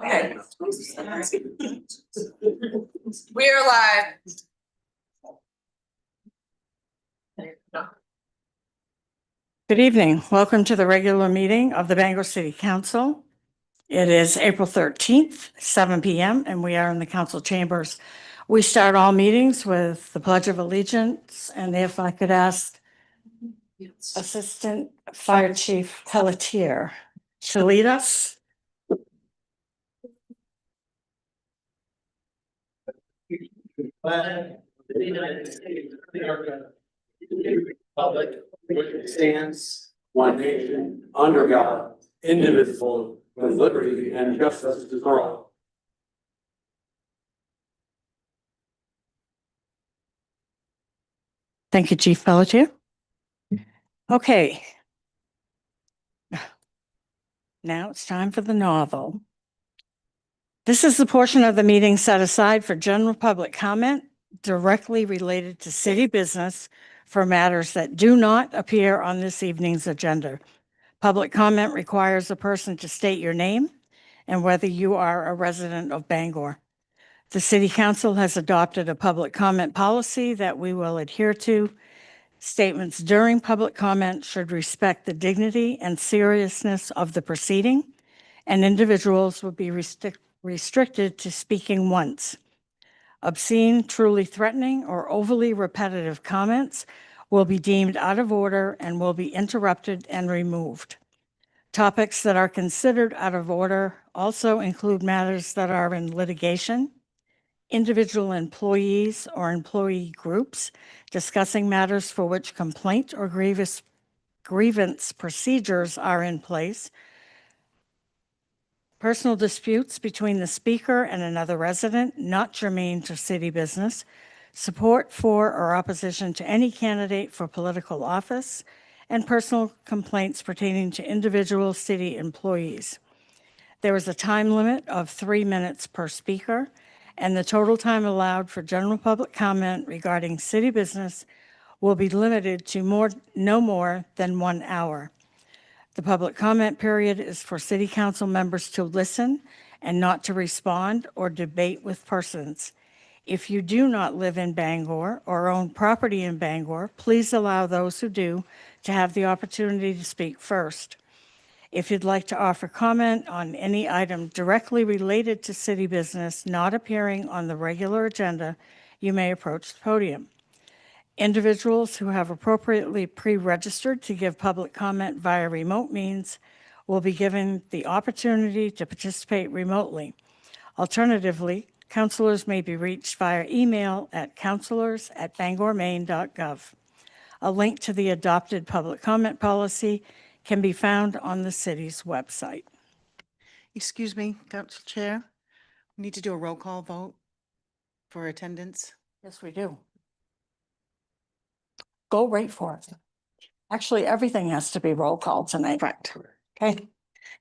Okay. We are live. Good evening. Welcome to the regular meeting of the Bangor City Council. It is April 13th, 7 p.m., and we are in the council chambers. We start all meetings with the Pledge of Allegiance, and if I could ask Assistant Fire Chief Pelletier to lead us. Flag of the United States of America, the republic which stands one nation under God, indivisible, with liberty and justice for all. Thank you, Chief Pelletier. Okay. Now it's time for the novel. This is the portion of the meeting set aside for general public comment directly related to city business for matters that do not appear on this evening's agenda. Public comment requires a person to state your name and whether you are a resident of Bangor. The City Council has adopted a public comment policy that we will adhere to. Statements during public comment should respect the dignity and seriousness of the proceeding, and individuals will be restricted to speaking once. Obscene, truly threatening, or overly repetitive comments will be deemed out of order and will be interrupted and removed. Topics that are considered out of order also include matters that are in litigation, individual employees or employee groups discussing matters for which complaint or grievance procedures are in place, personal disputes between the speaker and another resident not germane to city business, support for or opposition to any candidate for political office, and personal complaints pertaining to individual city employees. There is a time limit of 3 minutes per speaker, and the total time allowed for general public comment regarding city business will be limited to no more than 1 hour. The public comment period is for City Council members to listen and not to respond or debate with persons. If you do not live in Bangor or own property in Bangor, please allow those who do to have the opportunity to speak first. If you'd like to offer comment on any item directly related to city business not appearing on the regular agenda, you may approach the podium. Individuals who have appropriately pre-registered to give public comment via remote means will be given the opportunity to participate remotely. Alternatively, councilors may be reached via email at councilors@bangormaine.gov. A link to the adopted public comment policy can be found on the city's website. Excuse me, Council Chair. We need to do a roll call vote for attendance. Yes, we do. Go right for it. Actually, everything has to be roll call tonight. Correct. Okay.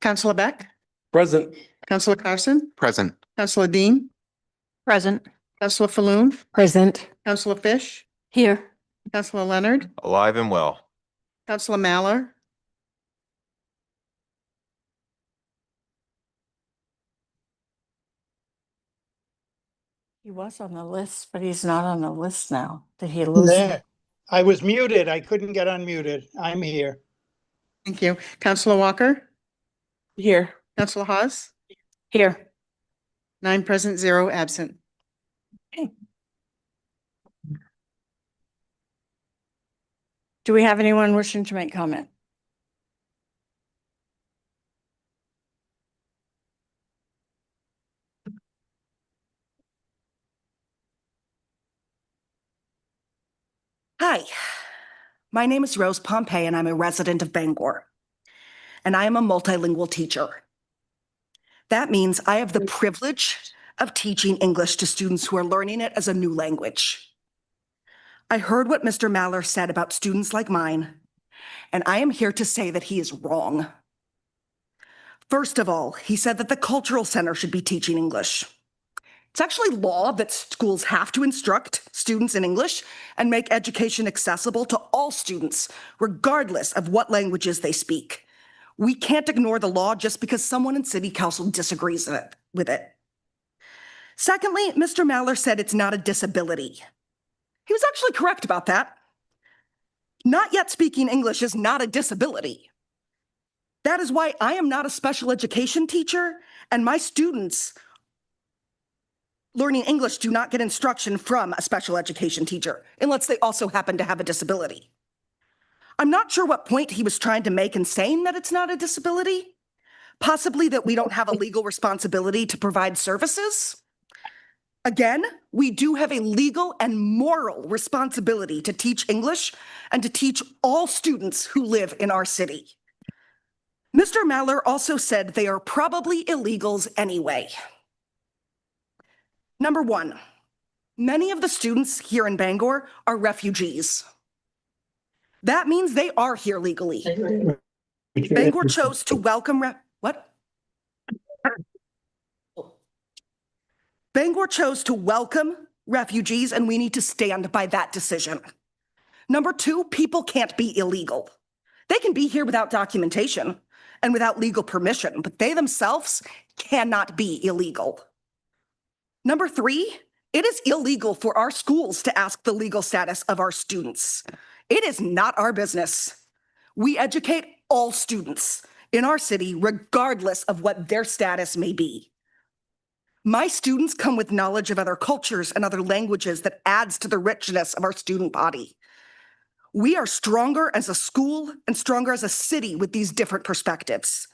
Councilor Beck, Present. Councilor Carson, Present. Councilor Dean, Present. Councilor Falloon, Present. Councilor Fish, Here. Councilor Leonard, Alive and well. Councilor Maller, He was on the list, but he's not on the list now. Did he lose? There. I was muted. I couldn't get unmuted. I'm here. thank you. Councilor Walker, Here. Councilor Hawes, Here. 9 present, 0 absent. Do we have anyone wishing to make comment? Hi, my name is Rose Pompey and I'm a resident of Bangor. And I am a multilingual teacher. That means I have the privilege of teaching English to students who are learning it as a new language. I heard what Mr. Maller said about students like mine, and I am here to say that he is wrong. First of all, he said that the Cultural Center should be teaching English. It's actually law that schools have to instruct students in English and make education accessible to all students, regardless of what languages they speak. We can't ignore the law just because someone in city council disagrees with it. Secondly, Mr. Maller said it's not a disability. He was actually correct about that. Not yet speaking English is not a disability. That is why I am not a special education teacher, and my students learning English do not get instruction from a special education teacher, unless they also happen to have a disability. I'm not sure what point he was trying to make in saying that it's not a disability. Possibly that we don't have a legal responsibility to provide services. Again, we do have a legal and moral responsibility to teach English and to teach all students who live in our city. Mr. Maller also said they are probably illegals anyway. Number one, many of the students here in Bangor are refugees. That means they are here legally. Bangor chose to welcome Bangor chose to welcome refugees, and we need to stand by that decision. Number two, people can't be illegal. They can be here without documentation and without legal permission, but they themselves cannot be illegal. Number three, it is illegal for our schools to ask the legal status of our students. It is not our business. We educate all students in our city, regardless of what their status may be. My students come with knowledge of other cultures and other languages that adds to the richness of our student body. We are stronger as a school and stronger as a city with these different perspectives.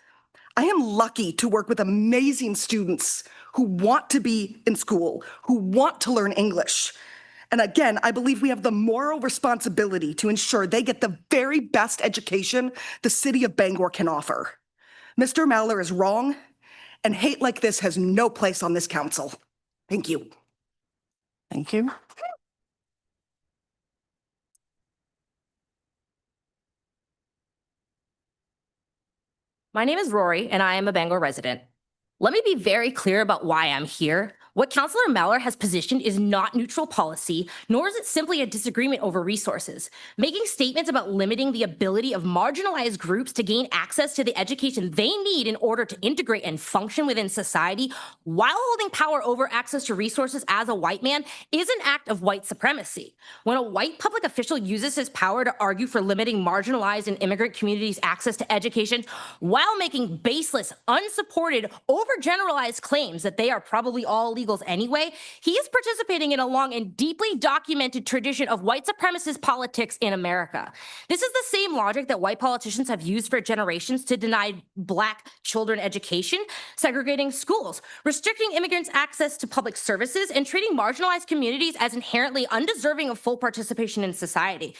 I am lucky to work with amazing students who want to be in school, who want to learn English. And again, I believe we have the moral responsibility to ensure they get the very best education the city of Bangor can offer. Mr. Maller is wrong, and hate like this has no place on this council. Thank you. Thank you. My name is Rory, and I am a Bangor resident. Let me be very clear about why I'm here. What Councillor Maller has positioned is not neutral policy, nor is it simply a disagreement over resources. Making statements about limiting the ability of marginalized groups to gain access to the education they need in order to integrate and function within society while holding power over access to resources as a white man is an act of white supremacy. When a white public official uses his power to argue for limiting marginalized and immigrant communities' access to education while making baseless, unsupported, overgeneralized claims that they are probably all illegals anyway, he is participating in a long and deeply documented tradition of white supremacist politics in America. This is the same logic that white politicians have used for generations to deny Black children education, segregating schools, restricting immigrants' access to public services, and treating marginalized communities as inherently undeserving of full participation in society.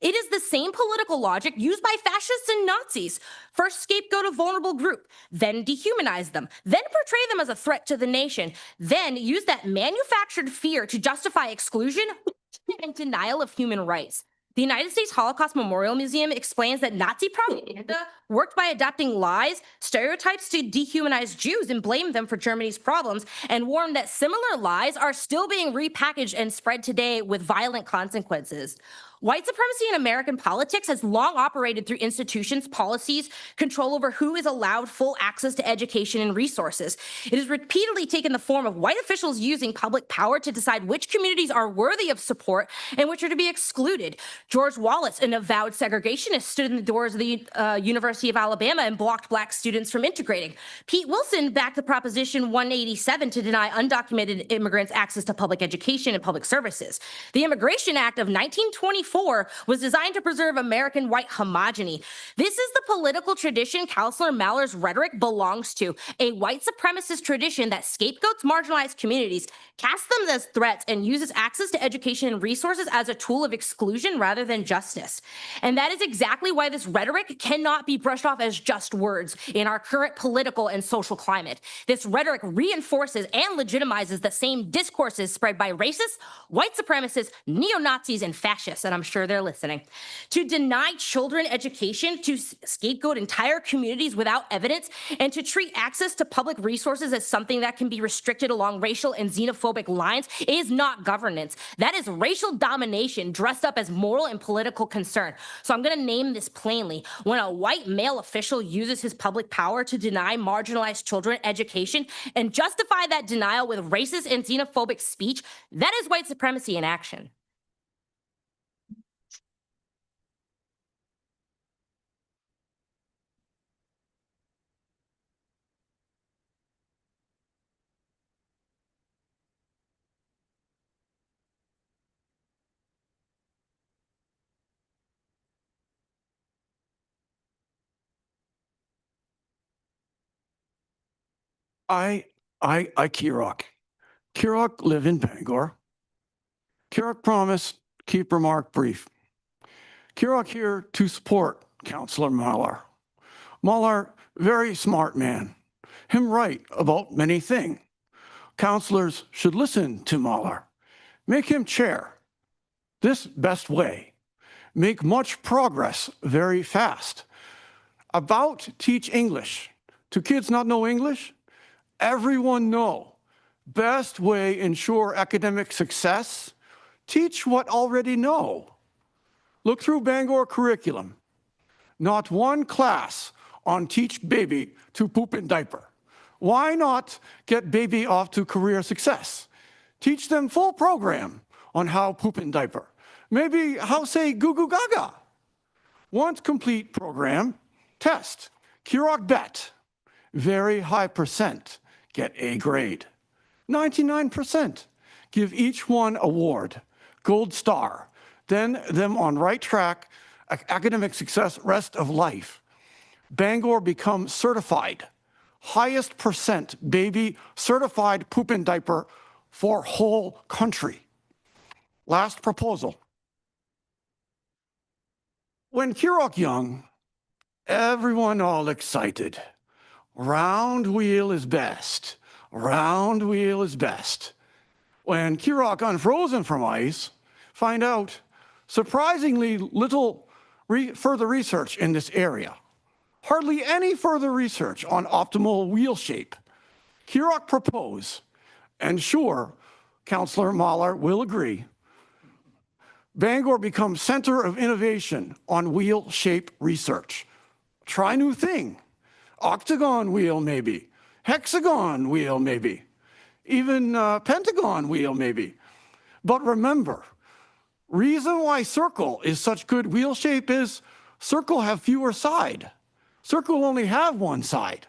It is the same political logic used by fascists and Nazis. First scapegoat a vulnerable group, then dehumanize them, then portray them as a threat to the nation, then use that manufactured fear to justify exclusion and denial of human rights. The United States Holocaust Memorial Museum explains that Nazi propaganda worked by adapting lies, stereotypes to dehumanize Jews and blame them for Germany's problems, and warned that similar lies are still being repackaged and spread today with violent consequences. White supremacy in American politics has long operated through institutions, policies, control over who is allowed full access to education and resources. It has repeatedly taken the form of white officials using public power to decide which communities are worthy of support and which are to be excluded. George Wallace, an avowed segregationist, stood in the doors of the University of Alabama and blocked Black students from integrating. Pete Wilson backed the Proposition 187 to deny undocumented immigrants access to public education and public services. The Immigration Act of 1924 was designed to preserve American white homogeny. This is the political tradition Councillor Maller's rhetoric belongs to, a white supremacist tradition that scapegoats marginalized communities, casts them as threats, and uses access to education and resources as a tool of exclusion rather than justice. And that is exactly why this rhetoric cannot be brushed off as just words in our current political and social climate. This rhetoric reinforces and legitimizes the same discourses spread by racists, white supremacists, neo-Nazis, and fascists, and I'm I'm sure they're listening. To deny children education, to scapegoat entire communities without evidence, and to treat access to public resources as something that can be restricted along racial and xenophobic lines is not governance. That is racial domination dressed up as moral and political concern. So I'm going to name this plainly. When a white male official uses his public power to deny marginalized children education and justify that denial with racist and xenophobic speech, that is white supremacy in action. I Kirok. Kirok live in Bangor. Kirok promised keep remark brief. Kirok here to support Councillor Mahler. Mahler, very smart man. Him right about many thing. Councillors should listen to Mahler. Make him chair. This best way. Make much progress very fast. About teach English. To kids not know English? Everyone know. Best way ensure academic success? Teach what already know. Look through Bangor curriculum. Not one class on teach baby to poop in diaper. Why not get baby off to career success? Teach them full program on how poop in diaper. Maybe how say goo goo gaga. Once complete program, test. Kirok bet. Very high percent. Get A grade. 99%. Give each one award. Gold star. Then them on right track, academic success rest of life. Bangor become certified. Highest percent baby certified poop in diaper for whole country. Last proposal. When Kirok young, everyone all excited. Round wheel is best. Round wheel is best. When Kirok unfrozen from ice, find out surprisingly little further research in this area. Hardly any further research on optimal wheel shape. Kirok propose, and sure, Councillor Mahler will agree, Bangor becomes center of innovation on wheel shape research. Try new thing. Octagon wheel maybe, hexagon wheel maybe, even pentagon wheel maybe. But remember, reason why circle is such good wheel shape is circle have fewer side. Circle only have one side.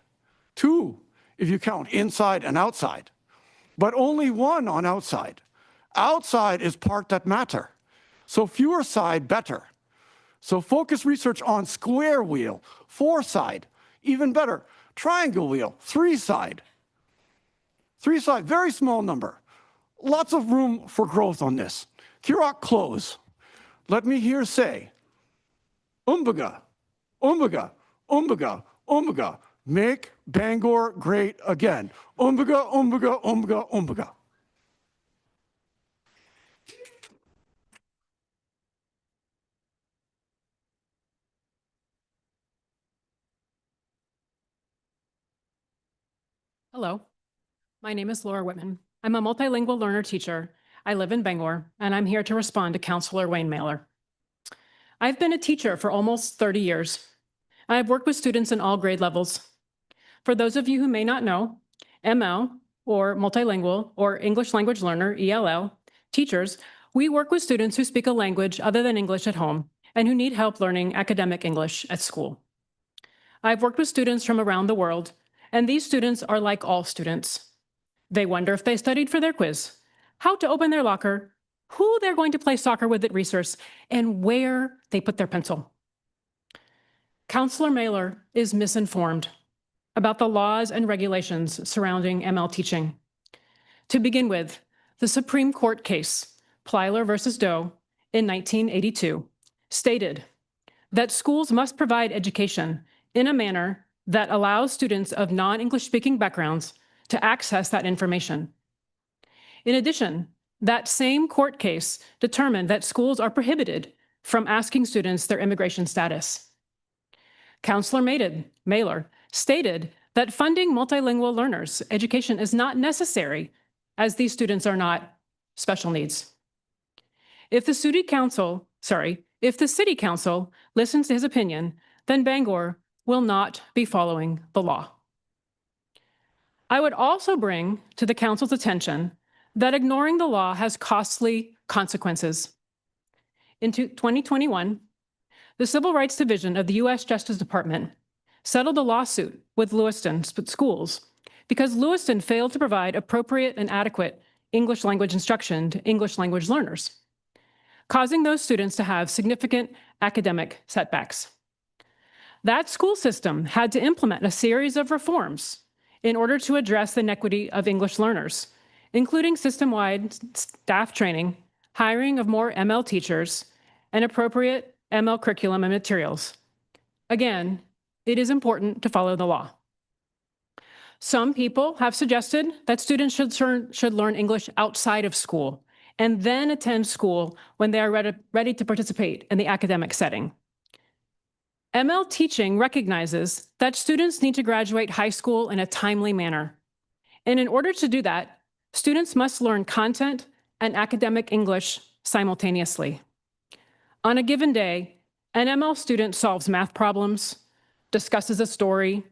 Two, if you count inside and outside. But only one on outside. Outside is part that matter. So fewer side, better. So focus research on square wheel, 4 side, even better. Triangle wheel, 3 side. 3 side, very small number. Lots of room for growth on this. Kirok close. Let me hear say, Umbaga, Umbaga, Umbaga, Umbaga. Make Bangor great again. Umbaga, Umbaga, Umbaga, Umbaga. Hello, my name is Laura Whitman. I'm a multilingual learner teacher. I live in Bangor, and I'm here to respond to Councillor Wayne Mailer. I've been a teacher for almost 30 years. I've worked with students in all grade levels. For those of you who may not know, ML, or multilingual, or English language learner, ELL, teachers, we work with students who speak a language other than English at home and who need help learning academic English at school. I've worked with students from around the world, and these students are like all students. They wonder if they studied for their quiz, how to open their locker, who they're going to play soccer with at recess, and where they put their pencil. Councillor Mailer is misinformed about the laws and regulations surrounding ML teaching. To begin with, the Supreme Court case, Plyler versus Doe, in 1982, stated that schools must provide education in a manner that allows students of non-English speaking backgrounds to access that information. In addition, that same court case determined that schools are prohibited from asking students their immigration status. Counselor Mailer stated that funding multilingual learners' education is not necessary as these students are not special needs. If the city council listens to his opinion, then Bangor will not be following the law. I would also bring to the council's attention that ignoring the law has costly consequences. In 2021, the Civil Rights Division of the U.S. Justice Department settled a lawsuit with Lewiston schools because Lewiston failed to provide appropriate and adequate English language instruction to English language learners, causing those students to have significant academic setbacks. That school system had to implement a series of reforms in order to address the inequity of English learners, including system-wide staff training, hiring of more ML teachers, and appropriate ML curriculum and materials. Again, it is important to follow the law. Some people have suggested that students should learn English outside of school and then attend school when they are ready to participate in the academic setting. ML teaching recognizes that students need to graduate high school in a timely manner. And in order to do that, students must learn content and academic English simultaneously. On a given day, an ML student solves math problems, discusses a story,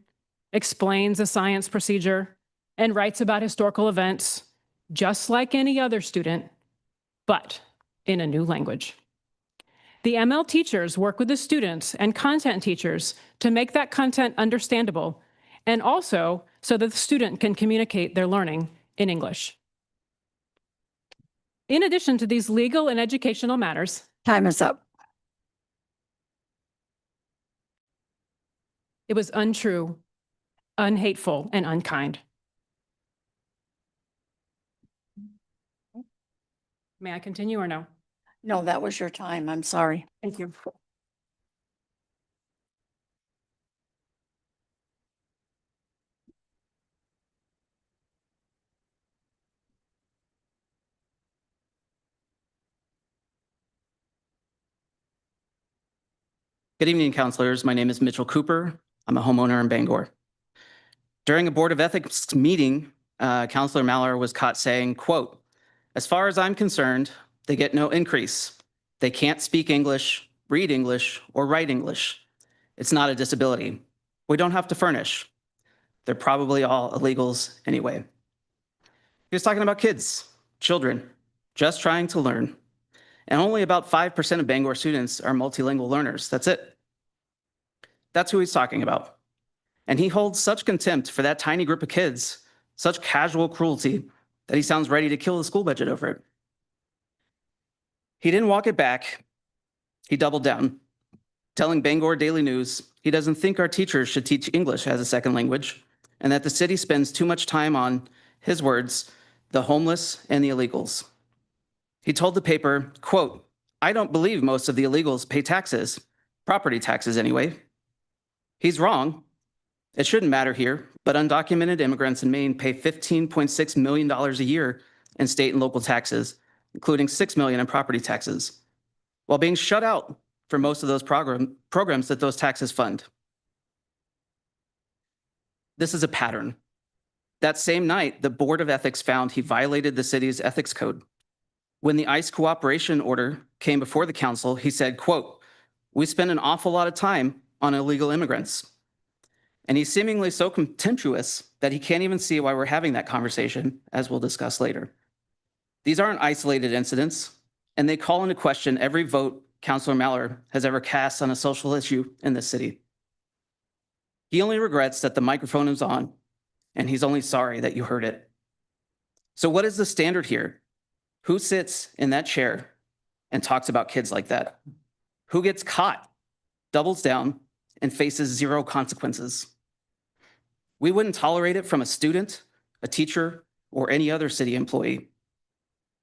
explains a science procedure, and writes about historical events, just like any other student, but in a new language. The ML teachers work with the students and content teachers to make that content understandable, and also so that the student can communicate their learning in English. In addition to these legal and educational matters, Time is up. it was untrue, unhateful, and unkind. May I continue or no? No, that was your time. I'm sorry. Thank you. Good evening, counselors. My name is Mitchell Cooper. I'm a homeowner in Bangor. During a Board of Ethics meeting, Counselor Maller was caught saying, quote, "As far as I'm concerned, they get no increase. They can't speak English, read English, or write English. It's not a disability. We don't have to furnish. They're probably all illegals anyway." He was talking about kids, children, just trying to learn. And only about 5% of Bangor students are multilingual learners. That's it. That's who he's talking about. And he holds such contempt for that tiny group of kids, such casual cruelty, that he sounds ready to kill the school budget over it. He didn't walk it back. He doubled down, telling Bangor Daily News he doesn't think our teachers should teach English as a second language, and that the city spends too much time on, his words, the homeless and the illegals. He told the paper, quote, "I don't believe most of the illegals pay taxes, property taxes anyway." He's wrong. It shouldn't matter here, but undocumented immigrants in Maine pay $15.6 million a year in state and local taxes, including $6 million in property taxes, while being shut out for most of those programs that those taxes fund. This is a pattern. That same night, the Board of Ethics found he violated the city's ethics code. When the ICE cooperation order came before the council, he said, quote, "We spend an awful lot of time on illegal immigrants." And he's seemingly so contemptuous that he can't even see why we're having that conversation, as we'll discuss later. These aren't isolated incidents, and they call into question every vote Councilor Maller has ever cast on a social issue in this city. He only regrets that the microphone is on, and he's only sorry that you heard it. So what is the standard here? Who sits in that chair and talks about kids like that? Who gets caught, doubles down, and faces zero consequences? We wouldn't tolerate it from a student, a teacher, or any other city employee.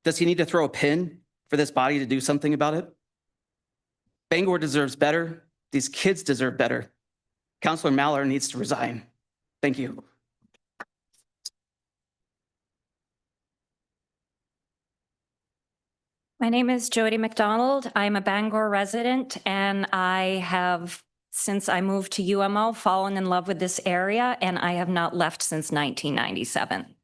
Does he need to throw a pin for this body to do something about it? Bangor deserves better. These kids deserve better. Councilor Maller needs to resign. Thank you. My name is Jody McDonald. I'm a Bangor resident, and I have, since I moved to UMO, fallen in love with this area, and I have not left since 1997.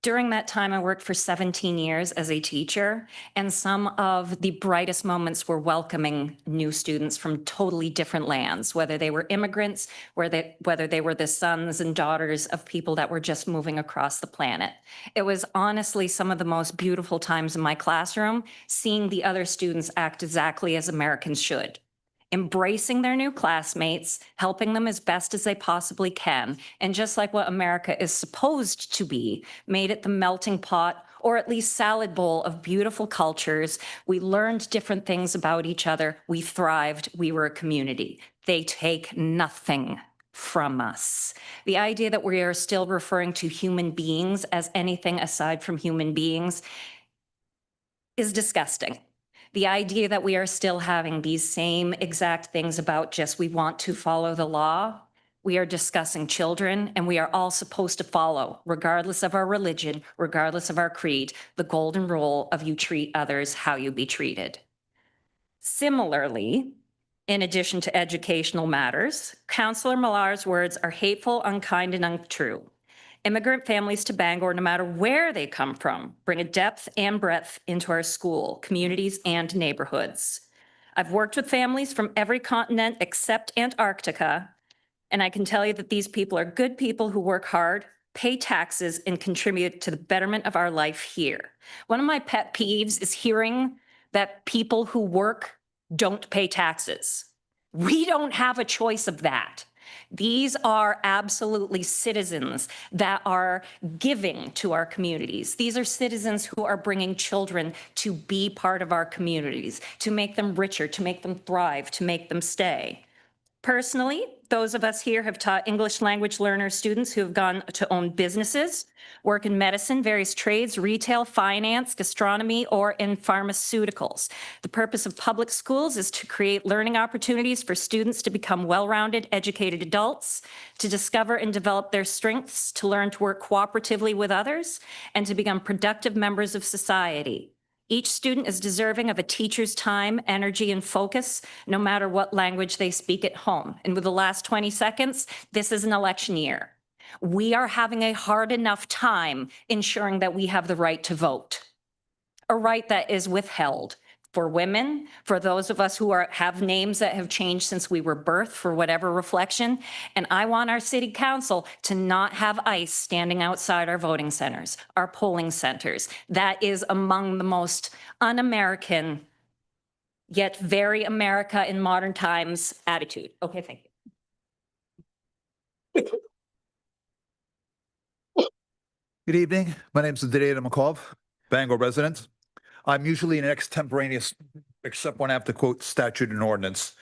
During that time, I worked for 17 years as a teacher, and some of the brightest moments were welcoming new students from totally different lands, whether they were immigrants, whether they were the sons and daughters of people that were just moving across the planet. It was honestly some of the most beautiful times in my classroom, seeing the other students act exactly as Americans should. Embracing their new classmates, helping them as best as they possibly can, and just like what America is supposed to be, made it the melting pot or at least salad bowl of beautiful cultures. We learned different things about each other. We thrived. We were a community. They take nothing from us. The idea that we are still referring to human beings as anything aside from human beings is disgusting. The idea that we are still having these same exact things about just we want to follow the law. We are discussing children, and we are all supposed to follow, regardless of our religion, regardless of our creed, the golden rule of you treat others how you be treated. Similarly, in addition to educational matters, Councillor Millar's words are hateful, unkind, and untrue. Immigrant families to Bangor, no matter where they come from, bring a depth and breadth into our school, communities, and neighborhoods. I've worked with families from every continent except Antarctica, and I can tell you that these people are good people who work hard, pay taxes, and contribute to the betterment of our life here. One of my pet peeves is hearing that people who work don't pay taxes. We don't have a choice of that. These are absolutely citizens that are giving to our communities. These are citizens who are bringing children to be part of our communities, to make them richer, to make them thrive, to make them stay. Personally, those of us here have taught English language learner students who have gone to own businesses, work in medicine, various trades, retail, finance, gastronomy, or in pharmaceuticals. The purpose of public schools is to create learning opportunities for students to become well-rounded, educated adults, to discover and develop their strengths, to learn to work cooperatively with others, and to become productive members of society. Each student is deserving of a teacher's time, energy, and focus, no matter what language they speak at home. And with the last 20 seconds, this is an election year. We are having a hard enough time ensuring that we have the right to vote, a right that is withheld for women, for those of us who have names that have changed since we were birthed for whatever reflection. And I want our city council to not have ICE standing outside our voting centers, our polling centers. That is among the most un-American, yet very America in modern times attitude. Okay, thank you. Good evening. My name is Didier McCall, Bangor resident. I'm usually an extemporaneous, except when I have to quote statute and ordinance.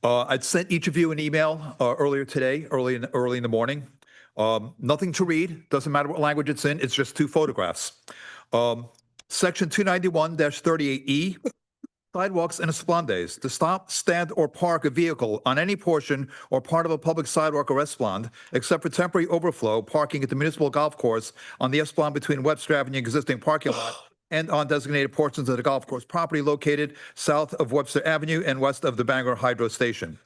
I'd sent each of you an email earlier today, early in the morning. Nothing to read. Doesn't matter what language it's in. It's just two photographs. Section 291-38E. Sidewalks and esplanades. To stop, stand, or park a vehicle on any portion or part of a public sidewalk or esplanade, except for temporary overflow parking at the municipal golf course on the esplanade between Webster Avenue and existing parking lot, and on designated portions of the golf course property located south of Webster Avenue and west of the Bangor Hydro Station.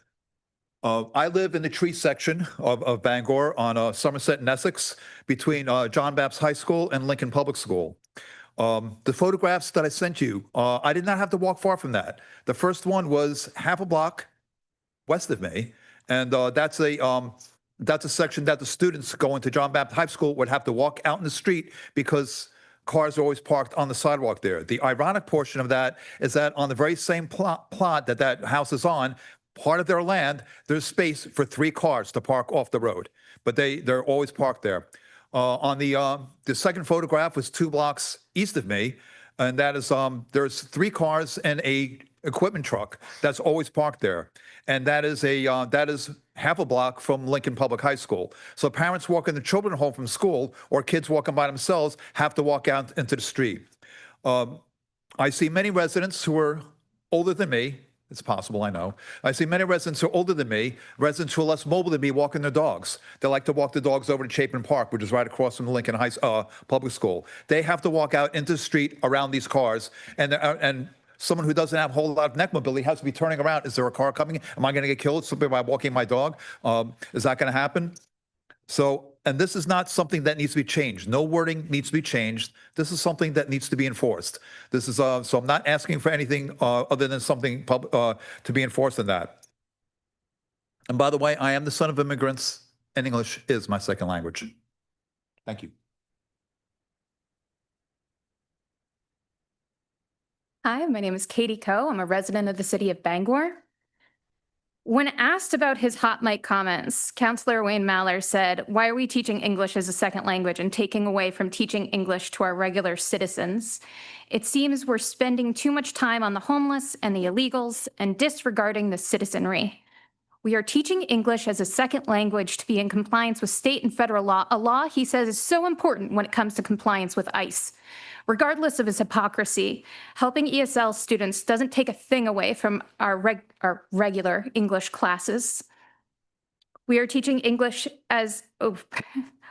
I live in the tree section of Bangor on Somerset and Essex between John Baptist High School and Lincoln Public School. The photographs that I sent you, I did not have to walk far from that. The first one was half a block west of me, and that's a section that the students going to John Baptist High School would have to walk out in the street because cars are always parked on the sidewalk there. The ironic portion of that is that on the very same plot that house is on, part of their land, there's space for 3 cars to park off the road, but they're always parked there. On the second photograph was 2 blocks east of me, and that is there's 3 cars and a equipment truck that's always parked there, and that is half a block from Lincoln Public High School. So parents walking their children home from school or kids walking by themselves have to walk out into the street. I see many residents who are older than me, It's possible, I know. I see many residents who are older than me, residents who are less mobile than me walking their dogs. They like to walk the dogs over to Chapin Park, which is right across from the Lincoln Public School. They have to walk out into the street around these cars, and someone who doesn't have a whole lot of neck mobility has to be turning around. Is there a car coming? Am I going to get killed simply by walking my dog? Is that going to happen? So, and this is not something that needs to be changed. No wording needs to be changed. This is something that needs to be enforced. This is, so I'm not asking for anything other than something to be enforced in that. And by the way, I am the son of immigrants, and English is my second language. Thank you. Hi, my name is Katie Coe. I'm a resident of the city of Bangor. When asked about his hot mic comments, Councillor Wayne Mallor said, "Why are we teaching English as a second language and taking away from teaching English to our regular citizens? It seems we're spending too much time on the homeless and the illegals and disregarding the citizenry. We are teaching English as a second language to be in compliance with state and federal law, a law he says is so important when it comes to compliance with ICE. Regardless of his hypocrisy, helping ESL students doesn't take a thing away from our regular English classes. We are teaching English as,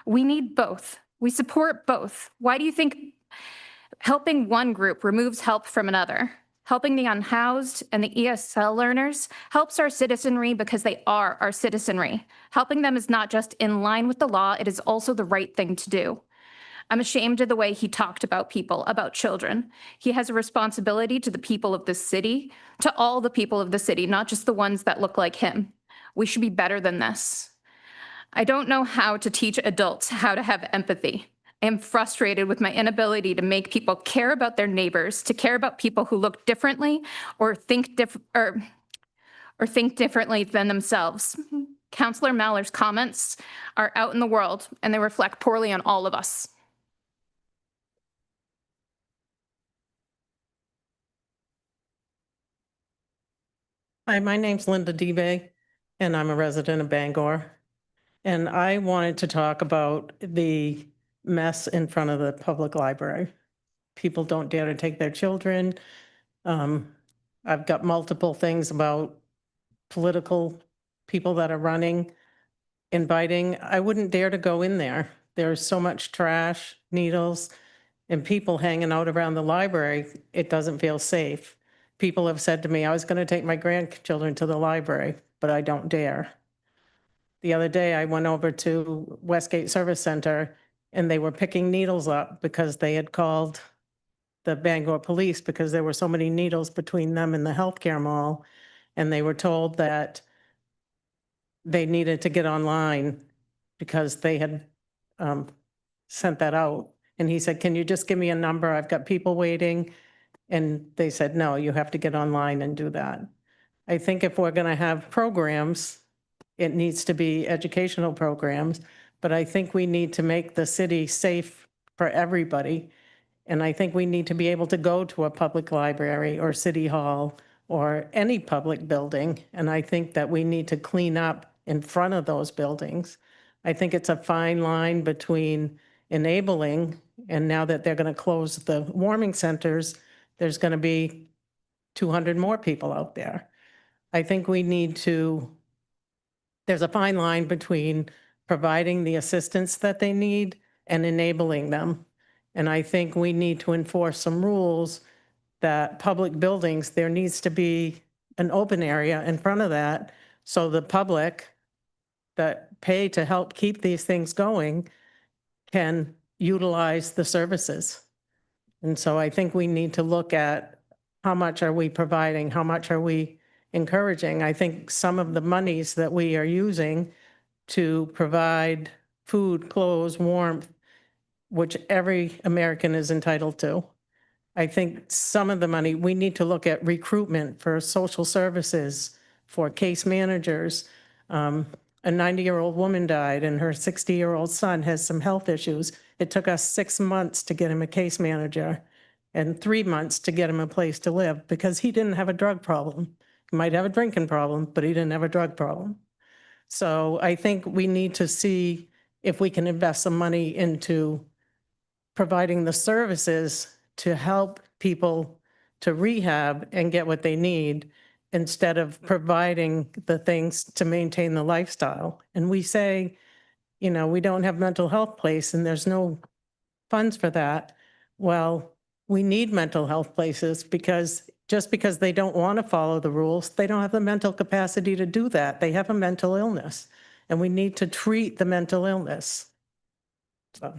we need both. We support both. Why do you think helping one group removes help from another? Helping the unhoused and the ESL learners helps our citizenry because they are our citizenry. Helping them is not just in line with the law, it is also the right thing to do. I'm ashamed of the way he talked about people, about children. He has a responsibility to the people of this city, to all the people of the city, not just the ones that look like him. We should be better than this. I don't know how to teach adults how to have empathy. I am frustrated with my inability to make people care about their neighbors, to care about people who look differently or think differently than themselves. Councillor Mallor's comments are out in the world and they reflect poorly on all of us. Hi, my name's Linda Debay, and I'm a resident of Bangor. And I wanted to talk about the mess in front of the public library. People don't dare to take their children. I've got multiple things about political people that are running, inviting. I wouldn't dare to go in there. There's so much trash, needles, and people hanging out around the library. It doesn't feel safe. People have said to me, I was going to take my grandchildren to the library, but I don't dare. The other day, I went over to Westgate Service Center and they were picking needles up because they had called the Bangor police because there were so many needles between them and the healthcare mall. And they were told that they needed to get online because they had sent that out. And he said, can you just give me a number? I've got people waiting. And they said, no, you have to get online and do that. I think if we're going to have programs, it needs to be educational programs, but I think we need to make the city safe for everybody. And I think we need to be able to go to a public library or city hall or any public building. And I think that we need to clean up in front of those buildings. I think it's a fine line between enabling, and now that they're going to close the warming centers, there's going to be 200 more people out there. I think we need to, there's a fine line between providing the assistance that they need and enabling them. And I think we need to enforce some rules that public buildings, there needs to be an open area in front of that so the public that pay to help keep these things going can utilize the services. And so I think we need to look at how much are we providing, how much are we encouraging. I think some of the monies that we are using to provide food, clothes, warmth, which every American is entitled to. I think some of the money, we need to look at recruitment for social services, for case managers. A 90-year-old woman died and her 60-year-old son has some health issues. It took us 6 months to get him a case manager and 3 months to get him a place to live because he didn't have a drug problem. He might have a drinking problem, but he didn't have a drug problem. So I think we need to see if we can invest some money into providing the services to help people to rehab and get what they need. instead of providing the things to maintain the lifestyle. And we say, you know, we don't have mental health place and there's no funds for that. Well, we need mental health places because just because they don't want to follow the rules, they don't have the mental capacity to do that. They have a mental illness and we need to treat the mental illness. So.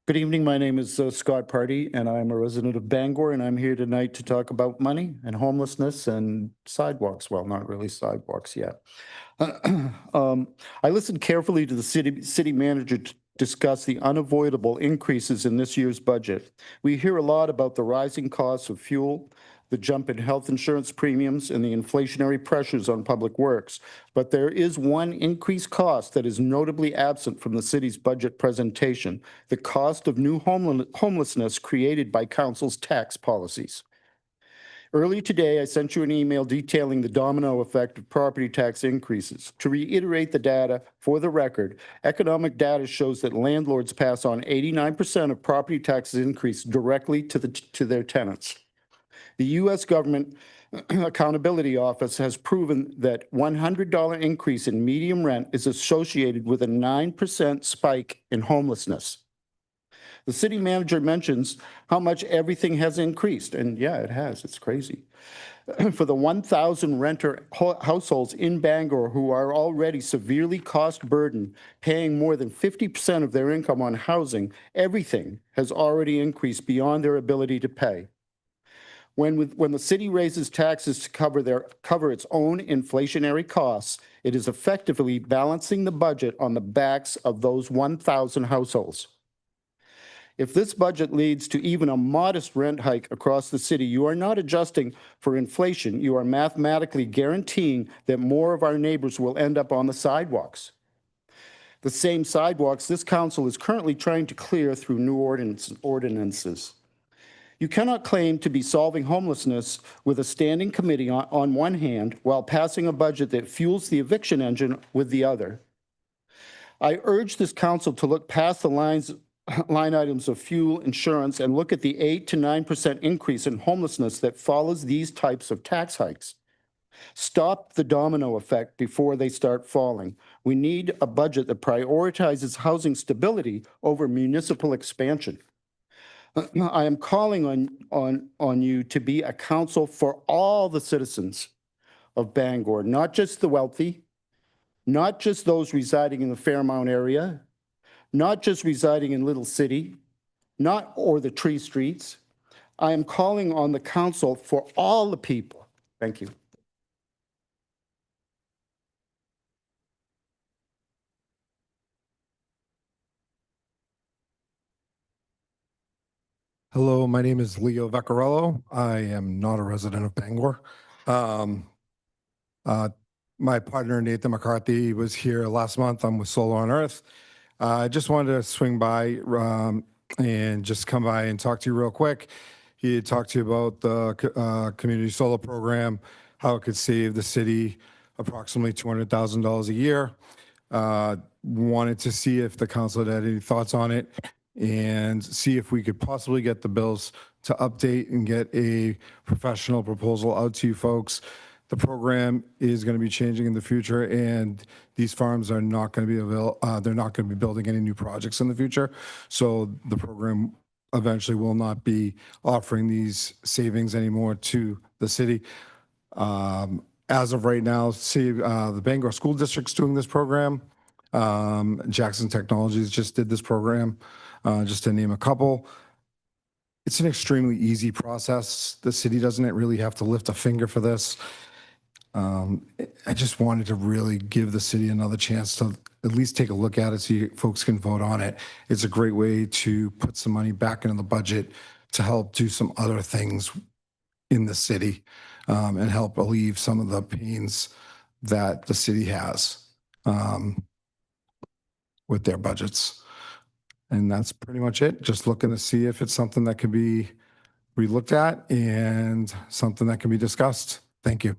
Good evening. My name is Scott Party, and I'm a resident of Bangor, and I'm here tonight to talk about money and homelessness and sidewalks. Well, not really sidewalks yet. I listened carefully to the city manager discuss the unavoidable increases in this year's budget. We hear a lot about the rising costs of fuel, the jump in health insurance premiums, and the inflationary pressures on public works. But there is one increased cost that is notably absent from the city's budget presentation: the cost of new homelessness created by council's tax policies. Earlier today, I sent you an email detailing the domino effect of property tax increases. To reiterate the data for the record, economic data shows that landlords pass on 89% of property taxes increase directly to their tenants. The U.S. Government Accountability Office has proven that $100 increase in median rent is associated with a 9% spike in homelessness. The city manager mentions how much everything has increased, and yeah, it has. It's crazy. For the 1,000 renter households in Bangor who are already severely cost burdened, paying more than 50% of their income on housing, everything has already increased beyond their ability to pay. When the city raises taxes to cover its own inflationary costs, it is effectively balancing the budget on the backs of those 1,000 households. If this budget leads to even a modest rent hike across the city, you are not adjusting for inflation. You are mathematically guaranteeing that more of our neighbors will end up on the sidewalks. The same sidewalks this council is currently trying to clear through new ordinances. You cannot claim to be solving homelessness with a standing committee on one hand while passing a budget that fuels the eviction engine with the other. I urge this council to look past the line items of fuel, insurance, and look at the 8 to 9% increase in homelessness that follows these types of tax hikes. Stop the domino effect before they start falling. We need a budget that prioritizes housing stability over municipal expansion. I am calling on you to be a council for all the citizens of Bangor, not just the wealthy, not just those residing in the Fairmount area, not just residing in Little City, or the Tree Streets. I am calling on the council for all the people. Thank you. Hello, my name is Leo Vaccarello. I am not a resident of Bangor. My partner, Nathan McCarthy, was here last month. I'm with Solar on Earth. I just wanted to swing by and just come by and talk to you real quick. He had talked to you about the community solar program, how it could save the city approximately $200,000 a year. Wanted to see if the council had any thoughts on it and see if we could possibly get the bills to update and get a professional proposal out to you folks. The program is going to be changing in the future, and these farms are not going to be they're not going to be building any new projects in the future. So the program eventually will not be offering these savings anymore to the city. As of right now, the Bangor School District's doing this program. Jackson Technologies just did this program, just to name a couple. It's an extremely easy process. The city doesn't really have to lift a finger for this. I just wanted to really give the city another chance to at least take a look at it so you folks can vote on it. It's a great way to put some money back into the budget to help do some other things in the city and help alleviate some of the pains that the city has with their budgets. And that's pretty much it. Just looking to see if it's something that can be relooked at and something that can be discussed. Thank you.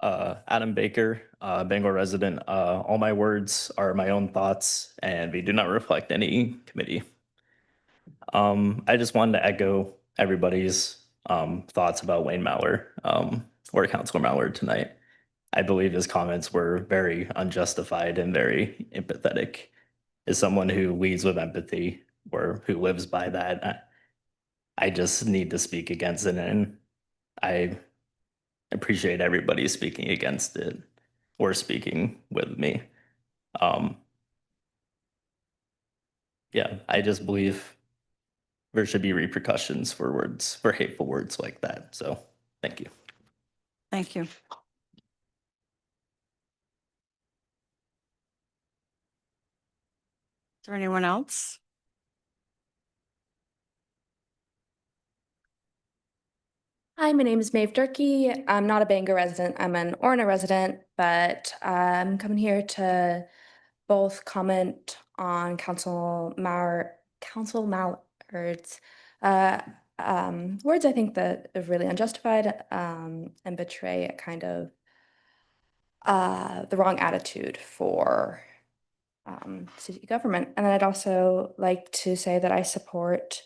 Adam Baker, Bangor resident. All my words are my own thoughts and we do not reflect any committee. I just wanted to echo everybody's thoughts about Wayne Mallor, or Councilor Mallor tonight. I believe his comments were very unjustified and very empathetic. As someone who leads with empathy or who lives by that, I just need to speak against it, and I appreciate everybody speaking against it or speaking with me. Yeah, I just believe there should be repercussions for words, for hateful words like that. So thank you. Thank you. Is there anyone else? Hi, my name is Maeve Durkee. I'm not a Bangor resident. I'm an Orna resident, but I'm coming here to both comment on Council Mallard's words I think that are really unjustified and betray a kind of the wrong attitude for city government. And then I'd also like to say that I support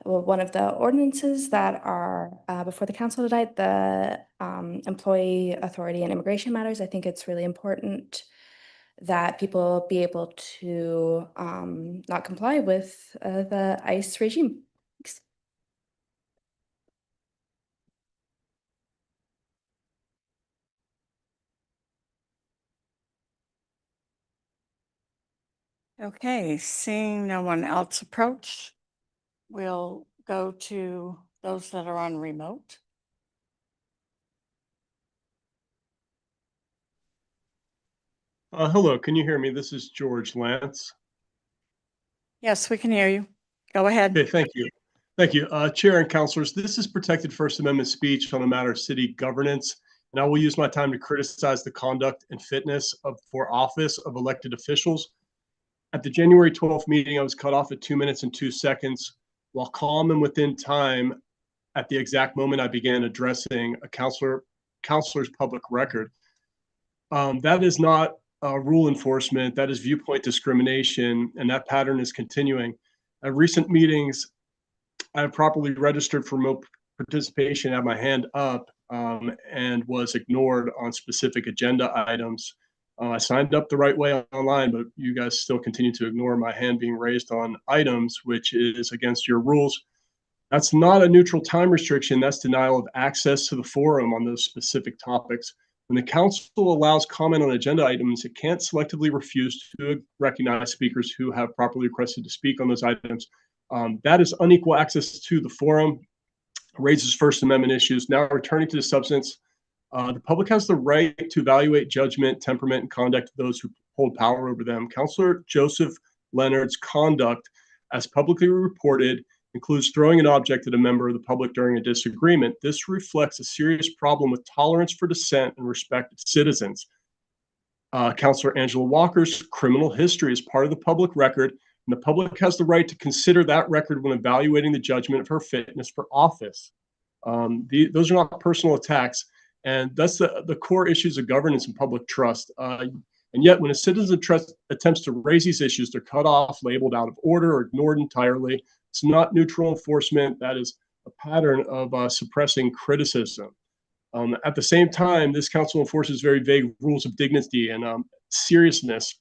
one of the ordinances that are before the council tonight, the Employee Authority and Immigration Matters. I think it's really important that people be able to not comply with the ICE regime. Thanks. Okay, seeing no one else approach, we'll go to those that are on remote. Hello, can you hear me? This is George Lance. Yes, we can hear you. Go ahead. Okay, thank you. Thank you. Chair and councilors, this is protected First Amendment speech on a matter of city governance, and I will use my time to criticize the conduct and fitness for office of elected officials. At the January 12th meeting, I was cut off at 2 minutes and 2 seconds. While calm and within time, at the exact moment I began addressing a counselor's public record. That is not rule enforcement, that is viewpoint discrimination, and that pattern is continuing. At recent meetings, I have properly registered for remote participation, had my hand up, and was ignored on specific agenda items. I signed up the right way online, but you guys still continue to ignore my hand being raised on items, which is against your rules. That's not a neutral time restriction, that's denial of access to the forum on those specific topics. When the council allows comment on agenda items, it can't selectively refuse to recognize speakers who have properly requested to speak on those items. That is unequal access to the forum, raises First Amendment issues. Now returning to the substance, the public has the right to evaluate judgment, temperament, and conduct of those who hold power over them. Councillor Joseph Leonard's conduct, as publicly reported, includes throwing an object at a member of the public during a disagreement. This reflects a serious problem with tolerance for dissent and respect of citizens. Councillor Angela Walker's criminal history is part of the public record, and the public has the right to consider that record when evaluating the judgment of her fitness for office. Those are not personal attacks, and that's the core issues of governance and public trust. And yet, when a citizen attempts to raise these issues, they're cut off, labeled out of order, or ignored entirely. It's not neutral enforcement. That is a pattern of suppressing criticism. At the same time, this council enforces very vague rules of dignity and seriousness.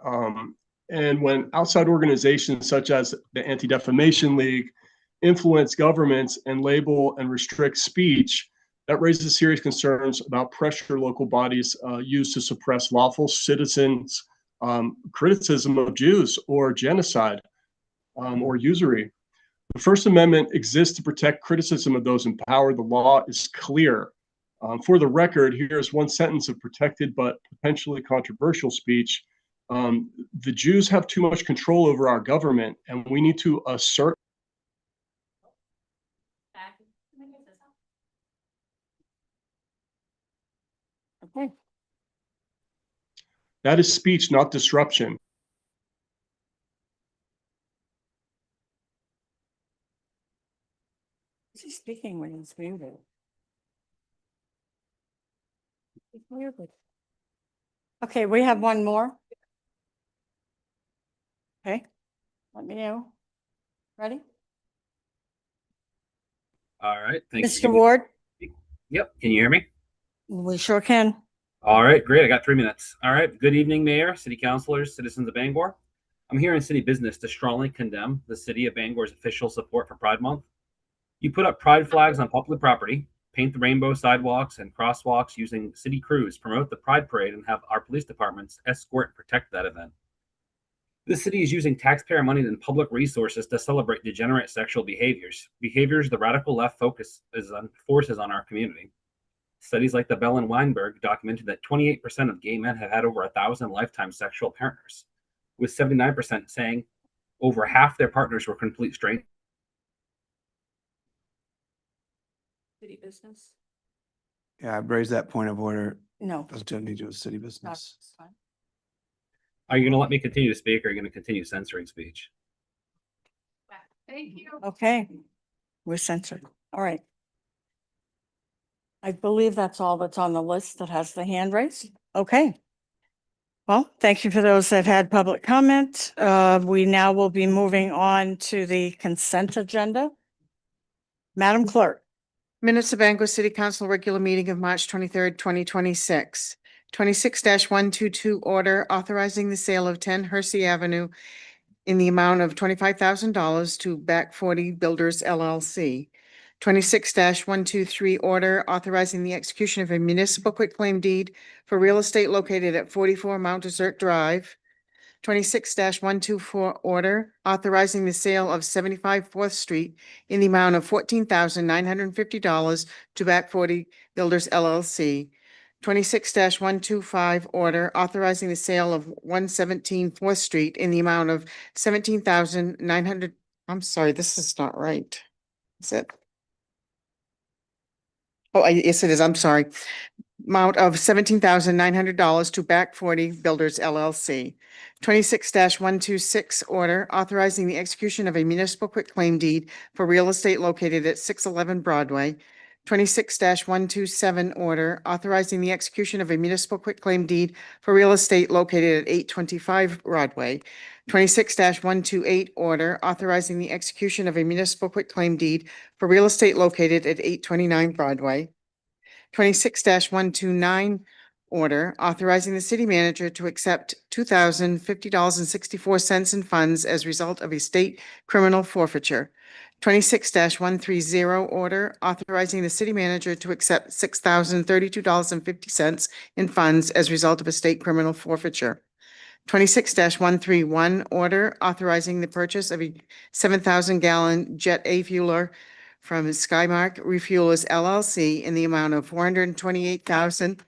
And when outside organizations such as the Anti-Defamation League influence governments and label and restrict speech, that raises serious concerns about pressure local bodies use to suppress lawful citizens' criticism of Jews or genocide or usury. The First Amendment exists to protect criticism of those in power. The law is clear. For the record, here's one sentence of protected but potentially controversial speech. The Jews have too much control over our government, and we need to assert. Okay. That is speech, not disruption. Is he speaking when he's muted? Okay, we have one more. Okay, let me know. Ready? All right, thanks. Mr. Ward? Yep, can you hear me? We sure can. All right, great. I got 3 minutes. All right, good evening, Mayor, City Councilors, citizens of Bangor. I'm here in city business to strongly condemn the City of Bangor's official support for Pride Month. You put up pride flags on public property, paint the rainbow sidewalks and crosswalks using city crews, promote the Pride Parade, and have our police departments escort and protect that event. The city is using taxpayer money and public resources to celebrate degenerate sexual behaviors the radical left forces on our community. Studies like the Bell and Weinberg documented that 28% of gay men have had over 1,000 lifetime sexual partners, with 79% saying over half their partners were complete strangers. City business? Yeah, I've raised that point of order. No. Doesn't need to do with city business. Are you going to let me continue to speak, or are you going to continue censoring speech? Thank you. Okay, we're censored. All right. I believe that's all that's on the list that has the hand raised. Okay. Well, thank you for those that had public comment. We now will be moving on to the consent agenda. Madam Clerk. Minutes of Bangor City Council regular meeting of March 23rd, 2026. 26-122 order authorizing the sale of 10 Hersey Avenue in the amount of $25,000 to Back 40 Builders LLC. 26-123 order authorizing the execution of a municipal quitclaim deed for real estate located at 44 Mount Desert Drive. 26-124 order authorizing the sale of 75 4th Street in the amount of $14,950 to Back 40 Builders LLC. 26-125 order authorizing the sale of 117 4th Street in the amount of 17,900. I'm sorry, this is not right. Is it? Oh, yes, it is. I'm sorry. Amount of $17,900 to Back 40 Builders LLC. 26-126 order authorizing the execution of a municipal quitclaim deed for real estate located at 611 Broadway. 26-127 order authorizing the execution of a municipal quitclaim deed for real estate located at 825 Broadway. 26-128 order authorizing the execution of a municipal quitclaim deed for real estate located at 829 Broadway. 26-129 order authorizing the city manager to accept $2,050.64 in funds as a result of a state criminal forfeiture. 26-130 order authorizing the city manager to accept $6,032.50 in funds as a result of a state criminal forfeiture. 26-131 order authorizing the purchase of a 7,000-gallon jet A-fueler from Skymark Refuelers LLC in the amount of $428,000.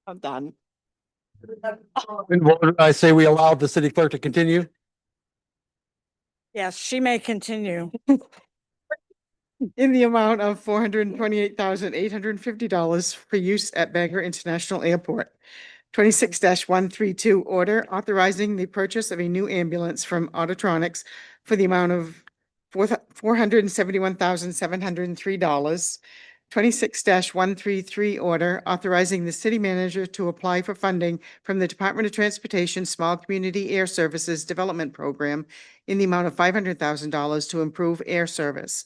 I'm done. I say we allow the city clerk to continue. Yes, she may continue. In the amount of $428,850 for use at Bangor International Airport. 26-132 order authorizing the purchase of a new ambulance from Autotronics for the amount of $471,703. 26-133 order authorizing the city manager to apply for funding from the Department of Transportation Small Community Air Services Development Program in the amount of $500,000 to improve air service.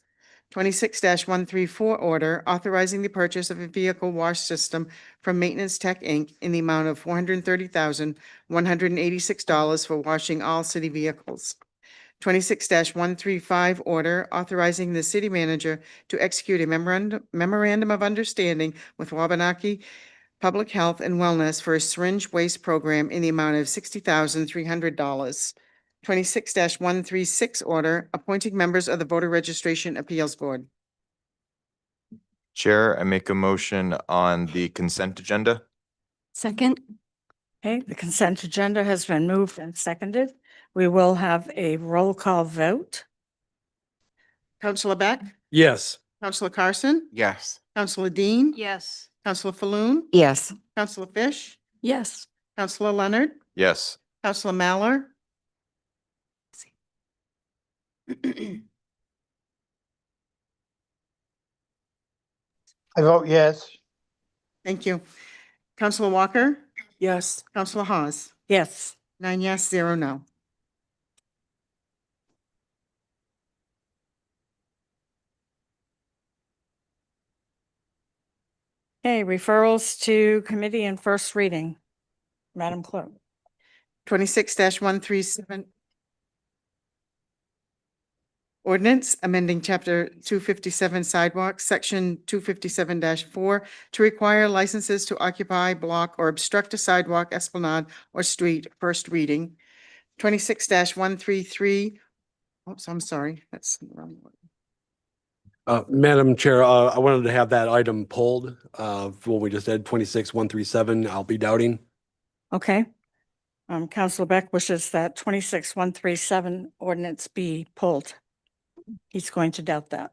26-134 order authorizing the purchase of a vehicle wash system from Maintenance Tech Inc. in the amount of $430,186 for washing all city vehicles. 26-135 order authorizing the city manager to execute a memorandum of understanding with Wabanaki Public Health and Wellness for a syringe waste program in the amount of $60,300. 26-136 order appointing members of the Voter Registration Appeals Board. Chair, I make a motion on the consent agenda. Second. Okay, the consent agenda has been moved and seconded. We will have a roll call vote. Councillor Beck? Yes. Councillor Carson? Yes. Councillor Dean? Yes. Councillor Falloon? Yes. Councillor Fish? Yes. Councillor Leonard? Yes. Councillor Mallor? I vote yes. Thank you. Counselor Walker? Yes. Counselor Hawes? Yes. 9 yes, 0 no. Okay, referrals to committee and first reading. Madam Clerk. 26-137. Ordinance amending Chapter 257 Sidewalk, Section 257-4 to require licenses to occupy, block, or obstruct a sidewalk, esplanade, or street. First reading. 26-133. Oops, I'm sorry. That's the wrong one. Madam Chair, I wanted to have that item pulled, for what we just did, 26-137. I'll be doubting. Okay. Counselor Beck wishes that 26-137 ordinance be pulled. He's going to doubt that.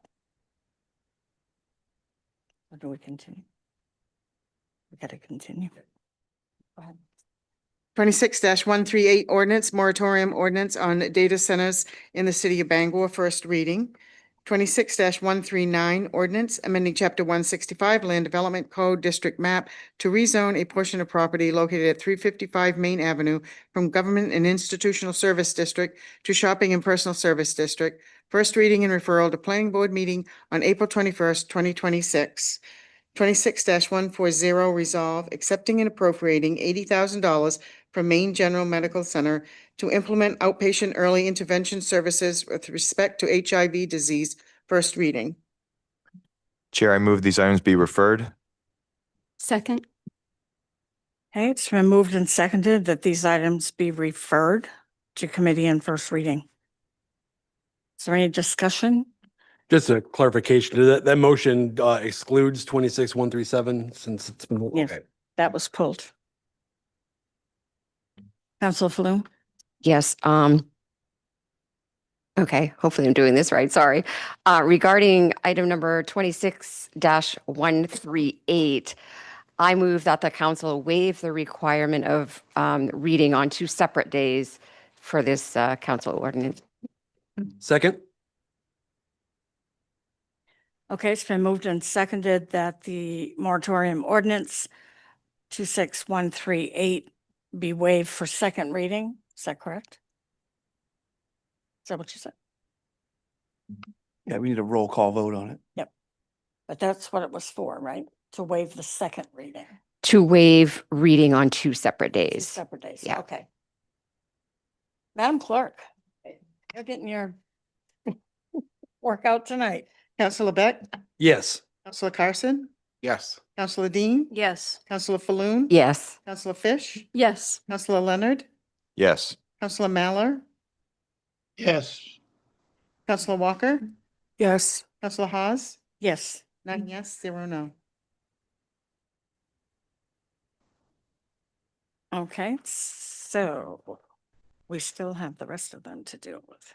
Or do we continue? We got to continue. Go ahead. 26-138 ordinance, moratorium ordinance on data centers in the city of Bangor, first reading. 26-139 ordinance amending Chapter 165 Land Development Code District Map to rezone a portion of property located at 355 Main Avenue from Government and Institutional Service District to Shopping and Personal Service District. First reading and referral to Planning Board meeting on April 21st, 2026. 26-140 resolve accepting and appropriating $80,000 from Maine General Medical Center to implement outpatient early intervention services with respect to HIV disease. First reading. Chair, I move these items be referred. Second. Okay, it's been moved and seconded that these items be referred to committee in first reading. Is there any discussion? Just a clarification, that motion excludes 26-137 since it's been. Yes, Okay. that was pulled. Counselor Floom? Yes, okay, hopefully I'm doing this right, sorry. Regarding item number 26-138, I move that the council waive the requirement of reading on 2 separate days for this council ordinance. Second? Okay, it's been moved and seconded that the moratorium ordinance 26-138 be waived for second reading. Is that correct? Is that what you said? Yeah, we need a roll call vote on it. Yep. But that's what it was for, right? To waive the second reading. To waive reading on 2 separate 2 days. separate days. Yeah. Okay. Madam Clerk, you're getting your workout tonight. Counselor Beck? Yes. Counselor Carson? Yes. Counselor Dean? Yes. Counselor Falloon? Yes. Counselor Fish? Yes. Counselor Leonard? Yes. Counselor Mallor? Yes. Counselor Walker? Yes. Counselor Hawes? Yes. 9 yes, 0 no. Okay, so we still have the rest of them to deal with.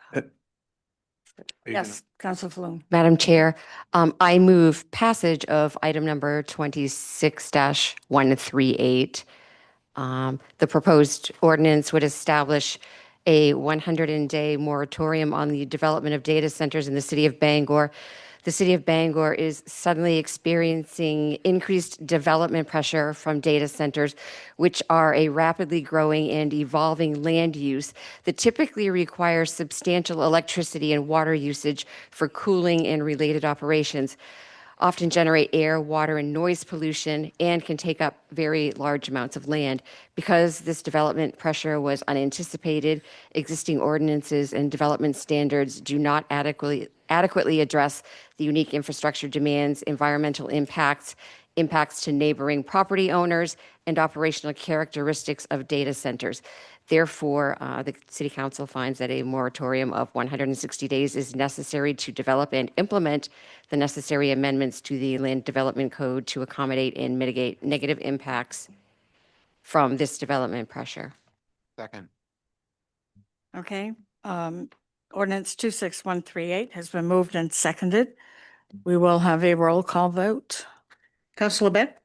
Yes, Counselor Floom. Madam Chair, I move passage of item number 26-138. The proposed ordinance would establish a 100-day moratorium on the development of data centers in the city of Bangor. The city of Bangor is suddenly experiencing increased development pressure from data centers, which are a rapidly growing and evolving land use that typically requires substantial electricity and water usage for cooling and related operations, often generate air, water, and noise pollution, and can take up very large amounts of land. Because this development pressure was unanticipated, existing ordinances and development standards do not adequately address the unique infrastructure demands, environmental impacts, impacts to neighboring property owners, and operational characteristics of data centers. Therefore, the City Council finds that a moratorium of 160 days is necessary to develop and implement the necessary amendments to the Land Development Code to accommodate and mitigate negative impacts from this development pressure. Second. Okay, ordinance 26-138 has been moved and seconded. We will have a roll call vote. Counselor Beck?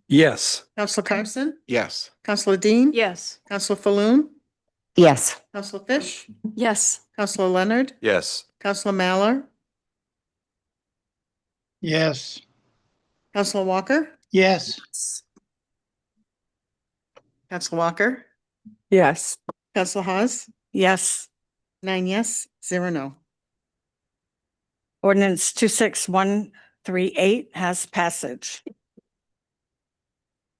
Yes. Counselor Carson? Yes. Counselor Dean? Yes. Counselor Falloon? Yes. Counselor Fish? Yes. Counselor Leonard? Yes. Counselor Mallor? Yes. Counselor Walker? Yes. Counselor Walker, Yes. Counselor Hawes, Yes. 9 yes, 0 no. Ordinance 26138 has passage.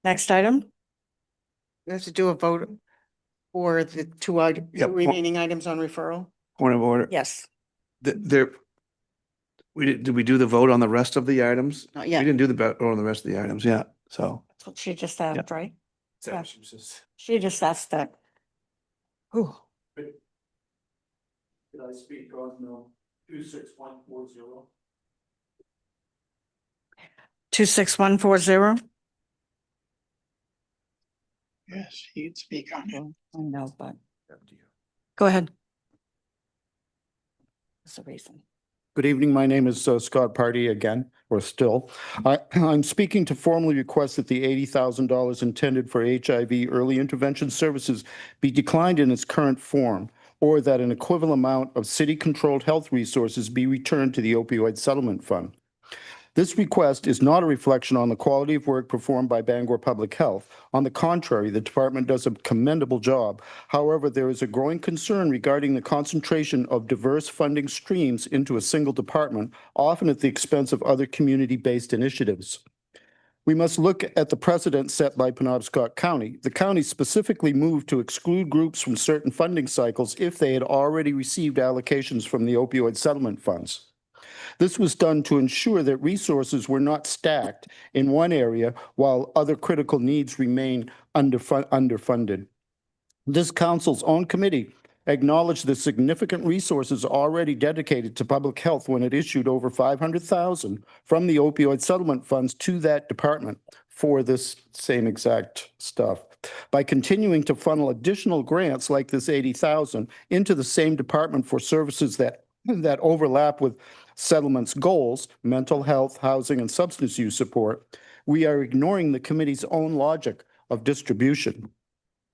Next item? We have to do a vote for the two remaining items on referral. Point of order. Yes. There, did we do the vote on the rest of the items? Not We yet. didn't do the vote on the rest of the items, yeah, so. That's what she just asked, right? Yeah. She says- She just asked that. Whew. Did I speak on 26140? 26140? Yes, you'd speak on it. I know, but go ahead. What's the reason? Good evening. My name is Scott Party again, or still. I'm speaking to formally request that the $80,000 intended for HIV early intervention services be declined in its current form, or that an equivalent amount of city-controlled health resources be returned to the opioid settlement fund. This request is not a reflection on the quality of work performed by Bangor Public Health. On the contrary, the department does a commendable job. However, there is a growing concern regarding the concentration of diverse funding streams into a single department, often at the expense of other community-based initiatives. We must look at the precedent set by Penobscot County. The county specifically moved to exclude groups from certain funding cycles if they had already received allocations from the opioid settlement funds. This was done to ensure that resources were not stacked in one area while other critical needs remain underfunded. This council's own committee acknowledged the significant resources already dedicated to public health when it issued over $500,000 from the opioid settlement funds to that department for this same exact stuff. By continuing to funnel additional grants like this $80,000 into the same department for services that overlap with settlement's goals, mental health, housing, and substance use support, we are ignoring the committee's own logic of distribution.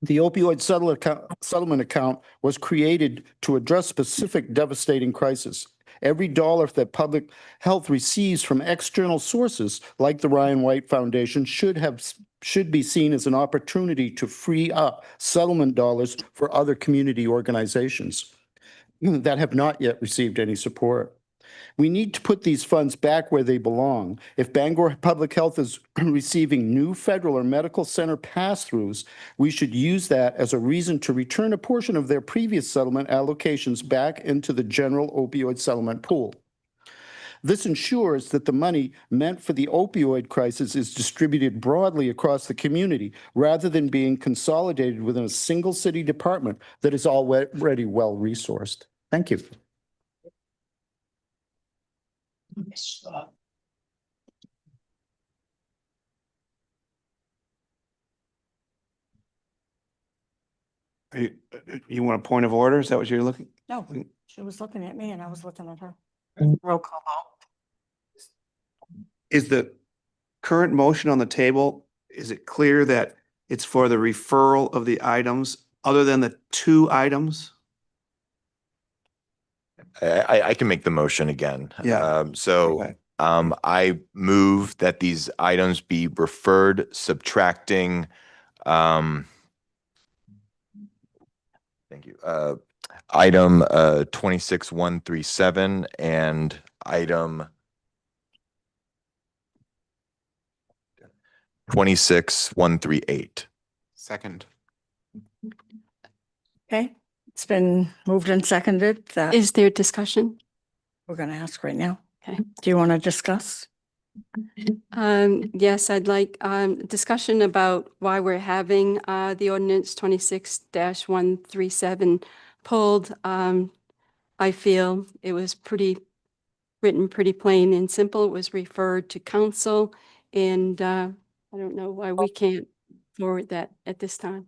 The opioid settlement account was created to address specific devastating crises. Every dollar that public health receives from external sources, like the Ryan White Foundation, should be seen as an opportunity to free up settlement dollars for other community organizations that have not yet received any support. We need to put these funds back where they belong. If Bangor Public Health is receiving new federal or medical center pass-throughs, we should use that as a reason to return a portion of their previous settlement allocations back into the general opioid settlement pool. This ensures that the money meant for the opioid crisis is distributed broadly across the community rather than being consolidated within a single city department that is already well-resourced. Thank you. You want a point of order? Is that what you're looking? No, she was looking at me and I was looking at her. Roll call vote. Is the current motion on the table, is it clear that it's for the referral of the items other than the two items? I can make the motion again. Yeah. So I move that these items be referred, subtracting, thank you, item 26137 and item 26138. Second. Okay, it's been moved and seconded that. Is there discussion? We're going to ask right now. Okay. Do you want to discuss? Yes, I'd like discussion about why we're having the ordinance 26-137 pulled. I feel it was written pretty plain and simple. It was referred to council, and I don't know why we can't forward that at this time.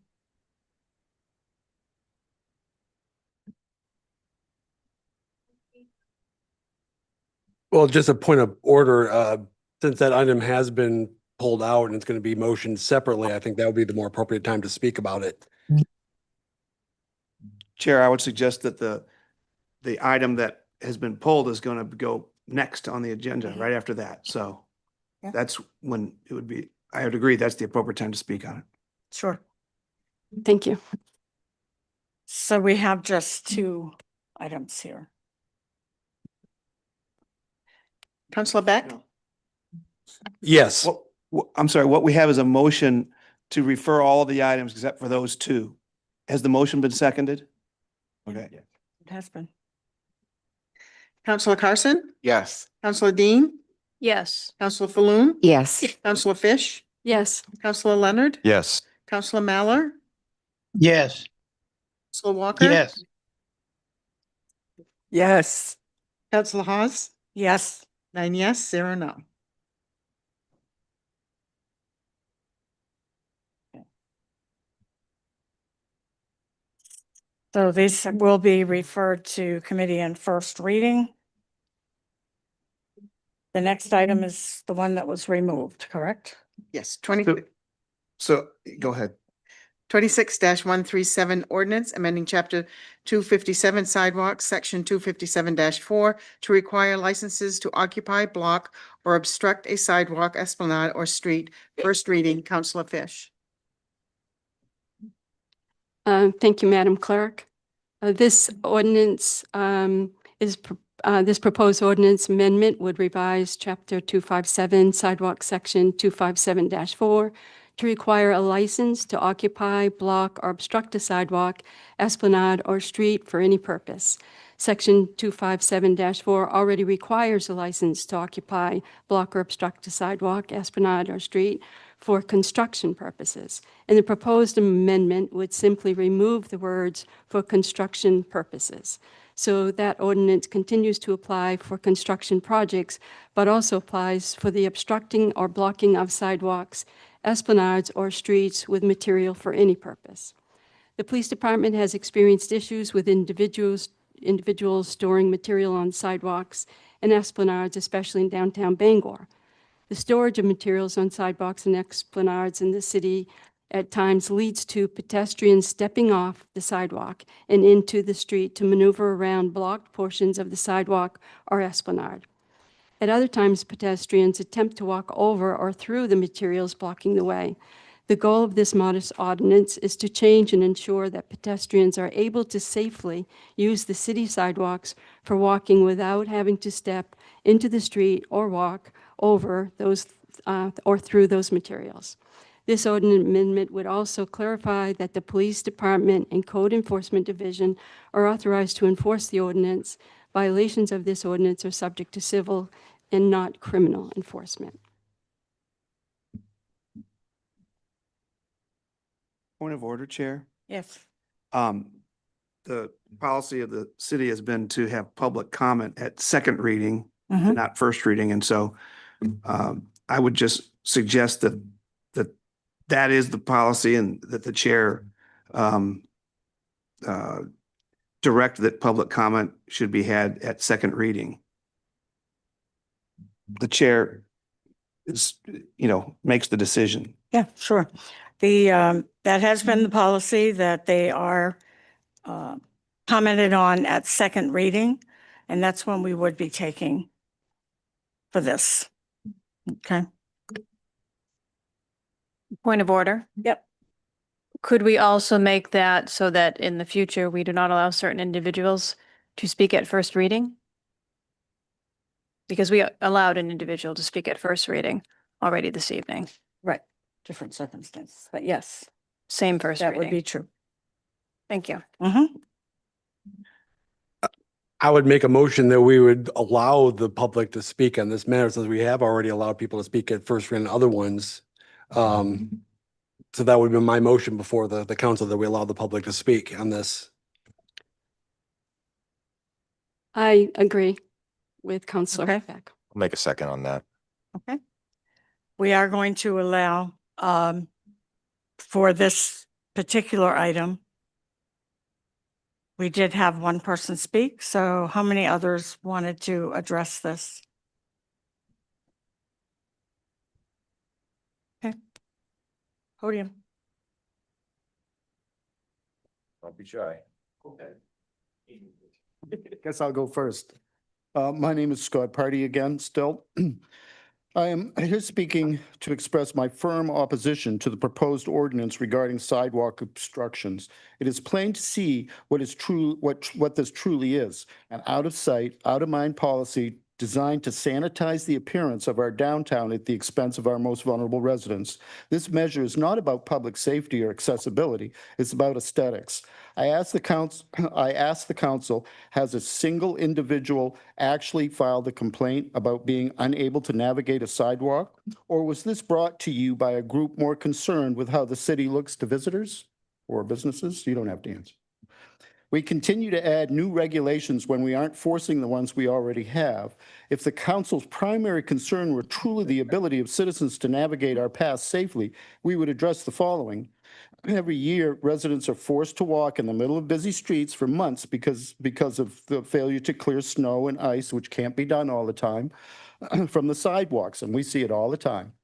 Well, just a point of order, since that item has been pulled out and it's going to be motioned separately, I think that would be the more appropriate time to speak about it. Chair, I would suggest that the item that has been pulled is going to go next on the agenda right after that. So Yeah. that's when it would be I would agree that's the appropriate time to speak on it. Sure. Thank you. So we have just 2 items here. Counselor Beck? Yes. I'm sorry, what we have is a motion to refer all of the items except for those 2. Has the motion been seconded? Okay. It has been. Counselor Carson? Yes. Counselor Dean? Yes. Counselor Falloon? Yes. Counselor Fish? Yes. Counselor Leonard? Yes. Counselor Mallor? Yes. Counselor Walker? Yes. Yes. Counselor Hawes? Yes. 9 yes, 0 no. So these will be referred to committee in first reading. The next item is the one that was removed, correct? Yes, So go ahead. 26-137 ordinance amending chapter 257 sidewalks, section 257-4 to require licenses to occupy, block, or obstruct a sidewalk, esplanade, or street. First reading, Counselor Fish. Thank you, Madam Clerk. This ordinance this proposed ordinance amendment would revise Chapter 257 Sidewalk Section 257-4 to require a license to occupy, block, or obstruct a sidewalk, esplanade, or street for any purpose. Section 257-4 already requires a license to occupy, block, or obstruct a sidewalk, esplanade, or street for construction purposes. And the proposed amendment would simply remove the words "for construction purposes." So that ordinance continues to apply for construction projects, but also applies for the obstructing or blocking of sidewalks, esplanades, or streets with material for any purpose. The police department has experienced issues with individuals storing material on sidewalks and esplanades, especially in downtown Bangor. The storage of materials on sidewalks and esplanades in the city at times leads to pedestrians stepping off the sidewalk and into the street to maneuver around blocked portions of the sidewalk or esplanade. At other times, pedestrians attempt to walk over or through the materials blocking the way. The goal of this modest ordinance is to change and ensure that pedestrians are able to safely use the city sidewalks for walking without having to step into the street or walk over those or through those materials. This ordinance amendment would also clarify that the Police Department and Code Enforcement Division are authorized to enforce the ordinance. Violations of this ordinance are subject to civil and not criminal enforcement. Point of order, Chair. Yes. The policy of the city has been to have public comment at second reading, not first reading. And so I would just suggest that is the policy and that the chair direct that public comment should be had at second reading. The chair is, makes the decision. Yeah, sure. That has been the policy that they are commented on at second reading, and that's when we would be taking for this. Okay. Point of order. Yep. Could we also make that so that in the future, we do not allow certain individuals to speak at first reading? Because we allowed an individual to speak at first reading already this evening. Right. Different circumstances, but yes, Same first that reading. would be true. Thank you. I would make a motion that we would allow the public to speak on this matter, since we have already allowed people to speak at first reading on other ones. So that would be my motion before the council, that we allow the public to speak on this. I agree with Councilor Beck. I'll make a second on that. Okay. We are going to allow for this particular item. We did have one person speak, so how many others wanted to address this? Okay. Podium. Don't be shy. Okay. Guess I'll go first. My name is Scott Party again, still. I am here speaking to express my firm opposition to the proposed ordinance regarding sidewalk obstructions. It is plain to see what is true, what this truly is, an out of sight, out of mind policy designed to sanitize the appearance of our downtown at the expense of our most vulnerable residents. This measure is not about public safety or accessibility. It's about aesthetics. I ask the council, has a single individual actually filed a complaint about being unable to navigate a sidewalk? Or was this brought to you by a group more concerned with how the city looks to visitors or businesses? You don't have to answer. We continue to add new regulations when we aren't forcing the ones we already have. If the council's primary concern were truly the ability of citizens to navigate our paths safely, we would address the following. Every year, residents are forced to walk in the middle of busy streets for months because of the failure to clear snow and ice, which can't be done all the time, from the sidewalks, and we see it all the time.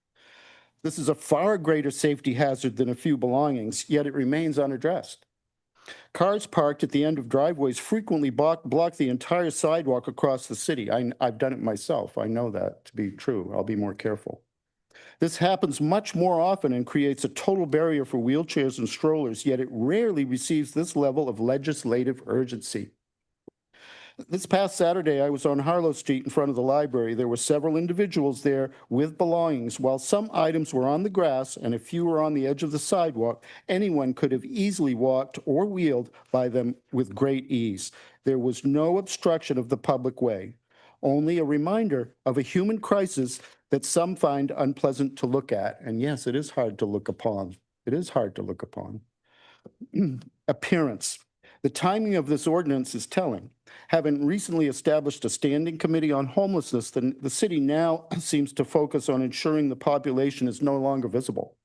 This is a far greater safety hazard than a few belongings, yet it remains unaddressed. Cars parked at the end of driveways frequently block the entire sidewalk across the city. I've done it myself. I know that to be true. I'll be more careful. This happens much more often and creates a total barrier for wheelchairs and strollers, yet it rarely receives this level of legislative urgency. This past Saturday, I was on Harlow Street in front of the library. There were several individuals there with belongings. While some items were on the grass and a few were on the edge of the sidewalk, anyone could have easily walked or wheeled by them with great ease. There was no obstruction of the public way, only a reminder of a human crisis that some find unpleasant to look at. And yes, it is hard to look upon. It is hard to look upon. Appearance. The timing of this ordinance is telling. Having recently established a standing committee on homelessness, the city now seems to focus on ensuring the population is no longer visible.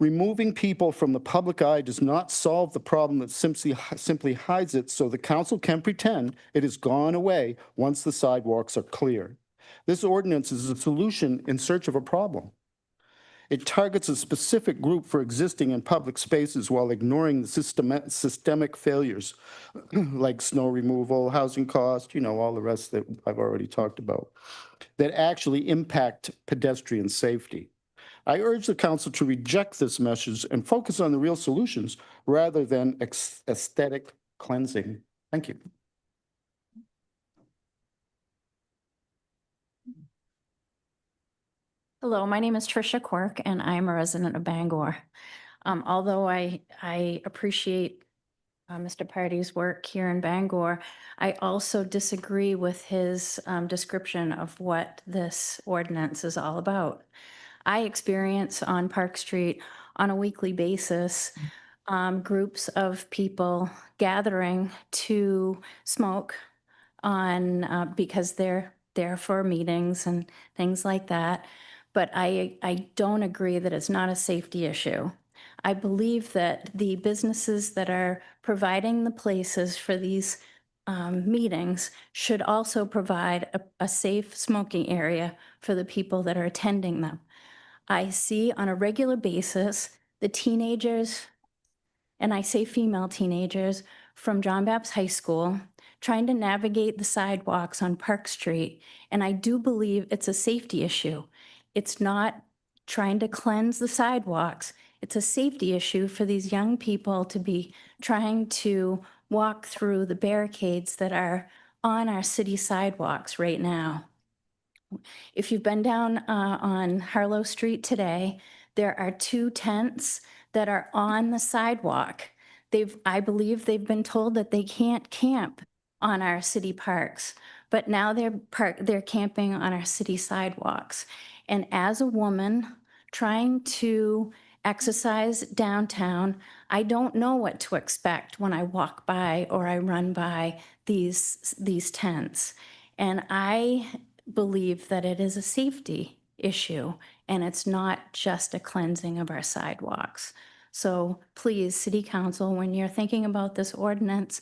Removing people from the public eye does not solve the problem that simply hides it, so the council can pretend it has gone away once the sidewalks are clear. This ordinance is a solution in search of a problem. It targets a specific group for existing in public spaces while ignoring the systemic failures like snow removal, housing cost, all the rest that I've already talked about, that actually impact pedestrian safety. I urge the council to reject this message and focus on the real solutions rather than aesthetic cleansing. Thank you. Hello, my name is Tricia Quirk, and I'm a resident of Bangor. Although I appreciate Mr. Party's work here in Bangor, I also disagree with his description of what this ordinance is all about. I experience on Park Street on a weekly basis groups of people gathering to smoke on because they're there for meetings and things like that. But I don't agree that it's not a safety issue. I believe that the businesses that are providing the places for these meetings should also provide a safe smoking area for the people that are attending them. I see on a regular basis the teenagers, and I say female teenagers, from John Baptist High School trying to navigate the sidewalks on Park Street, and I do believe it's a safety issue. It's not trying to cleanse the sidewalks. It's a safety issue for these young people to be trying to walk through the barricades that are on our city sidewalks right now. If you've been down on Harlow Street today, there are 2 tents that are on the sidewalk. I believe they've been told that they can't camp on our city parks, but now they're camping on our city sidewalks. And as a woman trying to exercise downtown, I don't know what to expect when I walk by or I run by these tents. And I believe that it is a safety issue and it's not just a cleansing of our sidewalks. So please, City Council, when you're thinking about this ordinance,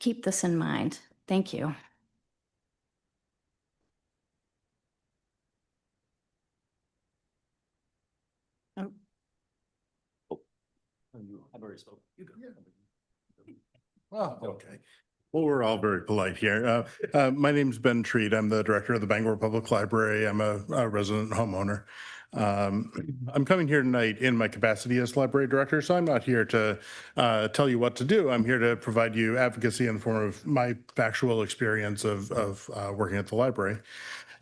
keep this in mind. Thank you. I've already spoken. You go. Oh, okay. Well, we're all very polite here. My name's Ben Treat. I'm the director of the Bangor Public Library. I'm a resident homeowner. I'm coming here tonight in my capacity as library director, so I'm not here to tell you what to do. I'm here to provide you advocacy in the form of my factual experience of working at the library.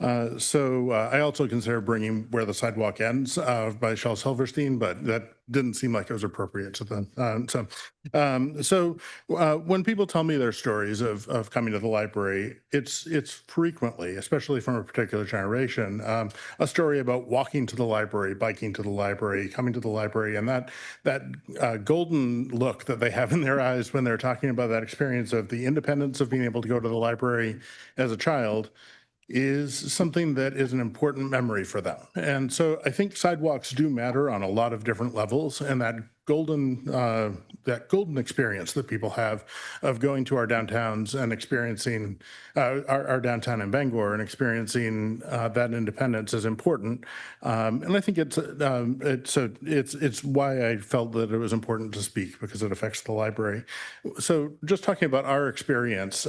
I also consider bringing Where the Sidewalk Ends by Shel Silverstein, but that didn't seem like it was appropriate to them. When people tell me their stories of coming to the library, it's frequently, especially from a particular generation, a story about walking to the library, biking to the library, coming to the library, and that golden look that they have in their eyes when they're talking about that experience of the independence of being able to go to the library as a child is something that is an important memory for them. And so I think sidewalks do matter on a lot of different levels, and that golden experience that people have of going to our downtowns and experiencing our downtown in Bangor and experiencing that independence is important. And I think it's why I felt that it was important to speak, because it affects the library. So just talking about our experience,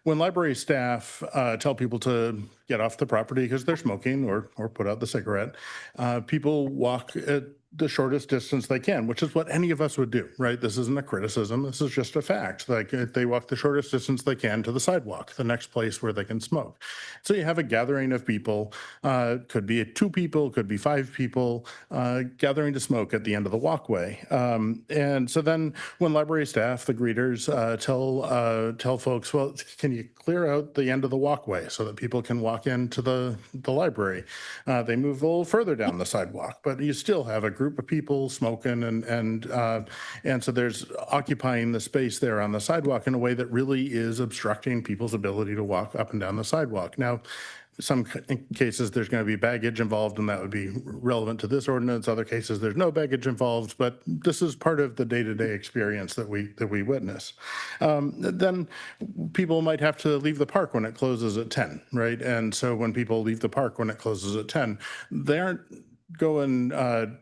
when library staff tell people to get off the property because they're smoking or put out the cigarette, people walk at the shortest distance they can, which is what any of us would do, right? This isn't a criticism. This is just a fact. Like, they walk the shortest distance they can to the sidewalk, the next place where they can smoke. So you have a gathering of people, could be 2 people, could be 5 people, gathering to smoke at the end of the walkway. And so then when library staff, the greeters, tell folks, well, can you clear out the end of the walkway so that people can walk into the library? They move a little further down the sidewalk, but you still have a group of people smoking, and so there's occupying the space there on the sidewalk in a way that really is obstructing people's ability to walk up and down the sidewalk. Now, some cases there's going to be baggage involved, and that would be relevant to this ordinance. Other cases there's no baggage involved, but this is part of the day-to-day experience that we witness. Then people might have to leave the park when it closes at 10, right? And so when people leave the park when it closes at 10, they aren't going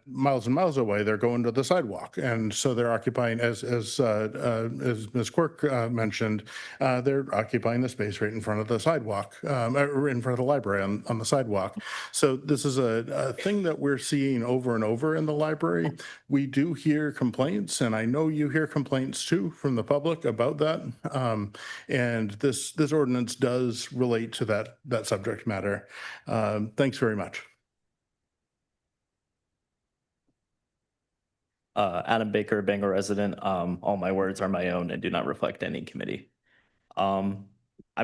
miles and miles away. They're going to the sidewalk, and so they're occupying, as Ms. Quirk mentioned, they're occupying the space right in front of the sidewalk, or in front of the library on the sidewalk. So this is a thing that we're seeing over and over in the library. We do hear complaints, and I know you hear complaints too from the public about that. And this ordinance does relate to that subject matter. Thanks very much. Adam Baker, Bangor resident. All my words are my own and do not reflect any committee. I'm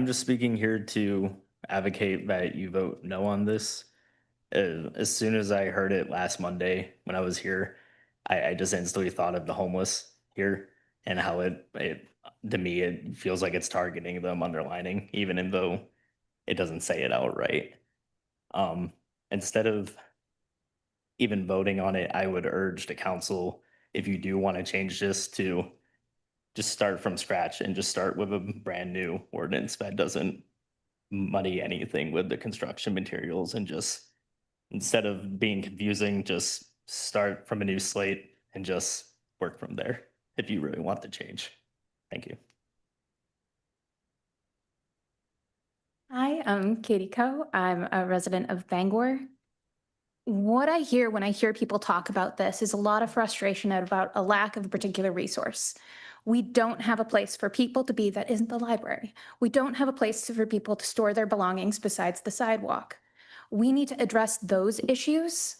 just speaking here to advocate that you vote no on this. As soon as I heard it last Monday when I was here, I just instantly thought of the homeless here and how it to me, it feels like it's targeting them, underlining, even though it doesn't say it outright. Instead of even voting on it, I would urge the council, if you do want to change this, to just start from scratch and just start with a brand new ordinance that doesn't muddy anything with the construction materials, and just, instead of being confusing, just start from a new slate and just work from there if you really want the change. Thank you. Hi, I'm Katie Coe. I'm a resident of Bangor. What I hear when I hear people talk about this is a lot of frustration about a lack of a particular resource. We don't have a place for people to be that isn't the library. We don't have a place for people to store their belongings besides the sidewalk. We need to address those issues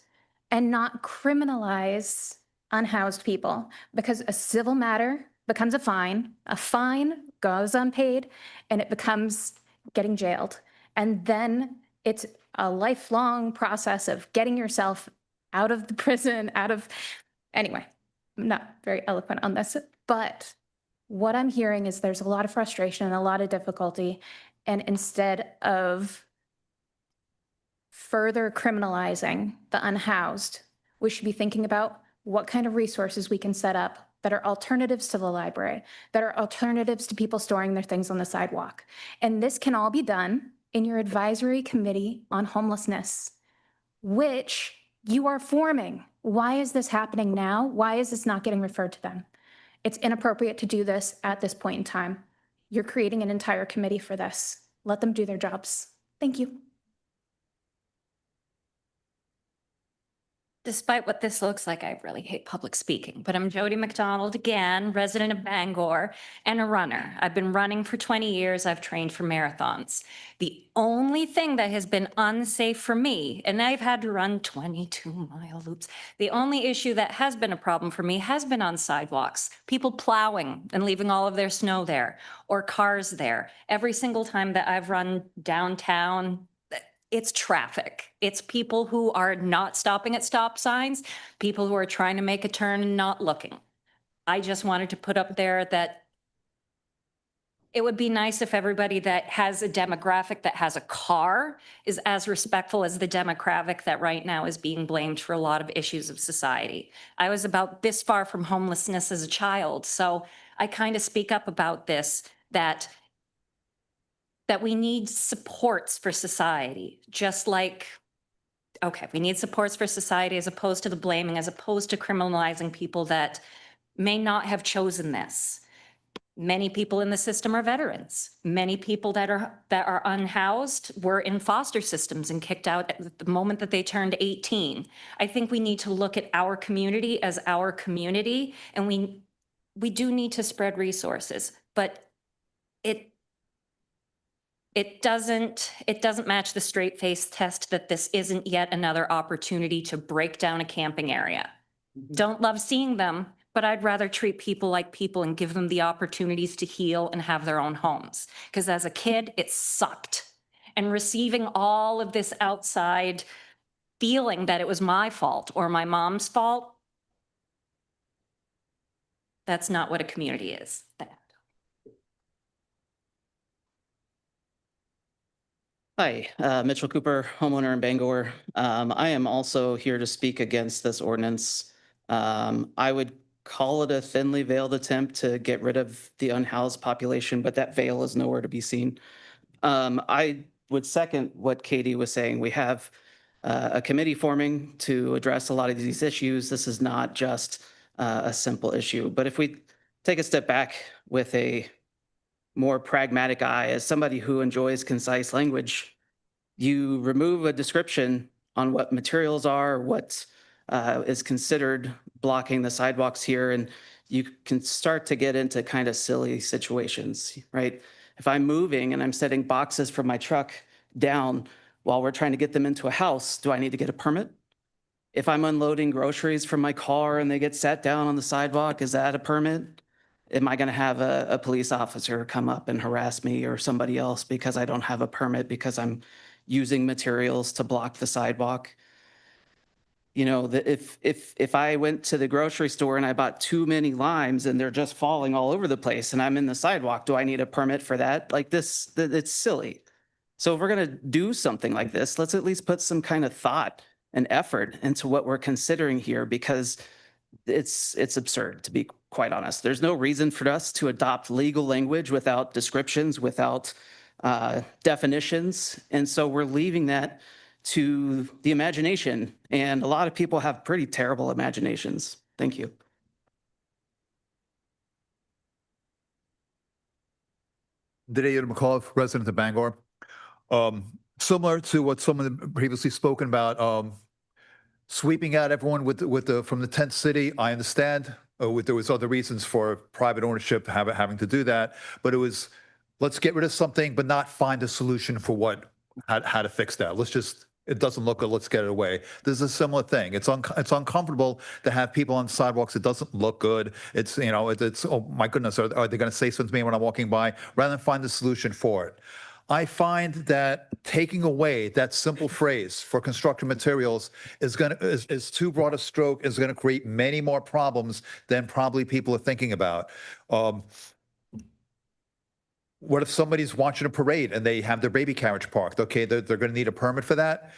and not criminalize unhoused people, because a civil matter becomes a fine goes unpaid, and it becomes getting jailed. And then it's a lifelong process of getting yourself out of the prison, anyway, I'm not very eloquent on this, but what I'm hearing is there's a lot of frustration and a lot of difficulty. And instead of further criminalizing the unhoused, we should be thinking about what kind of resources we can set up that are alternatives to the library, that are alternatives to people storing their things on the sidewalk. And this can all be done in your advisory committee on homelessness, which you are forming. Why is this happening now? Why is this not getting referred to them? It's inappropriate to do this at this point in time. You're creating an entire committee for this. Let them do their jobs. Thank you. Despite what this looks like, I really hate public speaking, but I'm Jody McDonald again, resident of Bangor and a runner. I've been running for 20 years. I've trained for marathons. The only thing that has been unsafe for me, and I've had to run 22-mile loops, the only issue that has been a problem for me has been on sidewalks, people plowing and leaving all of their snow there, or cars there. Every single time that I've run downtown, it's traffic. It's people who are not stopping at stop signs, people who are trying to make a turn and not looking. I just wanted to put up there that it would be nice if everybody that has a demographic that has a car is as respectful as the demographic that right now is being blamed for a lot of issues of society. I was about this far from homelessness as a child, so I kind of speak up about this, that we need supports for society, just like, okay, we need supports for society as opposed to the blaming, as opposed to criminalizing people that may not have chosen this. Many people in the system are veterans. Many people that are unhoused were in foster systems and kicked out at the moment that they turned 18. I think we need to look at our community as our community, and we do need to spread resources, but it doesn't match the straight face test that this isn't yet another opportunity to break down a camping area. Don't love seeing them, but I'd rather treat people like people and give them the opportunities to heal and have their own homes. Because as a kid, it sucked. And receiving all of this outside feeling that it was my fault or my mom's fault, that's not what a community is. Hi, Mitchell Cooper, homeowner in Bangor. I am also here to speak against this ordinance. I would call it a thinly veiled attempt to get rid of the unhoused population, but that veil is nowhere to be seen. I would second what Katie was saying. We have a committee forming to address a lot of these issues. This is not just a simple issue. But if we take a step back with a more pragmatic eye, as somebody who enjoys concise language, you remove a description on what materials are, what is considered blocking the sidewalks here, and you can start to get into kind of silly situations, right? If I'm moving and I'm setting boxes from my truck down while we're trying to get them into a house, do I need to get a permit? If I'm unloading groceries from my car and they get set down on the sidewalk, is that a permit? Am I going to have a police officer come up and harass me or somebody else because I don't have a permit because I'm using materials to block the sidewalk? You know, if I went to the grocery store and I bought too many limes and they're just falling all over the place and I'm in the sidewalk, do I need a permit for that? Like this, it's silly. So if we're going to do something like this, let's at least put some kind of thought and effort into what we're considering here, because it's absurd, to be quite honest. There's no reason for us to adopt legal language without descriptions, without definitions. And so we're leaving that to the imagination. And a lot of people have pretty terrible imaginations. Thank you. Didier McAuliffe, resident of Bangor. Similar to what someone previously spoken about, sweeping out everyone from the tent city. I understand there was other reasons for private ownership having to do that, but it was, let's get rid of something, but not find a solution for how to fix that. It doesn't look good, let's get it away. This is a similar thing. It's uncomfortable to have people on sidewalks. It doesn't look good. It's, oh my goodness, are they going to say something to me when I'm walking by? Rather than find a solution for it. I find that taking away that simple phrase for construction materials is too broad a stroke, is going to create many more problems than probably people are thinking about. What if somebody's watching a parade and they have their baby carriage parked? Okay, they're going to need a permit for that.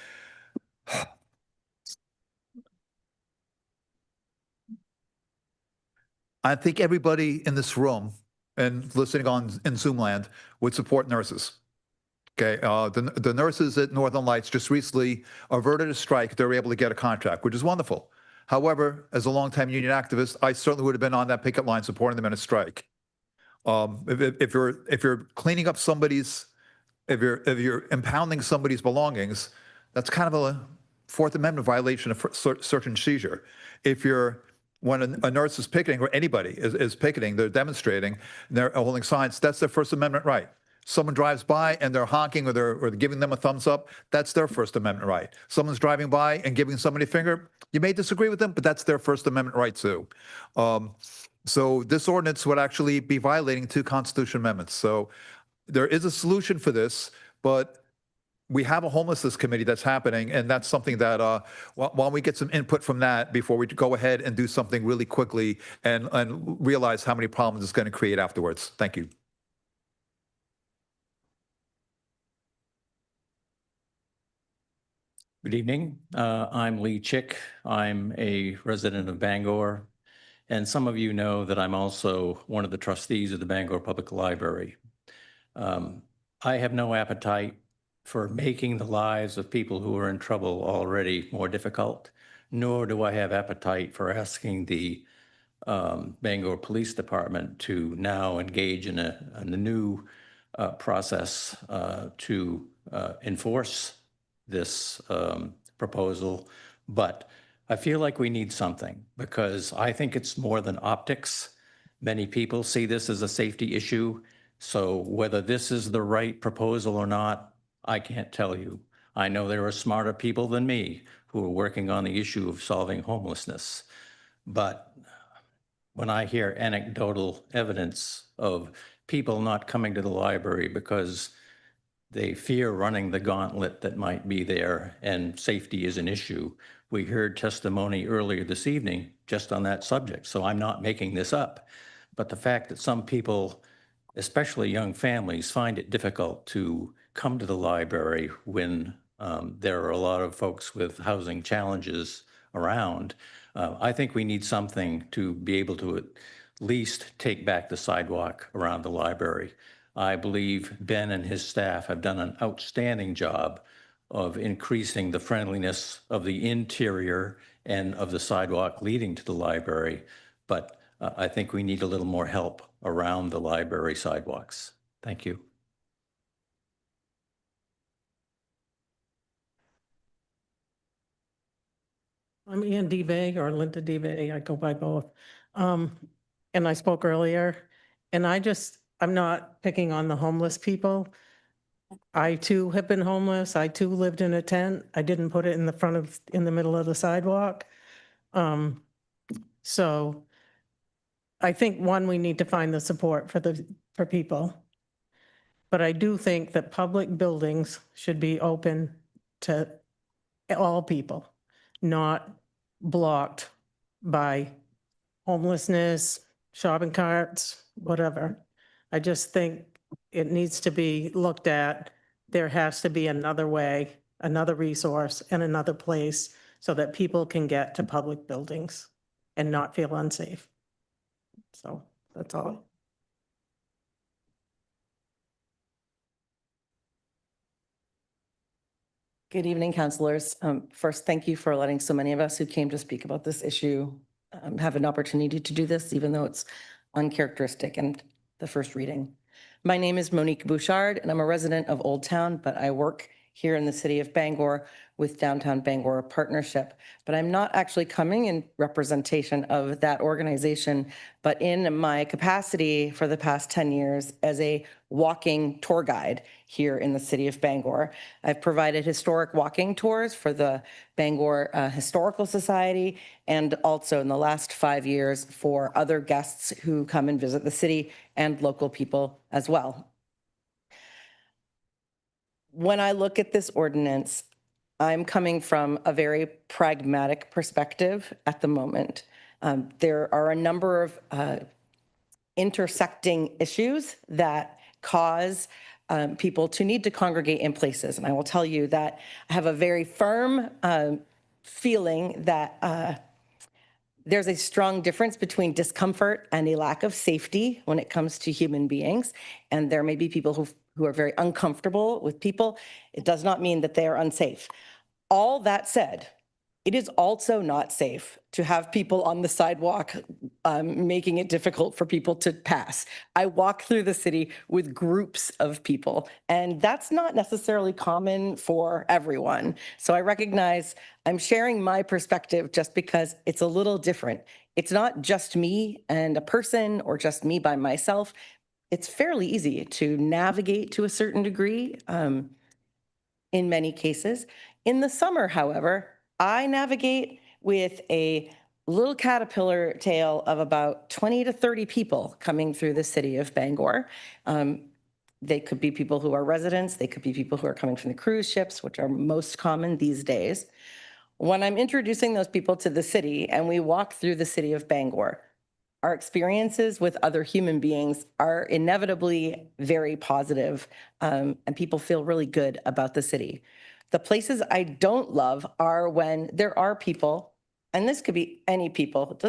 I think everybody in this room and listening in Zoom land would support nurses. Okay, the nurses at Northern Lights just recently averted a strike. They were able to get a contract, which is wonderful. However, as a longtime union activist, I certainly would have been on that picket line supporting them in a strike. If you're cleaning up somebody's, if you're impounding somebody's belongings, that's kind of a Fourth Amendment violation of search and seizure. When a nurse is picketing, or anybody is picketing, they're demonstrating, and they're holding signs, that's their First Amendment right. Someone drives by and they're honking or they're giving them a thumbs up, that's their First Amendment right. Someone's driving by and giving somebody a finger, you may disagree with them, but that's their First Amendment right too. So this ordinance would actually be violating two constitutional amendments. So there is a solution for this, but we have a homelessness committee that's happening, and that's something that why don't we get some input from that before we go ahead and do something really quickly and realize how many problems it's going to create afterwards. Thank you. Good evening. I'm Lee Chick. I'm a resident of Bangor, and some of you know that I'm also one of the trustees of the Bangor Public Library. I have no appetite for making the lives of people who are in trouble already more difficult, nor do I have appetite for asking the Bangor Police Department to now engage in a new process to enforce this proposal. But I feel like we need something, because I think it's more than optics. Many people see this as a safety issue. So whether this is the right proposal or not, I can't tell you. I know there are smarter people than me who are working on the issue of solving homelessness. But when I hear anecdotal evidence of people not coming to the library because they fear running the gauntlet that might be there and safety is an issue, we heard testimony earlier this evening just on that subject. So I'm not making this up. But the fact that some people, especially young families, find it difficult to come to the library when there are a lot of folks with housing challenges around, I think we need something to be able to at least take back the sidewalk around the library. I believe Ben and his staff have done an outstanding job of increasing the friendliness of the interior and of the sidewalk leading to the library, but I think we need a little more help around the library sidewalks. Thank you. I'm Ann DeBay or Linda DeBay. I go by both. And I spoke earlier, and I'm not picking on the homeless people. I too have been homeless. I too lived in a tent. I didn't put it in the middle of the sidewalk. So I think we need to find the support for people. But I do think that public buildings should be open to all people, not blocked by homelessness, shopping carts, whatever. I just think it needs to be looked at. There has to be another way, another resource, and another place so that people can get to public buildings and not feel unsafe. So that's all. Good evening, councilors. First, thank you for letting so many of us who came to speak about this issue have an opportunity to do this, even though it's uncharacteristic and the first reading. My name is Monique Bouchard, and I'm a resident of Old Town, but I work here in the city of Bangor with Downtown Bangor Partnership. But I'm not actually coming in representation of that organization, but in my capacity for the past 10 years as a walking tour guide here in the city of Bangor. I've provided historic walking tours for the Bangor Historical Society, and also in the last 5 years for other guests who come and visit the city and local people as well. When I look at this ordinance, I'm coming from a very pragmatic perspective at the moment. There are a number of intersecting issues that cause people to need to congregate in places. And I will tell you that I have a very firm feeling that there's a strong difference between discomfort and a lack of safety when it comes to human beings. And there may be people who are very uncomfortable with people. It does not mean that they are unsafe. All that said, It is also not safe to have people on the sidewalk making it difficult for people to pass. I walk through the city with groups of people, and that's not necessarily common for everyone. So I recognize I'm sharing my perspective just because it's a little different. It's not just me and a person or just me by myself. It's fairly easy to navigate to a certain degree in many cases. In the summer, however, I navigate with a little caterpillar tail of about 20 to 30 people coming through the city of Bangor. They could be people who are residents. They could be people who are coming from the cruise ships, which are most common these days. When I'm introducing those people to the city and we walk through the city of Bangor, our experiences with other human beings are inevitably very positive, and people feel really good about the city. The places I don't love are when there are people, and this could be any people,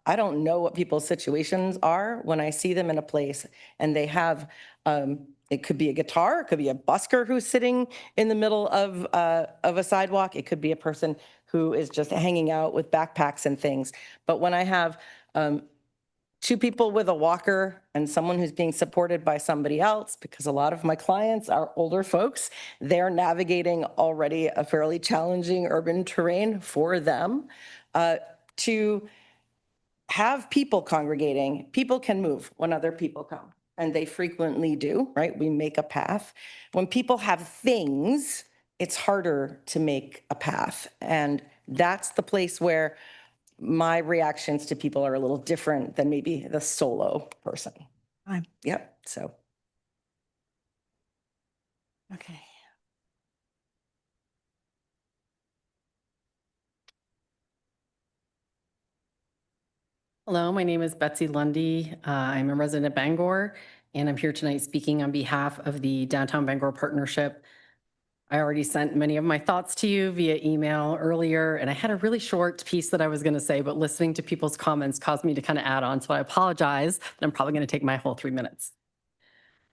I don't know what people's situations are when I see them in a place and they have, it could be a guitar, it could be a busker who's sitting in the middle of a sidewalk, it could be a person who is just hanging out with backpacks and things. But when I have two people with a walker and someone who's being supported by somebody else, because a lot of my clients are older folks, they're navigating already a fairly challenging urban terrain for them. To have people congregating, people can move when other people come, and they frequently do, right? We make a path. When people have things, it's harder to make a path. And that's the place where my reactions to people are a little different than maybe the solo person. Yep, so. Okay. Hello, my name is Betsy Lundy. I'm a resident of Bangor, and I'm here tonight speaking on behalf of the Downtown Bangor Partnership. I already sent many of my thoughts to you via email earlier, and I had a really short piece that I was going to say, but listening to people's comments caused me to kind of add on, so I apologize, but I'm probably going to take my whole 3 minutes.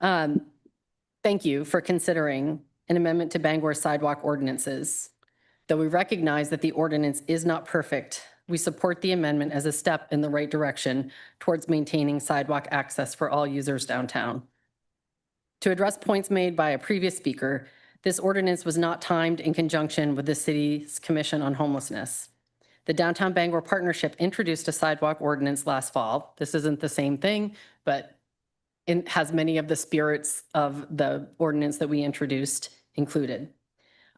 Thank you for considering an amendment to Bangor sidewalk ordinances. Though we recognize that the ordinance is not perfect, we support the amendment as a step in the right direction towards maintaining sidewalk access for all users downtown. To address points made by a previous speaker, this ordinance was not timed in conjunction with the city's Commission on Homelessness. The Downtown Bangor Partnership introduced a sidewalk ordinance last fall. This isn't the same thing, but it has many of the spirits of the ordinance that we introduced included.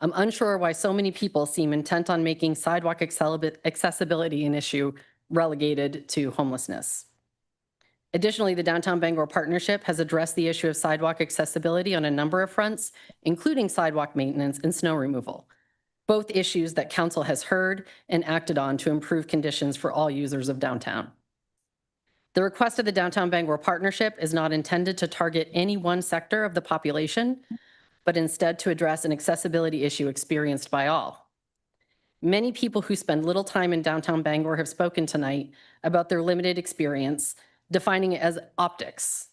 I'm unsure why so many people seem intent on making sidewalk accessibility an issue relegated to homelessness. Additionally, the Downtown Bangor Partnership has addressed the issue of sidewalk accessibility on a number of fronts, including sidewalk maintenance and snow removal, both issues that council has heard and acted on to improve conditions for all users of downtown. The request of the Downtown Bangor Partnership is not intended to target any one sector of the population, but instead to address an accessibility issue experienced by all. Many people who spend little time in downtown Bangor have spoken tonight about their limited experience, defining it as optics,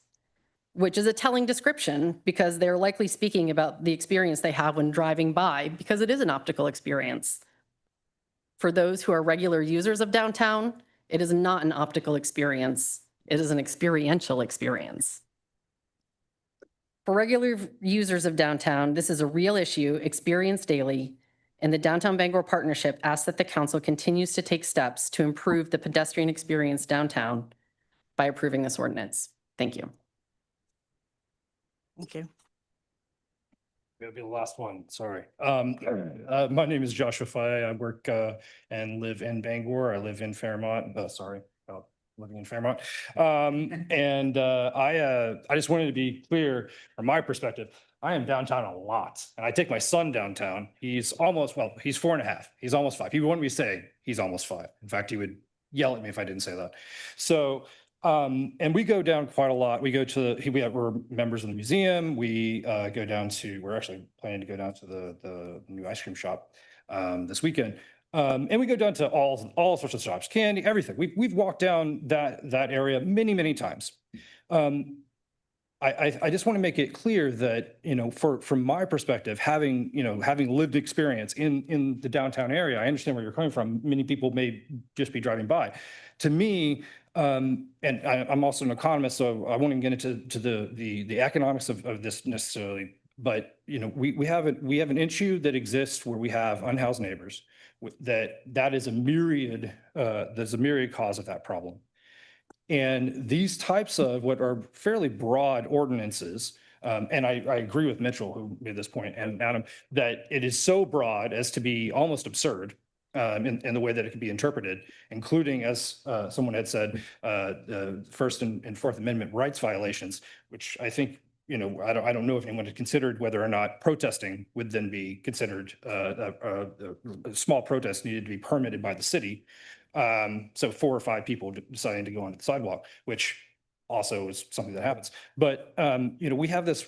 which is a telling description because they're likely speaking about the experience they have when driving by, because it is an optical experience. For those who are regular users of downtown, it is not an optical experience. It is an experiential experience. For regular users of downtown, this is a real issue experienced daily, and the Downtown Bangor Partnership asks that the council continues to take steps to improve the pedestrian experience downtown by approving this ordinance. Thank you. Thank you. It'll be the last one, sorry. My name is Joshua Fye. I work and live in Bangor. I live in Fairmont, living in Fairmont. I just wanted to be clear from my perspective, I am downtown a lot, and I take my son downtown. He's almost, well, he's 4.5. He's almost 5. He wouldn't be saying he's almost 5. In fact, he would yell at me if I didn't say that. So, and we go down quite a lot. We go to, we're members of the museum. We go down to, we're actually planning to go down to the new ice cream shop this weekend. And we go down to all sorts of shops, candy, everything. We've walked down that area many, many times. I just want to make it clear that, from my perspective, having lived experience in the downtown area, I understand where you're coming from. Many people may just be driving by. To me, and I'm also an economist, so I won't even get into the economics of this necessarily. But, we have an issue that exists where we have unhoused neighbors. That is a myriad, there's a myriad cause of that problem. And these types of what are fairly broad ordinances, and I agree with Mitchell, who made this point, and Adam, that it is so broad as to be almost absurd in the way that it can be interpreted, including, as someone had said, the First and Fourth Amendment rights violations, which I think, I don't know if anyone had considered whether or not protesting would then be considered, a small protest needed to be permitted by the city. So 4 or 5 people deciding to go onto the sidewalk, which also is something that happens. But, we have this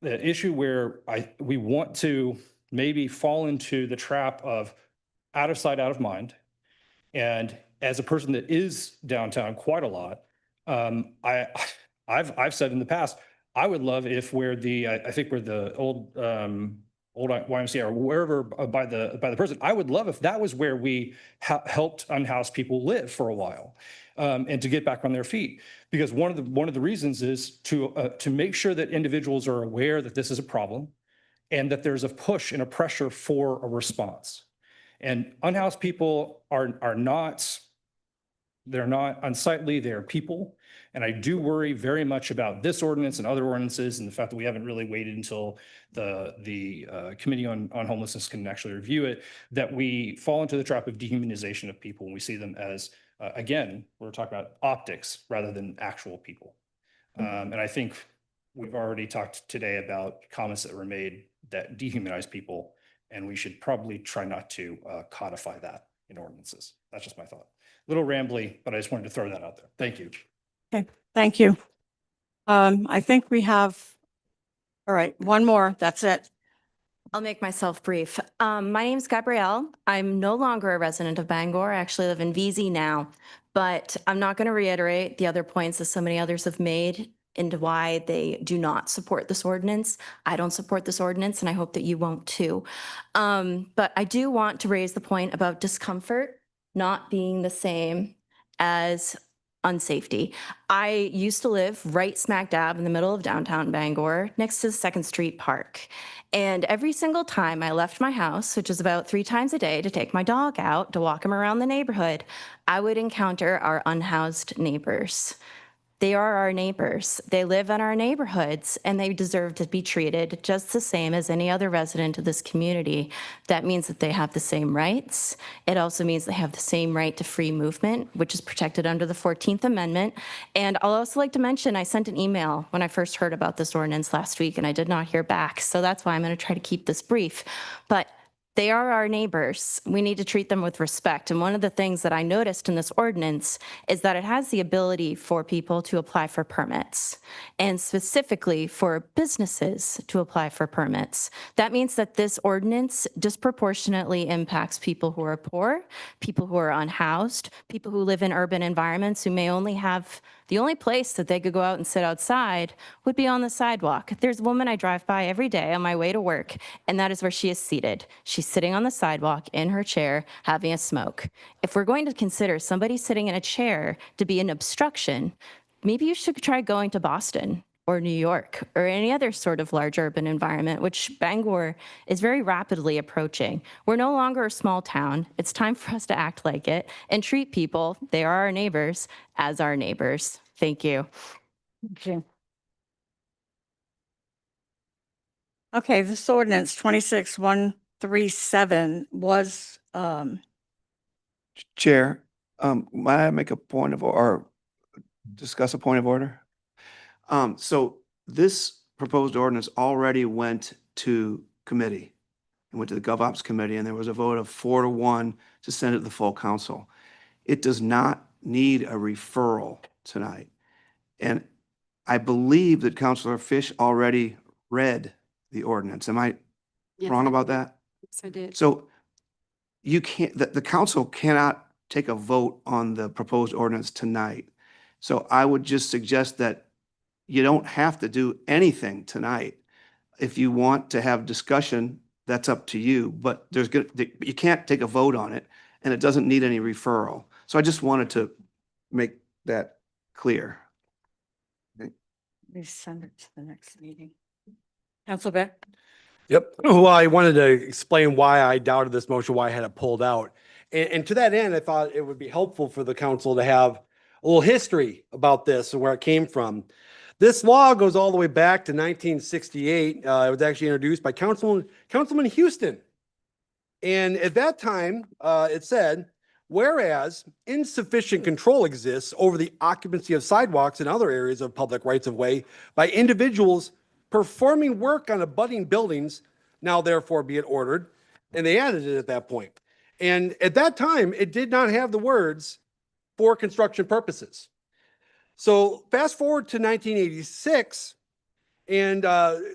issue where we want to maybe fall into the trap of out of sight, out of mind. And as a person that is downtown quite a lot, I've said in the past, I would love if I think where the old YMCA or wherever by the person, I would love if that was where we helped unhoused people live for a while, and to get back on their feet. Because one of the reasons is to make sure that individuals are aware that this is a problem, and that there's a push and a pressure for a response. And unhoused people are not. They're not unsightly, they're people. And I do worry very much about this ordinance and other ordinances, and the fact that we haven't really waited until the Committee on Homelessness can actually review it, that we fall into the trap of dehumanization of people when we see them as, again, we're talking about optics rather than actual people. And I think we've already talked today about comments that were made that dehumanize people, and we should probably try not to codify that in ordinances. That's just my thought. Little rambly, but I just wanted to throw that out there. Thank you. Okay, thank you. I think we have, all right, one more, that's it. I'll make myself brief. My name's Gabrielle. I'm no longer a resident of Bangor. I actually live in VZ now, but I'm not going to reiterate the other points that so many others have made into why they do not support this ordinance. I don't support this ordinance, and I hope that you won't too. But I do want to raise the point about discomfort not being the same as unsafety. I used to live right smack dab in the middle of downtown Bangor, next to the 2nd Street Park. And every single time I left my house, which is about 3 times a day, to take my dog out, to walk him around the neighborhood, I would encounter our unhoused neighbors. They are our neighbors. They live in our neighborhoods, and they deserve to be treated just the same as any other resident of this community. That means that they have the same rights. It also means they have the same right to free movement, which is protected under the 14th Amendment. And I'll also like to mention, I sent an email when I first heard about this ordinance last week, and I did not hear back. So that's why I'm going to try to keep this brief. But they are our neighbors. We need to treat them with respect. And one of the things that I noticed in this ordinance is that it has the ability for people to apply for permits, and specifically for businesses to apply for permits. That means that this ordinance disproportionately impacts people who are poor, people who are unhoused, people who live in urban environments who may only have the only place that they could go out and sit outside would be on the sidewalk. There's a woman I drive by every day on my way to work, and that is where she is seated. She's sitting on the sidewalk in her chair having a smoke. If we're going to consider somebody sitting in a chair to be an obstruction, maybe you should try going to Boston or New York or any other sort of large urban environment, which Bangor is very rapidly approaching. We're no longer a small town. It's time for us to act like it and treat people, they are our neighbors, as our neighbors. Thank you. Okay. Okay, this ordinance 26137 was, Chair, might I make a point of, or discuss a point of order? So this proposed ordinance already went to committee. It went to the GovOps committee, and there was a vote of 4-1 to send it to the full council. It does not need a referral tonight. And I believe that Councilor Fish already read the ordinance. Am I wrong about that? Yes, I did. So you can't, the council cannot take a vote on the proposed ordinance tonight. So I would just suggest that you don't have to do anything tonight. If you want to have discussion, that's up to you, but you can't take a vote on it, and it doesn't need any referral. So I just wanted to make that clear. We send it to the next meeting. Councilor Beck? Yep. Well, I wanted to explain why I doubted this motion, why I had it pulled out. And to that end, I thought it would be helpful for the council to have a little history about this and where it came from. This law goes all the way back to 1968. It was actually introduced by Councilman Houston. And at that time, it said, whereas insufficient control exists over the occupancy of sidewalks and other areas of public rights of way by individuals performing work on abutting buildings, now therefore be it ordered. And they added it at that point. And at that time, it did not have the words for construction purposes. So fast forward to 1986, and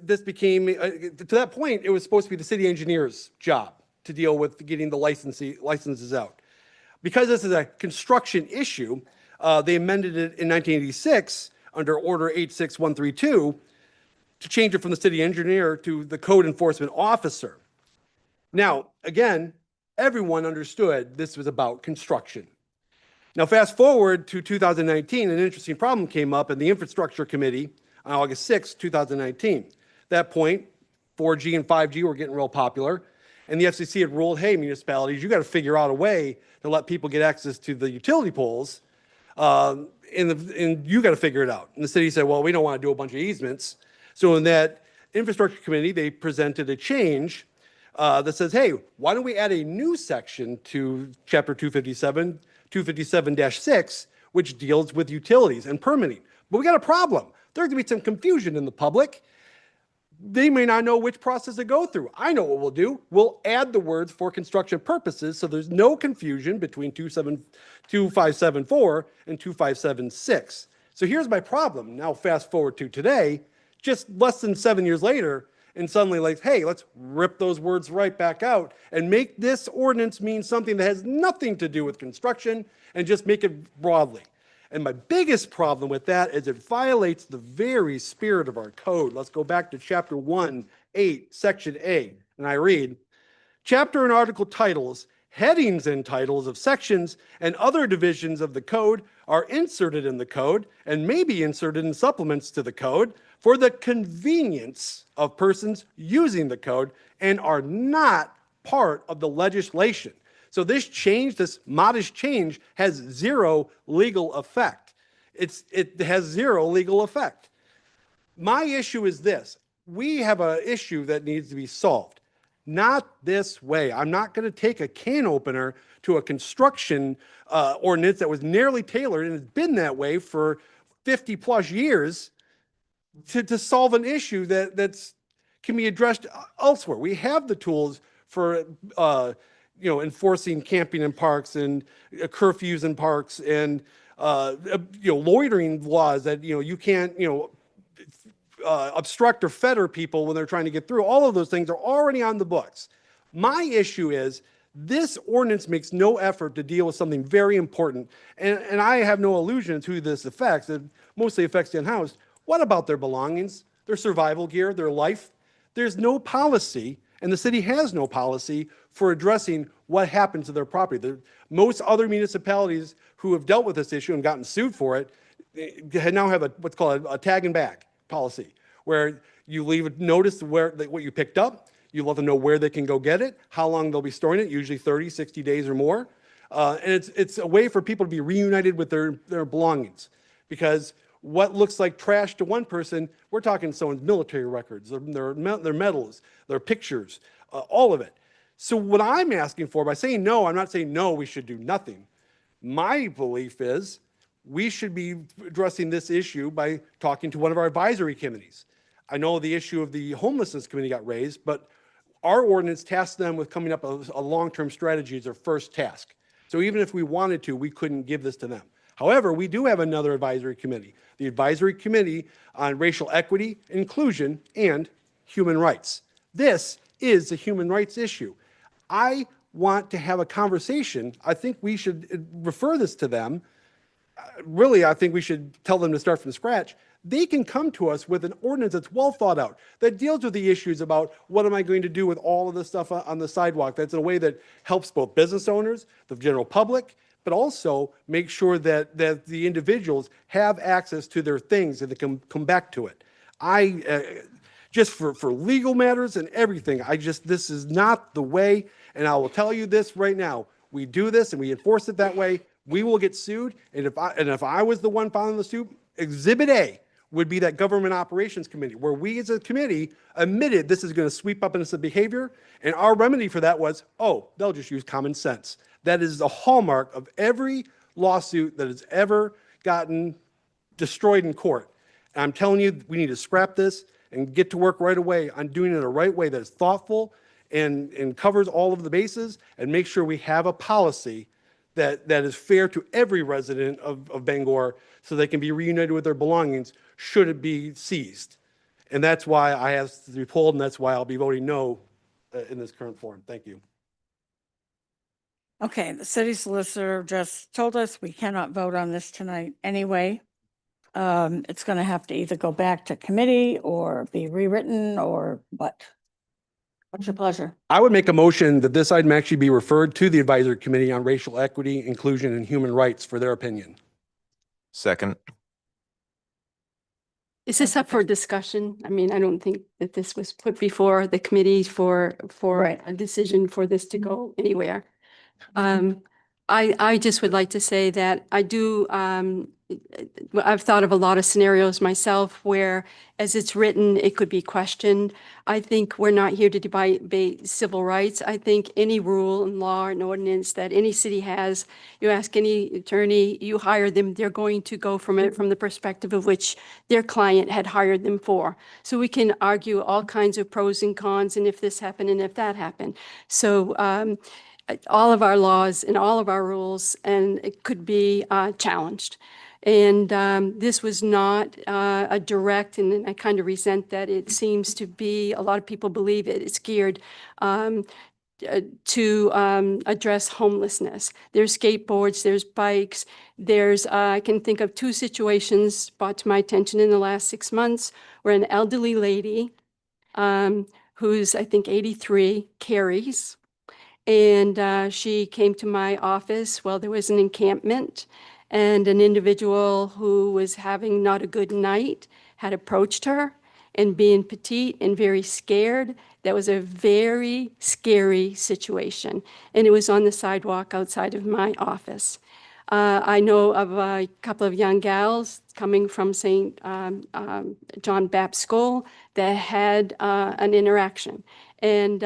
this became, to that point, it was supposed to be the city engineer's job to deal with getting the licenses out. Because this is a construction issue, they amended it in 1986 under Order 86132 to change it from the city engineer to the code enforcement officer. Now, again, everyone understood this was about construction. Now, fast forward to 2019, an interesting problem came up in the Infrastructure Committee on August 6, 2019. At that point, 4G and 5G were getting real popular, and the FCC had ruled, hey, municipalities, you got to figure out a way to let people get access to the utility poles, and you got to figure it out. And the city said, well, we don't want to do a bunch of easements. So in that Infrastructure Committee, they presented a change that says, hey, why don't we add a new section to Chapter 257-6, which deals with utilities and permitting. But we got a problem. There's going to be some confusion in the public. They may not know which process to go through. I know what we'll do. We'll add the words for construction purposes so there's no confusion between 2574 and 2576. So here's my problem. Now fast forward to today, just less than 7 years later, and suddenly like, hey, let's rip those words right back out and make this ordinance mean something that has nothing to do with construction and just make it broadly. And my biggest problem with that is it violates the very spirit of our code. Let's go back to Chapter 1(8), Section A, and I read, chapter and article titles, headings and titles of sections and other divisions of the code are inserted in the code and may be inserted in supplements to the code for the convenience of persons using the code and are not part of the legislation. So this change, this modest change, has zero legal effect. It has zero legal effect. My issue is this. We have an issue that needs to be solved. Not this way. I'm not going to take a can opener to a construction ordinance that was nearly tailored and has been that way for 50 plus years to solve an issue that's can be addressed elsewhere. We have the tools for enforcing camping in parks and curfews in parks and loitering laws that you can't obstruct or fetter people when they're trying to get through. All of those things are already on the books. My issue is this ordinance makes no effort to deal with something very important, and I have no illusion to who this affects. It mostly affects the unhoused. What about their belongings, their survival gear, their life? There's no policy, and the city has no policy for addressing what happens to their property. Most other municipalities who have dealt with this issue and gotten sued for it now have what's called a tag and bag policy, where you leave a notice what you picked up, you let them know where they can go get it, how long they'll be storing it, usually 30, 60 days or more. And it's a way for people to be reunited with their belongings. Because what looks like trash to one person, we're talking someone's military records, their medals, their pictures, all of it. So what I'm asking for, by saying no, I'm not saying no, we should do nothing. My belief is we should be addressing this issue by talking to one of our advisory committees. I know the issue of the homelessness committee got raised, but our ordinance tasks them with coming up with a long-term strategy as their first task. So even if we wanted to, we couldn't give this to them. However, we do have another advisory committee, the Advisory Committee on Racial Equity, Inclusion, and Human Rights. This is a human rights issue. I want to have a conversation. I think we should refer this to them. Really, I think we should tell them to start from scratch. they can come to us with an ordinance that's well thought out, that deals with the issues about what am I going to do with all of this stuff on the sidewalk, that's in a way that helps both business owners, the general public, but also make sure that the individuals have access to their things and they can come back to it. Just for legal matters and everything, this is not the way, and I will tell you this right now, we do this and we enforce it that way, we will get sued, and if I was the one filing the suit, Exhibit A would be that Government Operations Committee, where we as a committee admitted this is going to sweep up innocent behavior, and our remedy for that was, oh, they'll just use common sense. That is the hallmark of every lawsuit that has ever gotten destroyed in court. And I'm telling you, we need to scrap this and get to work right away on doing it in a right way that is thoughtful and covers all of the bases, and make sure we have a policy that is fair to every resident of Bangor, so they can be reunited with their belongings should it be seized. And that's why I asked to be pulled, and that's why I'll be voting no in this current form. Thank you. Okay, the city solicitor just told us we cannot vote on this tonight anyway. It's going to have to either go back to committee or be rewritten or what? What's your pleasure? I would make a motion that this item actually be referred to the Advisory Committee on Racial Equity, Inclusion, and Human Rights for their opinion. Second. Is this up for discussion? I mean, I don't think that this was put before the committee for a decision for this to go anywhere. I just would like to say that I do, I've thought of a lot of scenarios myself where, as it's written, it could be questioned. I think we're not here to debate civil rights. I think any rule and law and ordinance that any city has, you ask any attorney, you hire them, they're going to go from it from the perspective of which their client had hired them for. So we can argue all kinds of pros and cons, and if this happened and if that happened. So all of our laws and all of our rules, and it could be challenged. And this was not a direct, and I kind of resent that it seems to be, a lot of people believe it's geared to address homelessness. There's skateboards, there's bikes, there's, I can think of 2 situations brought to my attention in the last 6 months where an elderly lady who's, I think, 83, carries. And she came to my office while there was an encampment, and an individual who was having not a good night had approached her, and being petite and very scared, that was a very scary situation. And it was on the sidewalk outside of my office. I know of a couple of young gals coming from St. John Baptist School that had an interaction. And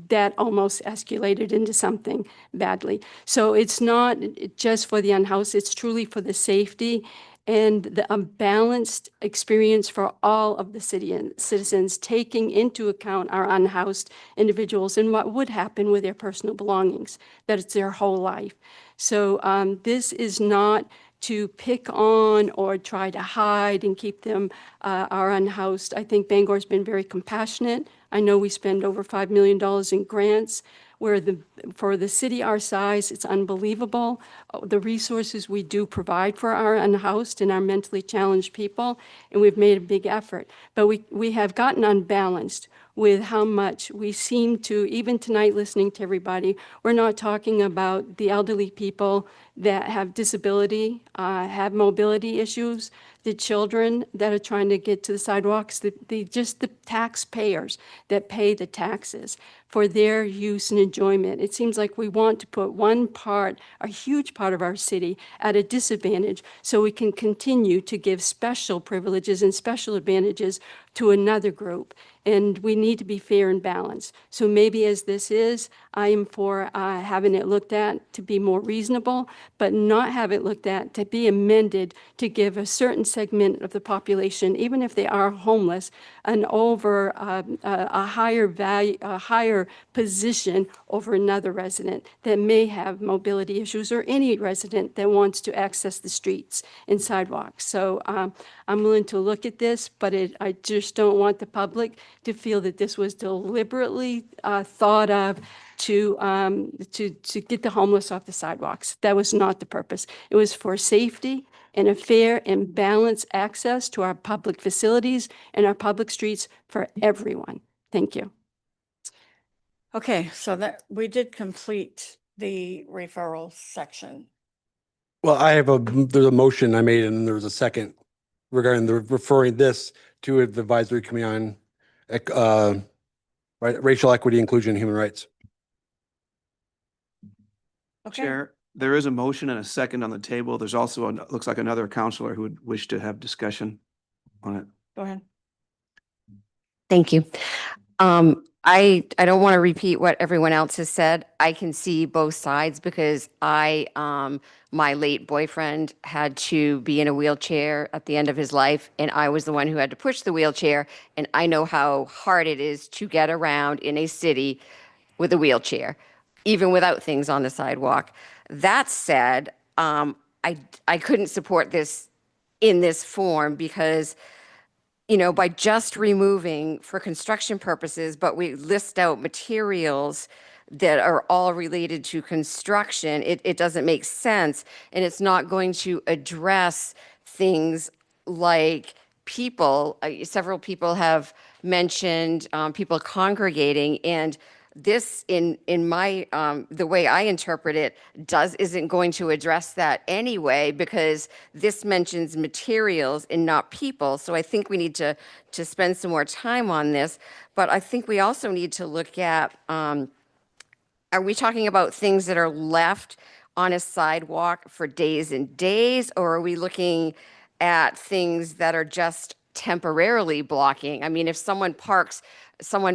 that almost escalated into something badly. So it's not just for the unhoused, it's truly for the safety and the balanced experience for all of the citizens, taking into account our unhoused individuals and what would happen with their personal belongings, that it's their whole life. So this is not to pick on or try to hide and keep them our unhoused. I think Bangor's been very compassionate. I know we spend over $5 million in grants, where for the city our size, it's unbelievable. The resources we do provide for our unhoused and our mentally challenged people, and we've made a big effort. But we have gotten unbalanced with how much we seem to, even tonight listening to everybody, we're not talking about the elderly people that have disability, have mobility issues, the children that are trying to get to the sidewalks, just the taxpayers that pay the taxes for their use and enjoyment. It seems like we want to put one part, a huge part of our city, at a disadvantage so we can continue to give special privileges and special advantages to another group. And we need to be fair and balanced. So maybe as this is, I am for having it looked at to be more reasonable, but not have it looked at to be amended to give a certain segment of the population, even if they are homeless, an over a higher value, a higher position over another resident that may have mobility issues, or any resident that wants to access the streets and sidewalks. So I'm willing to look at this, but I just don't want the public to feel that this was deliberately thought of to get the homeless off the sidewalks. That was not the purpose. It was for safety and a fair and balanced access to our public facilities and our public streets for everyone. Thank you. Okay, so that we did complete the referral section. Well, there's a motion I made and there's a second regarding the referring this to the advisory committee on racial equity, inclusion, and human rights. Okay. Chair, there is a motion and a second on the table. There's also, looks like another counselor who would wish to have discussion on it. Go ahead. Thank you. I don't want to repeat what everyone else has said. I can see both sides because my late boyfriend had to be in a wheelchair at the end of his life, and I was the one who had to push the wheelchair, and I know how hard it is to get around in a city with a wheelchair, even without things on the sidewalk. That said, I couldn't support this in this form because by just removing for construction purposes, but we list out materials that are all related to construction, it doesn't make sense. And it's not going to address things like people. Several people have mentioned people congregating, and this in my the way I interpret it isn't going to address that anyway, because this mentions materials and not people. So I think we need to spend some more time on this. But I think we also need to look at, are we talking about things that are left on a sidewalk for days and days, or are we looking at things that are just temporarily blocking? I mean, if someone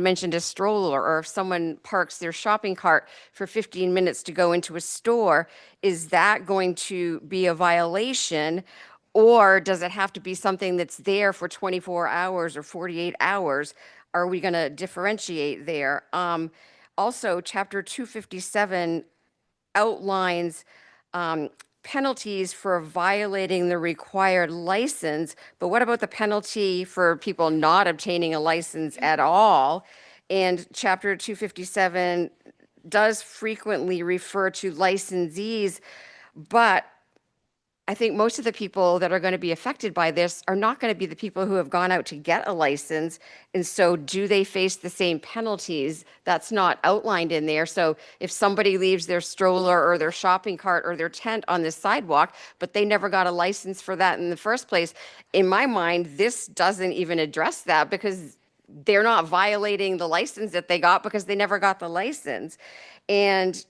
mentioned a stroller, or if someone parks their shopping cart for 15 minutes to go into a store, is that going to be a violation? Or does it have to be something that's there for 24 hours or 48 hours? Are we going to differentiate there? Also, Chapter 257 outlines penalties for violating the required license, but what about the penalty for people not obtaining a license at all? And Chapter 257 does frequently refer to licensees, but I think most of the people that are going to be affected by this are not going to be the people who have gone out to get a license. And so do they face the same penalties? That's not outlined in there. So if somebody leaves their stroller or their shopping cart or their tent on the sidewalk, but they never got a license for that in the first place, in my mind, this doesn't even address that, because they're not violating the license that they got because they never got the license. And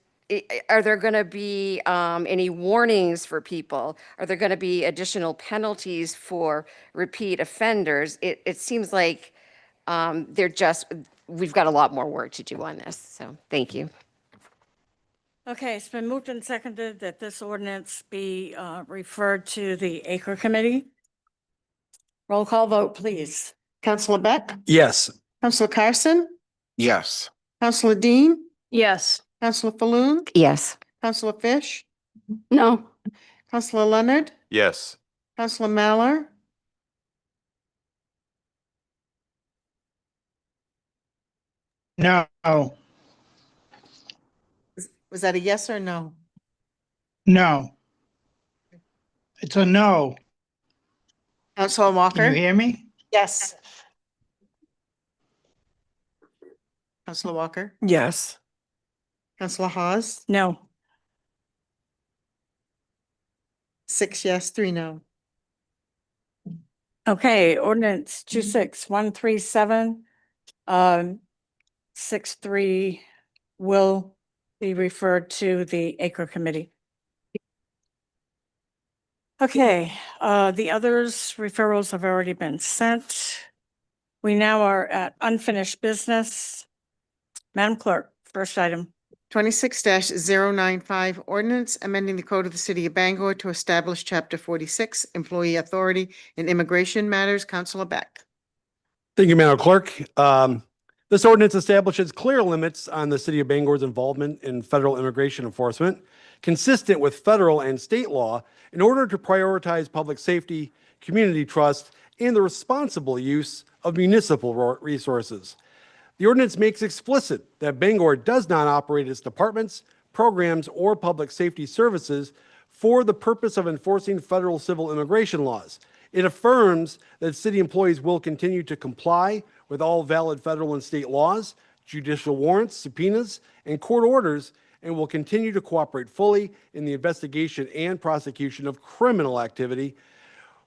are there going to be any warnings for people? Are there going to be additional penalties for repeat offenders? It seems like we've got a lot more work to do on this. So thank you. Okay, it's been moved and seconded that this ordinance be referred to the Acre Committee. Roll call vote, please. Councilor Beck? Yes. Councilor Carson? Yes. Councilor Dean? Yes. Councilor Falloon? Yes. Councilor Fish? No. Councilor Leonard? Yes. Councilor Mallor? No. Was that a yes or no? No. It's a no. Councilor Walker? Can you hear me? Yes. Councilor Walker? Yes. Councilor Hawes? No. 6 yes, 3 no. Okay, ordinance 26137, 63 will be referred to the Acre Committee. Okay, the others referrals have already been sent. We now are at unfinished business. Madam Clerk, first item. 26-095 ordinance amending the code of the city of Bangor to establish chapter 46 employee authority in immigration matters. Councilor Beck. Thank you, Madam Clerk. This ordinance establishes clear limits on the city of Bangor's involvement in federal immigration enforcement, consistent with federal and state law, in order to prioritize public safety, community trust, and the responsible use of municipal resources. The ordinance makes explicit that Bangor does not operate its departments, programs, or public safety services for the purpose of enforcing federal civil immigration laws. It affirms that city employees will continue to comply with all valid federal and state laws, judicial warrants, subpoenas, and court orders, and will continue to cooperate fully in the investigation and prosecution of criminal activity.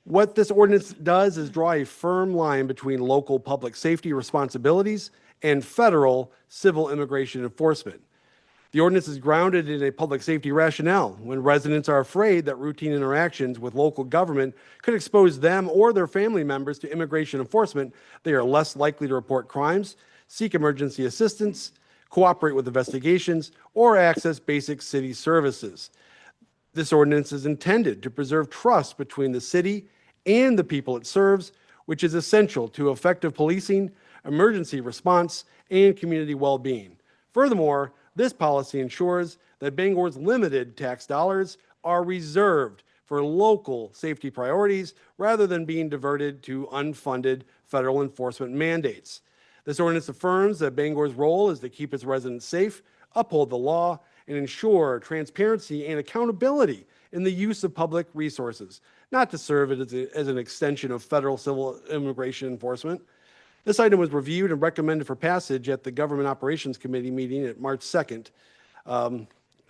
What this ordinance does is draw a firm line between local public safety responsibilities and federal civil immigration enforcement. The ordinance is grounded in a public safety rationale. When residents are afraid that routine interactions with local government could expose them or their family members to immigration enforcement, they are less likely to report crimes, seek emergency assistance, cooperate with investigations, or access basic city services. This ordinance is intended to preserve trust between the city and the people it serves, which is essential to effective policing, emergency response, and community well-being. Furthermore, this policy ensures that Bangor's limited tax dollars are reserved for local safety priorities rather than being diverted to unfunded federal enforcement mandates. This ordinance affirms that Bangor's role is to keep its residents safe, uphold the law, and ensure transparency and accountability in the use of public resources, not to serve it as an extension of federal civil immigration enforcement. This item was reviewed and recommended for passage at the Government Operations Committee meeting at March 2nd. I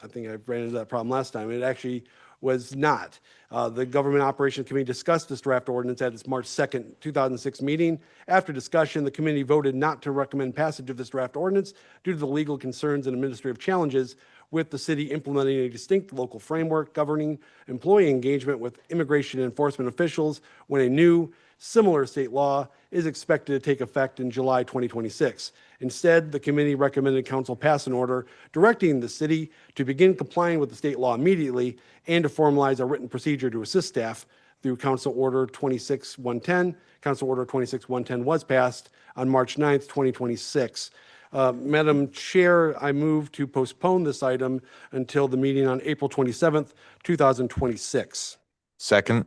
think I ran into that problem last time. It actually was not. The Government Operations Committee discussed this draft ordinance at its March 2nd, 2006 meeting. After discussion, the committee voted not to recommend passage of this draft ordinance due to the legal concerns and administrative challenges with the city implementing a distinct local framework governing employee engagement with immigration enforcement officials when a new, similar state law is expected to take effect in July 2026. Instead, the committee recommended council pass an order directing the city to begin complying with the state law immediately and to formalize a written procedure to assist staff through Council Order 26-110. Council Order 26-110 was passed on March 9th, 2026. Madam Chair, I move to postpone this item until the meeting on April 27th, 2026. Second.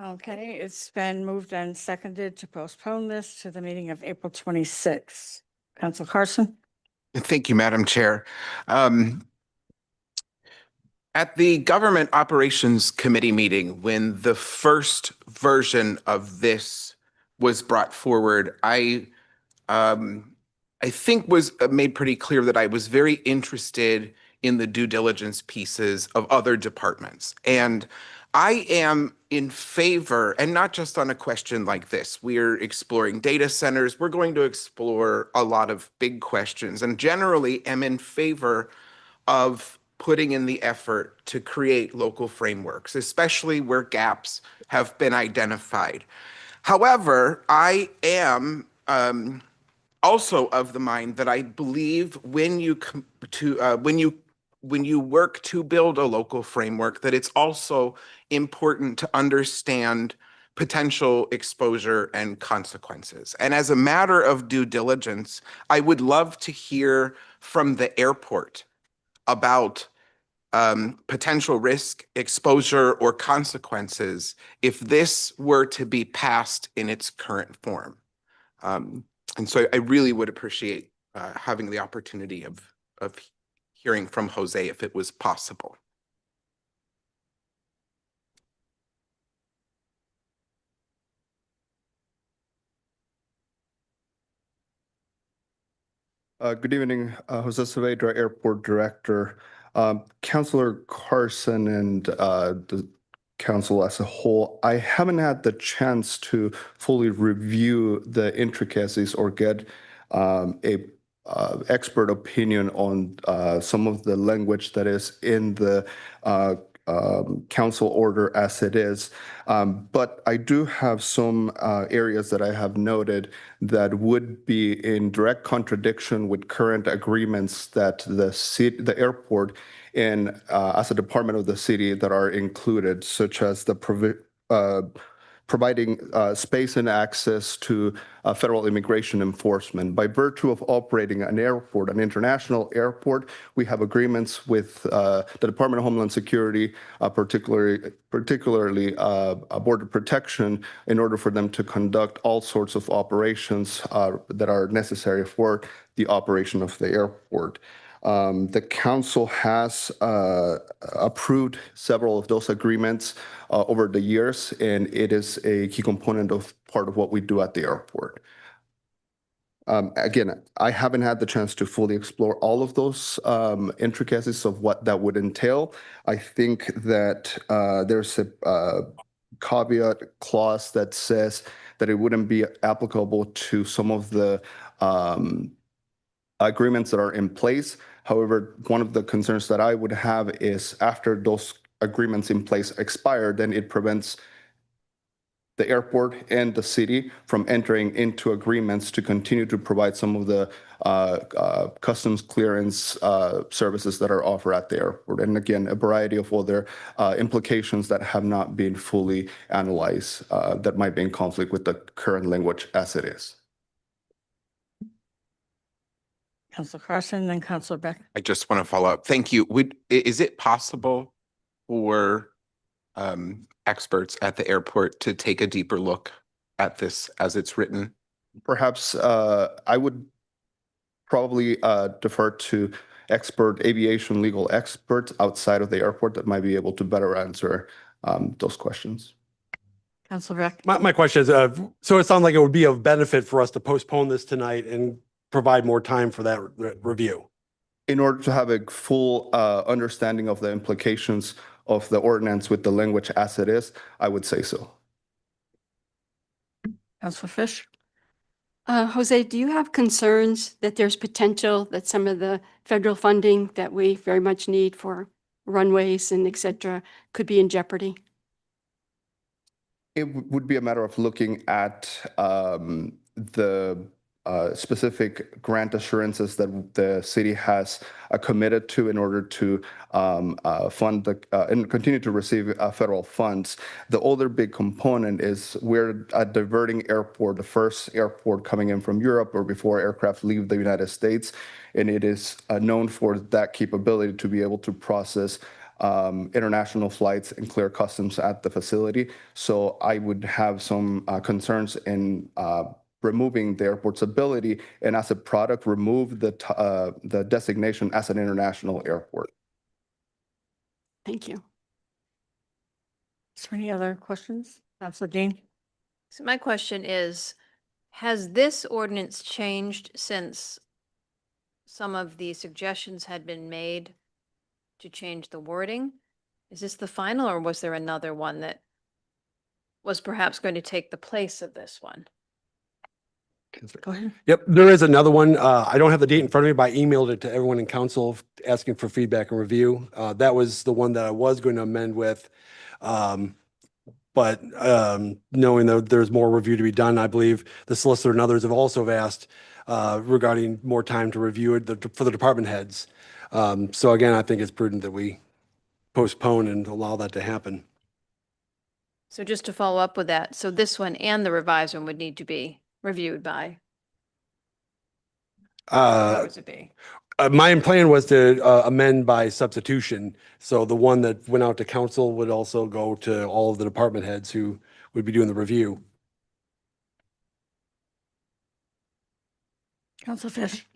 Okay, it's been moved and seconded to postpone this to the meeting of April 26th. Council Carson? Thank you, Madam Chair. At the Government Operations Committee meeting, when the first version of this was brought forward, I think was made pretty clear that I was very interested in the due diligence pieces of other departments. And I am in favor, and not just on a question like this, we're exploring data centers, we're going to explore a lot of big questions, and generally am in favor of putting in the effort to create local frameworks, especially where gaps have been identified. However, I am also of the mind that I believe when you work to build a local framework, that it's also important to understand potential exposure and consequences. And as a matter of due diligence, I would love to hear from the airport about potential risk, exposure, or consequences if this were to be passed in its current form. And so I really would appreciate having the opportunity of hearing from Jose if it was possible. Good evening, Jose Saavedra, Airport Director. Councilor Carson and the council as a whole, I haven't had the chance to fully review the intricacies or get a expert opinion on some of the language that is in the council order as it is. But I do have some areas that I have noted that would be in direct contradiction with current agreements that the airport and as a department of the city that are included, such as the providing space and access to federal immigration enforcement. By virtue of operating an airport, an international airport, we have agreements with the Department of Homeland Security, particularly Border Protection, in order for them to conduct all sorts of operations that are necessary for the operation of the airport. The council has approved several of those agreements over the years, and it is a key component of part of what we do at the airport. Again, I haven't had the chance to fully explore all of those intricacies of what that would entail. I think that there's a caveat clause that says that it wouldn't be applicable to some of the agreements that are in place. However, one of the concerns that I would have is after those agreements in place expire, then it prevents the airport and the city from entering into agreements to continue to provide some of the customs clearance services that are offered at the airport. And again, a variety of other implications that have not been fully analyzed that might be in conflict with the current language as it is. Councilor Carson, then Councilor Beck. I just want to follow up. Thank you. Is it possible for experts at the airport to take a deeper look at this as it's written? Perhaps I would probably defer to expert aviation legal experts outside of the airport that might be able to better answer those questions. Councilor Beck. My question is, so it sounds like it would be of benefit for us to postpone this tonight and provide more time for that review. In order to have a full understanding of the implications of the ordinance with the language as it is, I would say so. Councilor Fish. Jose, do you have concerns that there's potential that some of the federal funding that we very much need for runways and et cetera could be in jeopardy? It would be a matter of looking at the specific grant assurances that the city has committed to in order to fund the and continue to receive federal funds. The other big component is we're a diverting airport, the first airport coming in from Europe or before aircraft leave the United States, and it is known for that capability to be able to process international flights and clear customs at the facility. So I would have some concerns in removing the airport's ability, and as a product, remove the designation as an international airport. Thank you. Is there any other questions? Councilor Dean. So my question is, has this ordinance changed since some of the suggestions had been made to change the wording? Is this the final, or was there another one that was perhaps going to take the place of this one? Go ahead. Yep, there is another one. I don't have the date in front of me, but I emailed it to everyone in council asking for feedback and review. That was the one that I was going to amend with. But knowing that there's more review to be done, I believe the solicitor and others have also asked regarding more time to review it for the department heads. So again, I think it's prudent that we postpone and allow that to happen. So just to follow up with that, so this one and the revised one would need to be reviewed by? Powers it be? My plan was to amend by substitution. So the one that went out to council would also go to all of the department heads who would be doing the review. Councilor Fish.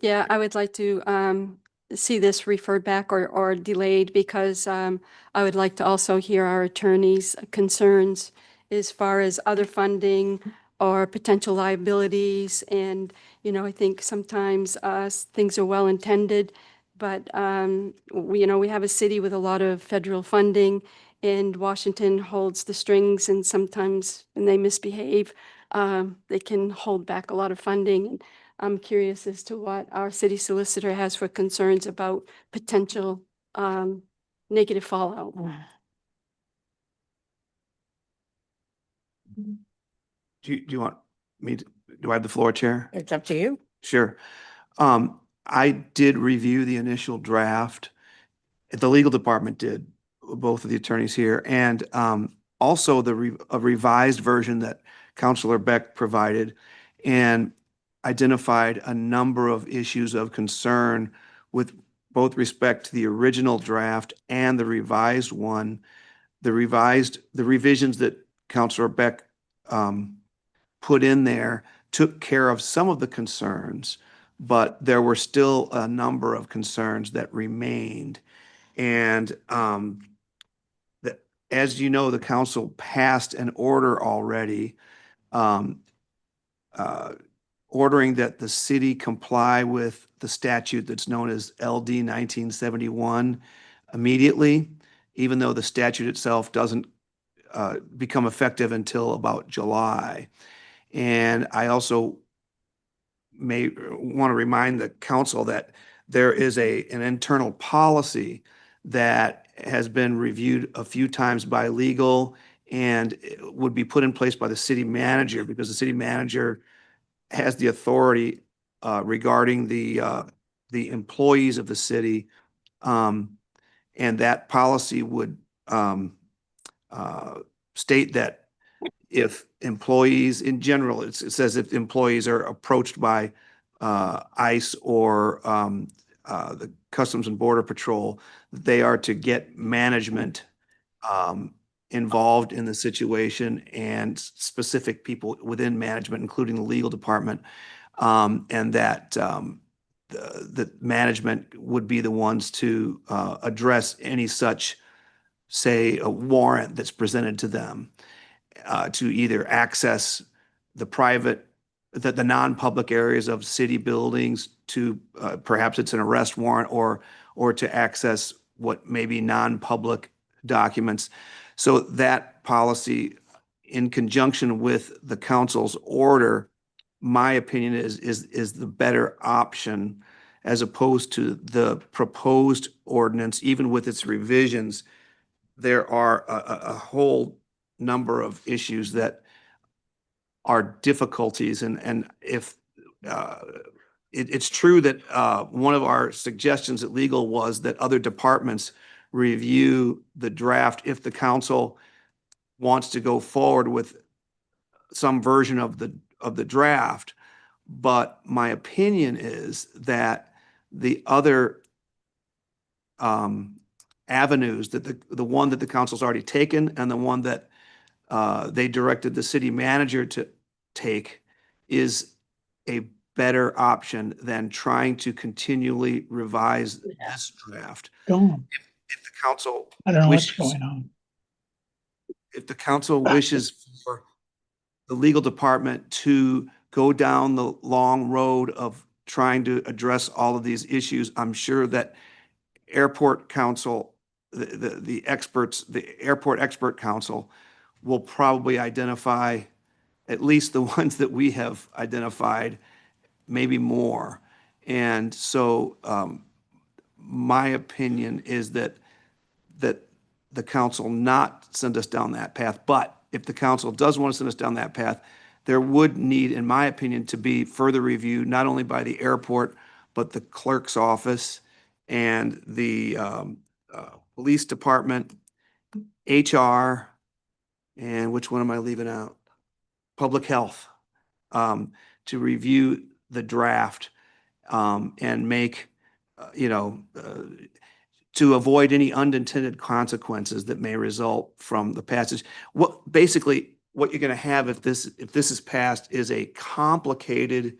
Yeah, I would like to see this referred back or delayed because I would like to also hear our attorney's concerns as far as other funding or potential liabilities. And, you know, I think sometimes things are well intended, but we have a city with a lot of federal funding, and Washington holds the strings, and sometimes when they misbehave, they can hold back a lot of funding. And I'm curious as to what our city solicitor has for concerns about potential negative fallout. Do you want me to, do I have the floor, Chair? It's up to you. Sure. I did review the initial draft. The legal department did. both of the attorneys here, and also a revised version that Counselor Beck provided and identified a number of issues of concern with both respect to the original draft and the revised one. The revisions that Counselor Beck put in there took care of some of the concerns, but there were still a number of concerns that remained. And as you know, the council passed an order already ordering that the city comply with the statute that's known as LD 1971 immediately, even though the statute itself doesn't become effective until about July. And I also may want to remind the council that there is an internal policy that has been reviewed a few times by legal and would be put in place by the city manager, because the city manager has the authority regarding the employees of the city. And that policy would state that if employees in general, it says if employees are approached by ICE or the Customs and Border Patrol, they are to get management involved in the situation and specific people within management, including the legal department, and that the management would be the ones to address any such, say, a warrant that's presented to them to either access the non-public areas of city buildings, to perhaps it's an arrest warrant, or to access what may be non-public documents. So that policy, in conjunction with the council's order, my opinion is the better option, as opposed to the proposed ordinance. Even with its revisions, there are a whole number of issues that are difficulties. And if it's true that one of our suggestions at legal was that other departments review the draft if the council wants to go forward with some version of the draft. But my opinion is that the other avenues, that the one that the council's already taken and the one that they directed the city manager to take, is a better option than trying to continually revise this draft. If the council I don't know wishes, what's going on. if the council wishes for the legal department to go down the long road of trying to address all of these issues, I'm sure that airport council, the experts, the airport expert council, will probably identify at least the ones that we have identified, maybe more. And so my opinion is that the council not send us down that path. But if the council does want to send us down that path, there would need, in my opinion, to be further review, not only by the airport, but the clerk's office and the police department, HR, and which one am I leaving out? Public health, to review the draft and make, to avoid any unintended consequences that may result from the passage. What you're going to have if this is passed is a complicated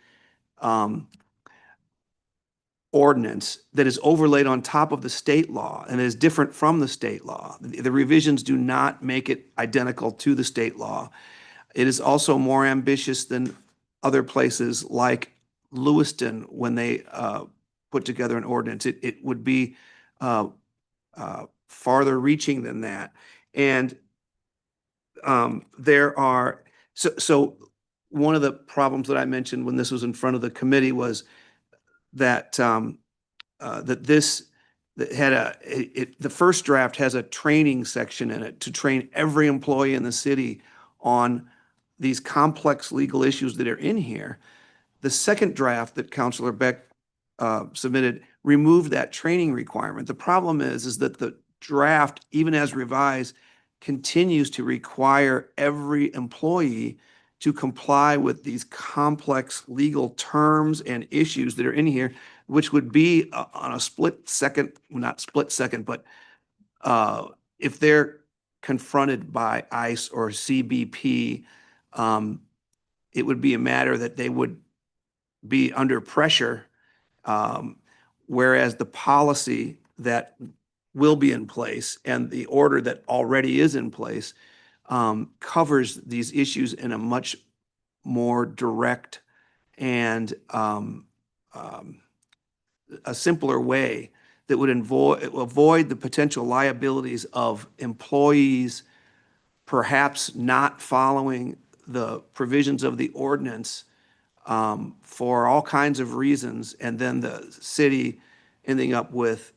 ordinance that is overlaid on top of the state law and is different from the state law. The revisions do not make it identical to the state law. It is also more ambitious than other places like Lewiston when they put together an ordinance. It would be farther reaching than that. And there are, so one of the problems that I mentioned when this was in front of the committee was that the first draft has a training section in it to train every employee in the city on these complex legal issues that are in here. The second draft that Councilor Beck submitted removed that training requirement. The problem is that the draft, even as revised, continues to require every employee to comply with these complex legal terms and issues that are in here, which would be on a split second, well, not split second, but if they're confronted by ICE or CBP, it would be a matter that they would be under pressure, whereas the policy that will be in place and the order that already is in place covers these issues in a much more direct and a simpler way that would avoid the potential liabilities of employees perhaps not following the provisions of the ordinance for all kinds of reasons, and then the city ending up with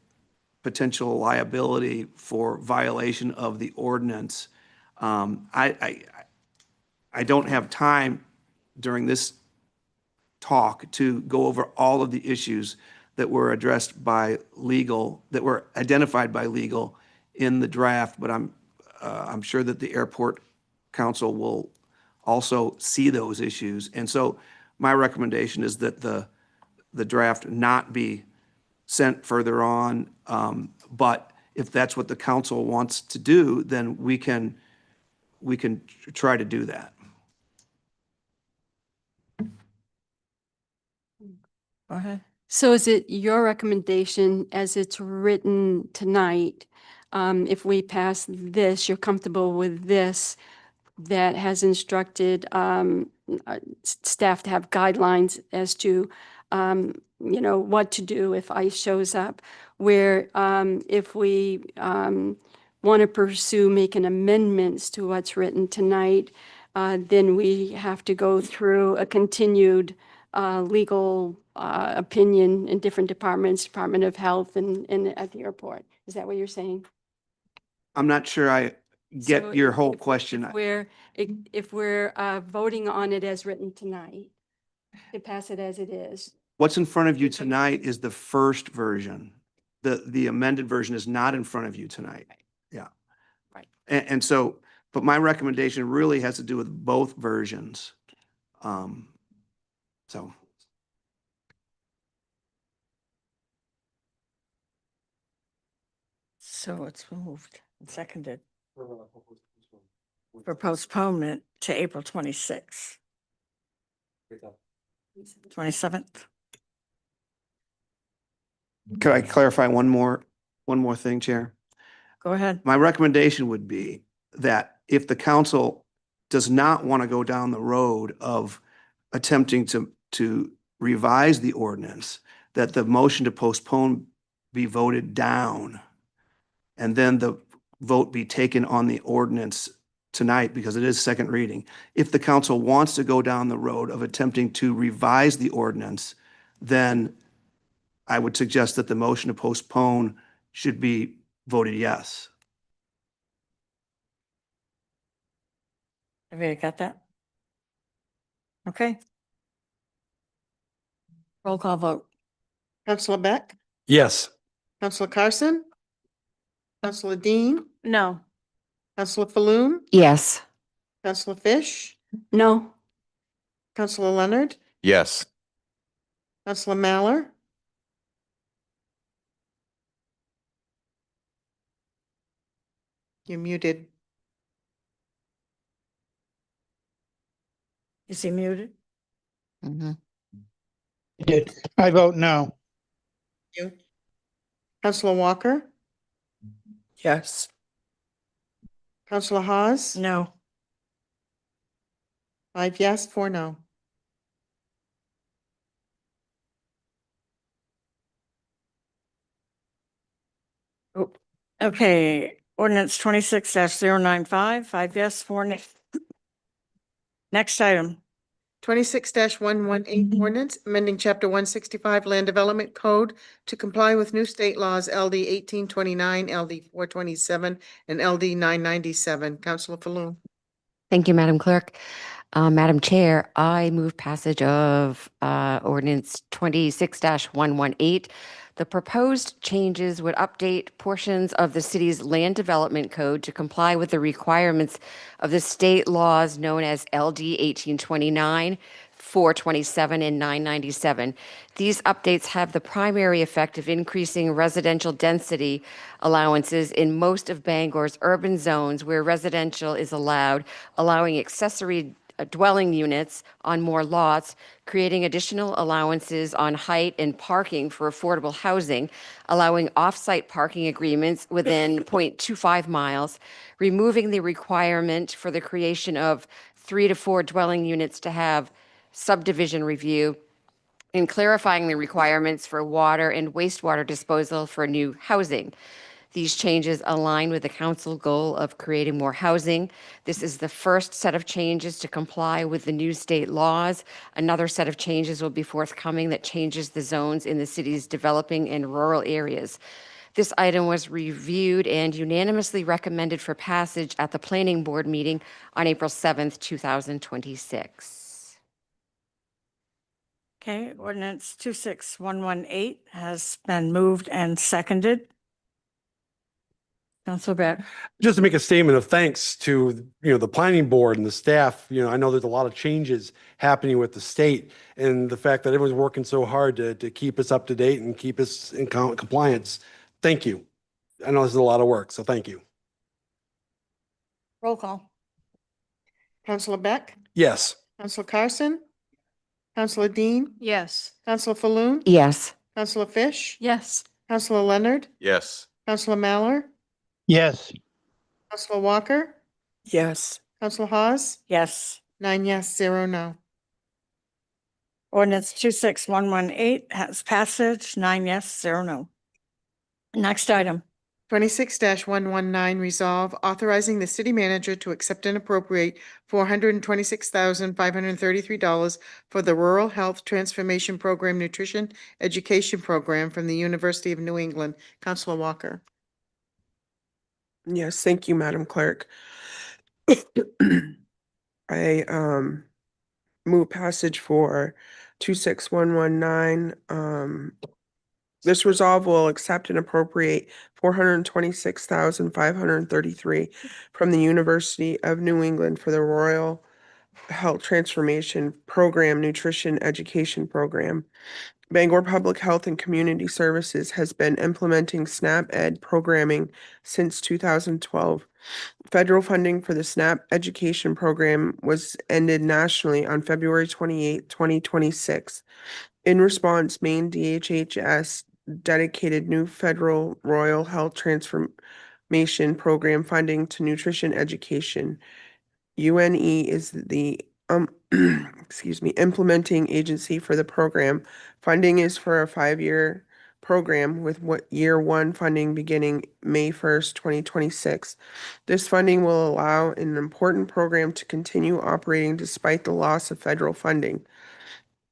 potential liability for violation of the ordinance. I don't have time during this talk to go over all of the issues that were addressed by legal, that were identified by legal in the draft, but I'm sure that the airport council will also see those issues. And so my recommendation is that the draft not be sent further on. But if that's what the council wants to do, then we can try to do that. Go ahead. So is it your recommendation as it's written tonight, if we pass this, you're comfortable with this, that has instructed staff to have guidelines as to, what to do if ICE shows up, where if we want to pursue making amendments to what's written tonight, then we have to go through a continued legal opinion in different departments, Department of Health and at the airport. Is that what you're saying? I'm not sure I get So your whole question. If we're voting on it as written tonight, to pass it as it is. What's in front of you tonight is the first version. The amended version is not in front of you tonight. Yeah. Right. And so, but my recommendation really has to do with both versions. So. So it's moved and seconded for postponement to April 26th. 27th. Could I clarify one more thing, Chair? Go ahead. My recommendation would be that if the council does not want to go down the road of attempting to revise the ordinance, that the motion to postpone be voted down, and then the vote be taken on the ordinance tonight because it is second reading. If the council wants to go down the road of attempting to revise the ordinance, then I would suggest that the motion to postpone should be voted yes. Everybody got that? Okay. Roll call vote. Counselor Beck, Yes. Counselor Carson, Counselor Dean, No. Counselor Falloon, Yes. Counselor Fish, No, Counselor Leonard, Yes. Counselor Maller, you're muted. Is he muted? I vote no. You. Counselor Walker, Yes. Counselor Hawes, No. 5 yes, 4 no. Okay, ordinance 26-095, 5 yes, 4 nay. Next item. 26-118 ordinance, amending chapter 165 Land Development Code to comply with new state laws LD 1829, LD 427, and LD 997. Counselor Falloon. Thank you, Madam Clerk. Madam Chair, I move passage of ordinance 26-118. The proposed changes would update portions of the city's land development code to comply with the requirements of the state laws known as LD 1829, 427, and 997. These updates have the primary effect of increasing residential density allowances in most of Bangor's urban zones where residential is allowed, allowing accessory dwelling units on more lots, creating additional allowances on height and parking for affordable housing, allowing off-site parking agreements within 0.25 miles, removing the requirement for the creation of 3 to 4 dwelling units to have subdivision review, and clarifying the requirements for water and wastewater disposal for new housing. These changes align with the council goal of creating more housing. This is the first set of changes to comply with the new state laws. Another set of changes will be forthcoming that changes the zones in the city's developing and rural areas. This item was reviewed and unanimously recommended for passage at the Planning Board meeting on April 7th, 2026. Okay, ordinance 26118 has been moved and seconded. Councilor Beck. Just to make a statement of thanks to, the planning board and the staff. I know there's a lot of changes happening with the state, and the fact that everyone's working so hard to keep us up to date and keep us in compliance. Thank you. I know this is a lot of work, so thank you. Roll call. Counselor Beck, Yes. Counselor Carson, Counselor Dean, Yes. Counselor Falloon, Yes. Counselor Fish, Yes. Counselor Leonard, Yes. Counselor Mallor, Yes. Counselor Walker, Yes. Counselor Hawes, Yes. 9 yes, 0 no. Ordinance 26118 has passage, 9 yes, 0 no. Next item. 26-119 resolve authorizing the city manager to accept and appropriate $426,533 for the Rural Health Transformation Program Nutrition Education Program from the University of New England. Counselor Walker. Yes, thank you, Madam Clerk. I move passage for 26119. This resolve will accept and appropriate $426,533 from the University of New England for the Rural Health Transformation Program Nutrition Education Program. Bangor Public Health and Community Services has been implementing SNAP Ed programming since 2012. Federal funding for the SNAP education program was ended nationally on February 28, 2026. In response, Maine DHHS dedicated new federal Rural Health Transformation Program funding to nutrition education. UNE is the implementing agency for the program. Funding is for a 5-year program with year 1 funding beginning May 1st, 2026. This funding will allow an important program to continue operating despite the loss of federal funding.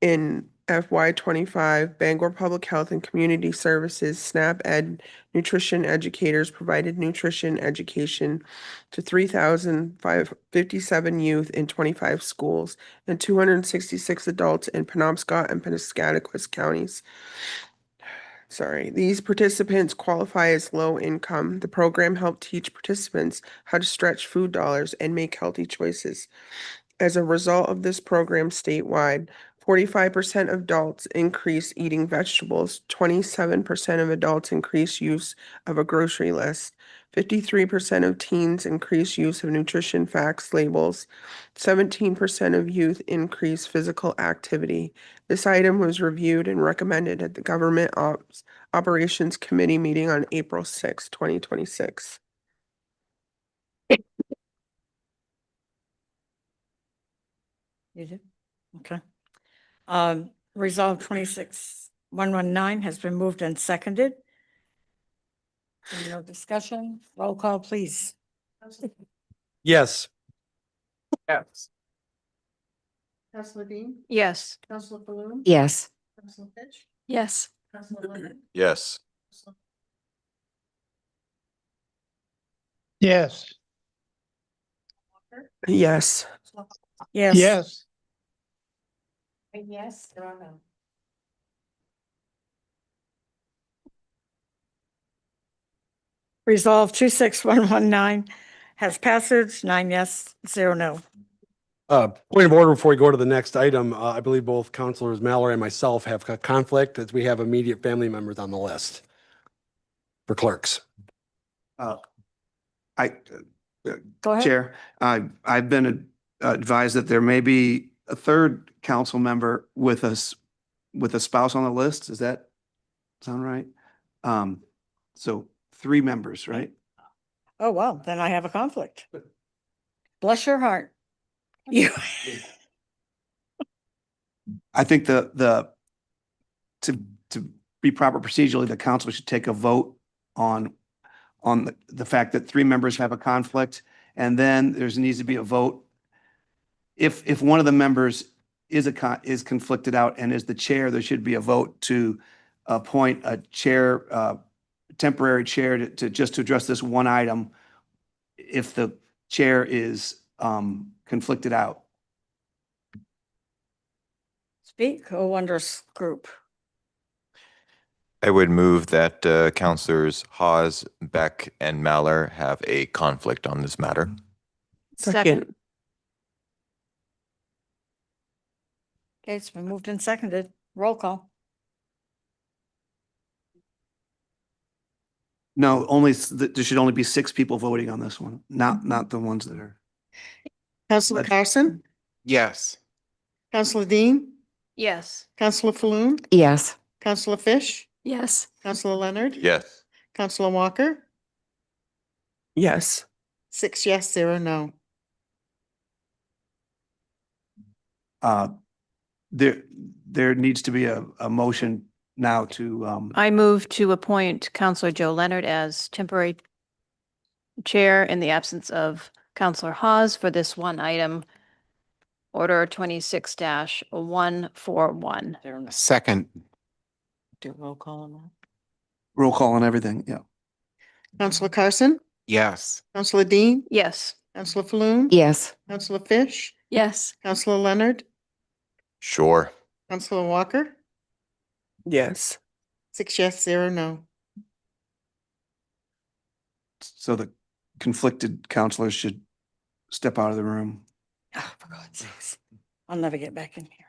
In FY25, Bangor Public Health and Community Services SNAP Ed nutrition educators provided nutrition education to 3,557 youth in 25 schools and 266 adults in Penobscot and Penobscot counties. These participants qualify as low income. The program helped teach participants how to stretch food dollars and make healthy choices. As a result of this program statewide, 45% of adults increase eating vegetables, 27% of adults increase use of a grocery list, 53% of teens increase use of nutrition facts labels, 17% of youth increase physical activity. This item was reviewed and recommended at the Government Operations Committee meeting on April 6, 2026. You did? Okay. Resolve 26119 has been moved and seconded. No discussion. Roll call, please. Yes. Yes. Counselor Dean, Yes. Counselor Falloon, Yes. Counselor Fitch, Yes. Counselor Leonard, Yes. Yes. Yes. Yes. Yes. yes, 0 no. Resolve 26119 has passage, 9 yes, 0 no. Point of order before we go to the next item, I believe both Councilors Mallory and myself have a conflict as we have immediate family members on the list for clerks. Go ahead. Chair, I've been advised that there may be a third council member with us, with a spouse on the list. Does that sound right? So 3 members, right? Oh, wow, then I have a conflict. Bless your heart. You, I think to be proper procedurally, the council should take a vote on the fact that 3 members have a conflict, and then needs to be a vote. If one of the members is conflicted out and is the chair, there should be a vote to appoint a chair, temporary chair to just to address this one item if the chair is conflicted out. speak, oh wondrous group. I would move that Councilors Hawes, Beck, and Maller have a conflict on this matter. Second. Okay, it's been moved and seconded. Roll call. No, there should only be 6 people voting on this one, not the ones that are. Counselor Carson, Yes. Counselor Dean, Yes. Counselor Floom, Yes. Counselor Fish, Yes. Counselor Leonard, Yes. Counselor Walker, Yes. 6 yes, 0 no. There needs to be a motion now to, I move to appoint Counselor Joe Leonard as temporary chair in the absence of Counselor Hawes for this one item, Order 26-141. Second. Do roll call on that? roll call on everything, yeah. Counselor Carson, Yes. Counselor Dean, Yes. Counselor Floom, Yes. Counselor Fish, Yes. Counselor Leonard, Sure. Counselor Walker, Yes. 6 yes, 0 no. So the conflicted counselors should step out of the room. Oh, for God's sakes. I'll never get back in here.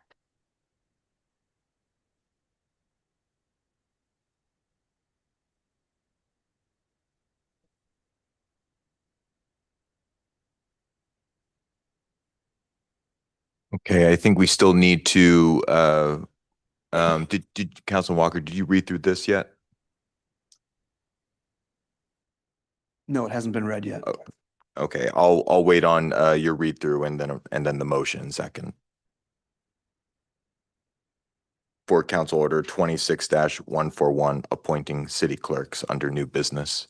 Okay, I think we still need to, did Councilman Walker, did you read through this yet? No, it hasn't been read yet. Oh, okay, I'll wait on your read through and then the motion second. For Council Order 26-141, appointing city clerks under new business.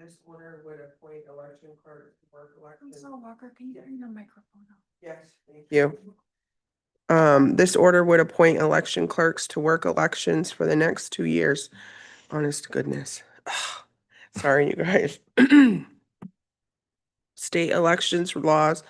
This order would appoint election clerk to work election. Walker, can you turn your microphone on? Yes, thank you. This order would appoint election clerks to work elections for the next 2 years. Honest to goodness. Sorry, you guys. State elections laws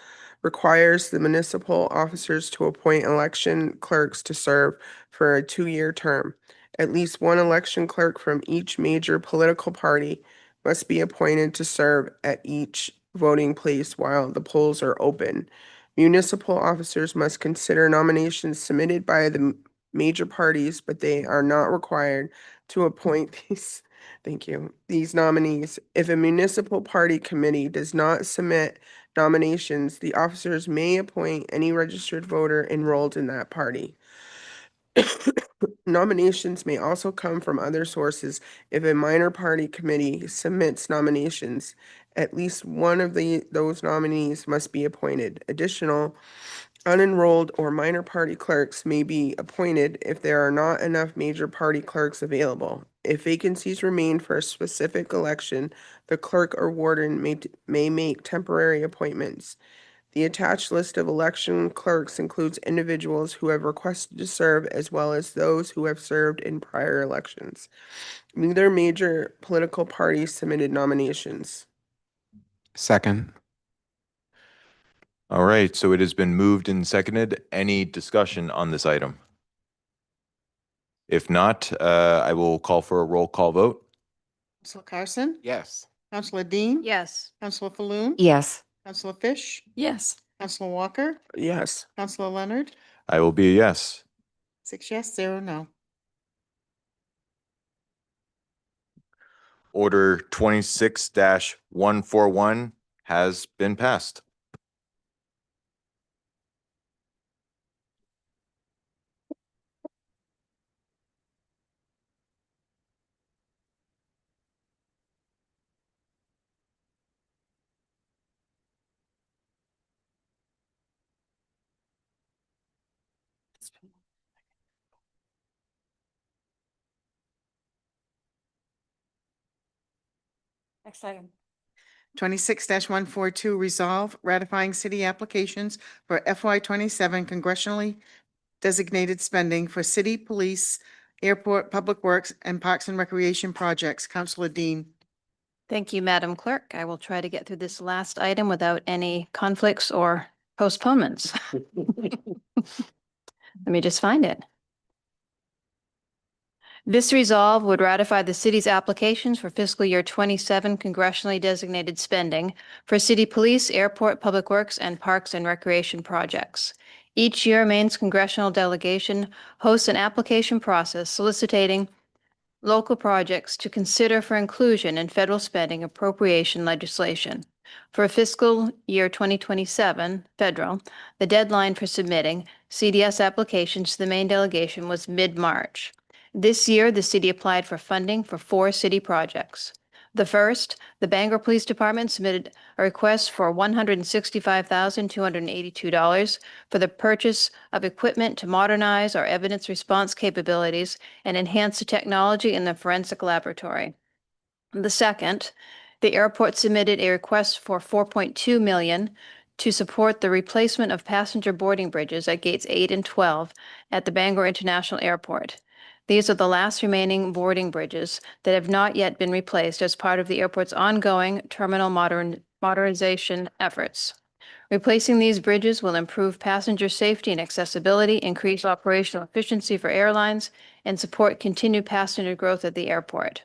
requires the municipal officers to appoint election clerks to serve for a 2-year term. At least one election clerk from each major political party must be appointed to serve at each voting place while the polls are open. Municipal officers must consider nominations submitted by the major parties, but they are not required to appoint these. Thank you. These nominees. If a municipal party committee does not submit nominations, the officers may appoint any registered voter enrolled in that party. Nominations may also come from other sources. If a minor party committee submits nominations, at least one of those nominees must be appointed. Additional unenrolled or minor party clerks may be appointed if there are not enough major party clerks available. If vacancies remain for a specific election, the clerk or warden may make temporary appointments. The attached list of election clerks includes individuals who have requested to serve as well as those who have served in prior elections. Neither major political party submitted nominations. Second. All right, so it has been moved and seconded. Any discussion on this item? If not, I will call for a roll call vote. Counselor Carson? Yes. Counselor Dean? Yes. Counselor Falloon? Yes. Counselor Fish? Yes. Counselor Walker? Yes. Counselor Leonard? I will be a yes. 6 yes, 0 no. Order 26-141 has been passed. Next item. 26-142, resolve ratifying city applications for FY 27 congressionally designated spending for city, police, airport, public works, and parks and recreation projects. Counselor Dean. Thank you, Madam Clerk. I will try to get through this last item without any conflicts or postponements. Let me just find it. This resolve would ratify the city's applications for fiscal year 27 congressionally designated spending for city police, airport, public works, and parks and recreation projects. Each year, Maine's congressional delegation hosts an application process soliciting local projects to consider for inclusion in federal spending appropriation legislation. For fiscal year 2027 federal, the deadline for submitting CDS applications to the Maine delegation was mid-March. This year, the city applied for funding for 4 city projects. The first, the Bangor Police Department submitted a request for $165,282 for the purchase of equipment to modernize our evidence response capabilities and enhance the technology in the forensic laboratory. The second, the airport submitted a request for $4.2 million to support the replacement of passenger boarding bridges at gates 8 and 12 at the Bangor International Airport. These are the last remaining boarding bridges that have not yet been replaced as part of the airport's ongoing terminal modernization efforts. Replacing these bridges will improve passenger safety and accessibility, increase operational efficiency for airlines, and support continued passenger growth at the airport.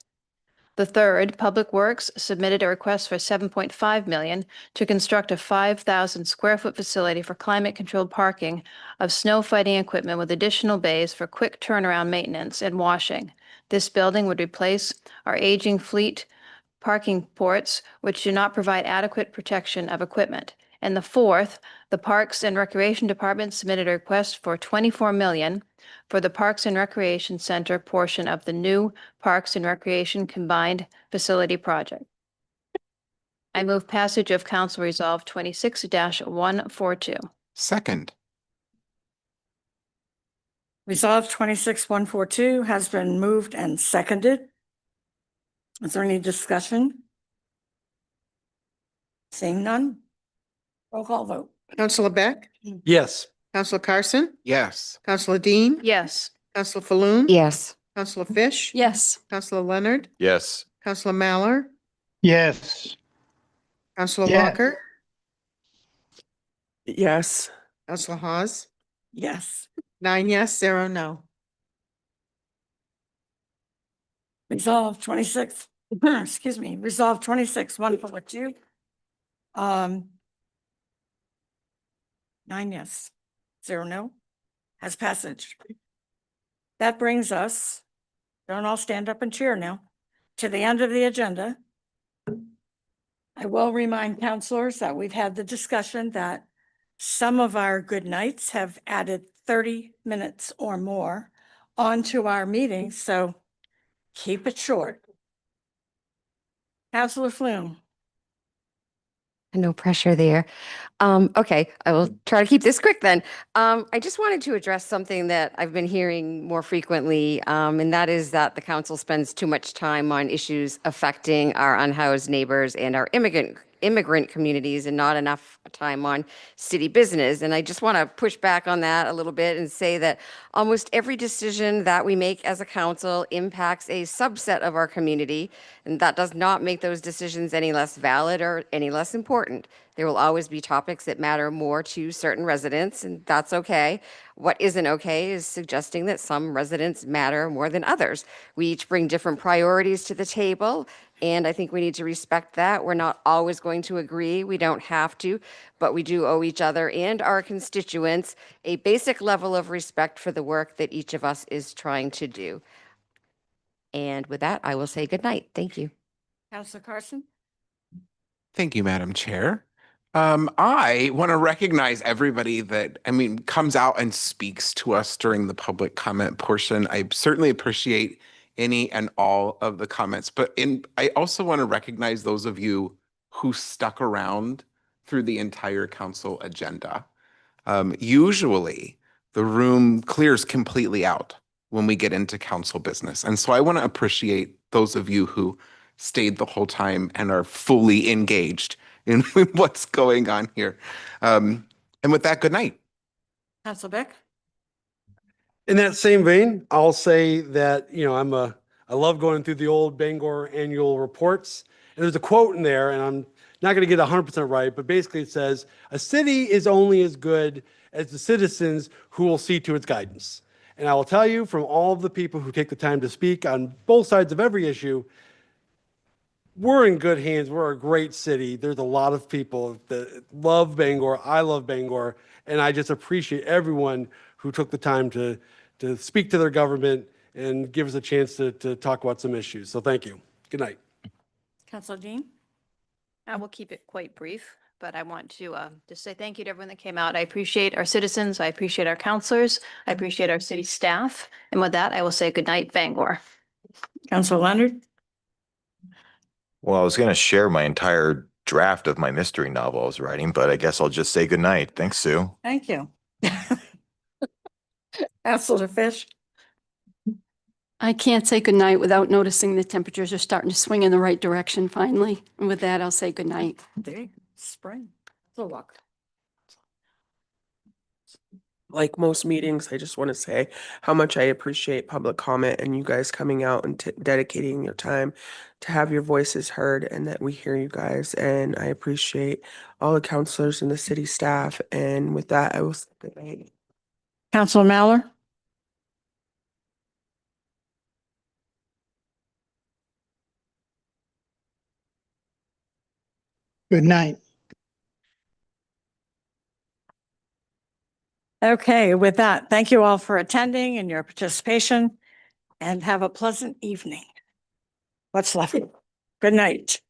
The third, Public Works submitted a request for $7.5 million to construct a 5,000 square foot facility for climate-controlled parking of snow fighting equipment with additional bays for quick turnaround maintenance and washing. This building would replace our aging fleet parking ports, which do not provide adequate protection of equipment. And the fourth, the Parks and Recreation Department submitted a request for $24 million for the Parks and Recreation Center portion of the new Parks and Recreation Combined Facility Project. I move passage of Council Resolve 26-142. Second. Resolve 26-142 has been moved and seconded. Is there any discussion? Seeing none? Roll call vote. Counselor Beck? Yes. Counselor Carson? Yes. Counselor Dean? Yes. Counselor Falloon? Yes. Counselor Fish? Yes. Counselor Leonard? Yes. Counselor Mallor? Yes. Counselor Yes. Walker? Yes. Counselor Hawes? Yes. 9 yes, 0 no. Resolve 26, excuse me, Resolve 26-142. 9 yes, 0 no, has passage. That brings us, don't all stand up and cheer now, to the end of the agenda. I will remind counselors that we've had the discussion that some of our good nights have added 30 minutes or more onto our meeting, so keep it short. Counselor Flume. No pressure there. Okay, I will try to keep this quick then. I just wanted to address something that I've been hearing more frequently, and that is that the council spends too much time on issues affecting our unhoused neighbors and our immigrant communities and not enough time on city business. And I just want to push back on that a little bit and say that almost every decision that we make as a council impacts a subset of our community, and that does not make those decisions any less valid or any less important. There will always be topics that matter more to certain residents, and that's okay. What isn't okay is suggesting that some residents matter more than others. We each bring different priorities to the table, and I think we need to respect that. We're not always going to agree. We don't have to, but we do owe each other and our constituents a basic level of respect for the work that each of us is trying to do. And with that, I will say good night. Thank you. Counselor Carson? Thank you, Madam Chair. I want to recognize everybody that, comes out and speaks to us during the public comment portion. I certainly appreciate any and all of the comments, but I also want to recognize those of you who stuck around through the entire council agenda. Usually, the room clears completely out when we get into council business. And so I want to appreciate those of you who stayed the whole time and are fully engaged in what's going on here. And with that, good night. Counselor Beck? In that same vein, I'll say that, I love going through the old Bangor annual reports. And there's a quote in there, and I'm not going to get 100% right, but basically it says, a city is only as good as the citizens who will see to its guidance. And I will tell you, from all of the people who take the time to speak on both sides of every issue, we're in good hands. We're a great city. There's a lot of people that love Bangor. I love Bangor. And I just appreciate everyone who took the time to speak to their government and give us a chance to talk about some issues. So thank you. Good night. Counselor Dean? I will keep it quite brief, but I want to just say thank you to everyone that came out. I appreciate our citizens. I appreciate our counselors. I appreciate our city staff. And with that, I will say good night, Bangor. Counselor Leonard? Well, I was going to share my entire draft of my mystery novel I was writing, but I guess I'll just say good night. Thanks, Sue. Thank you. Counselor Fish? I can't say goodnight without noticing the temperatures are starting to swing in the right direction finally. And with that, I'll say goodnight. There you go. Spring. Sidewalk. Like most meetings, I just want to say how much I appreciate public comment and you guys coming out and dedicating your time to have your voices heard and that we hear you guys. And I appreciate all the counselors and the city staff. And with that, I will say good night. Counselor Mallor? Good night. Okay, with that, thank you all for attending and your participation, and have a pleasant evening. What's left? Good night.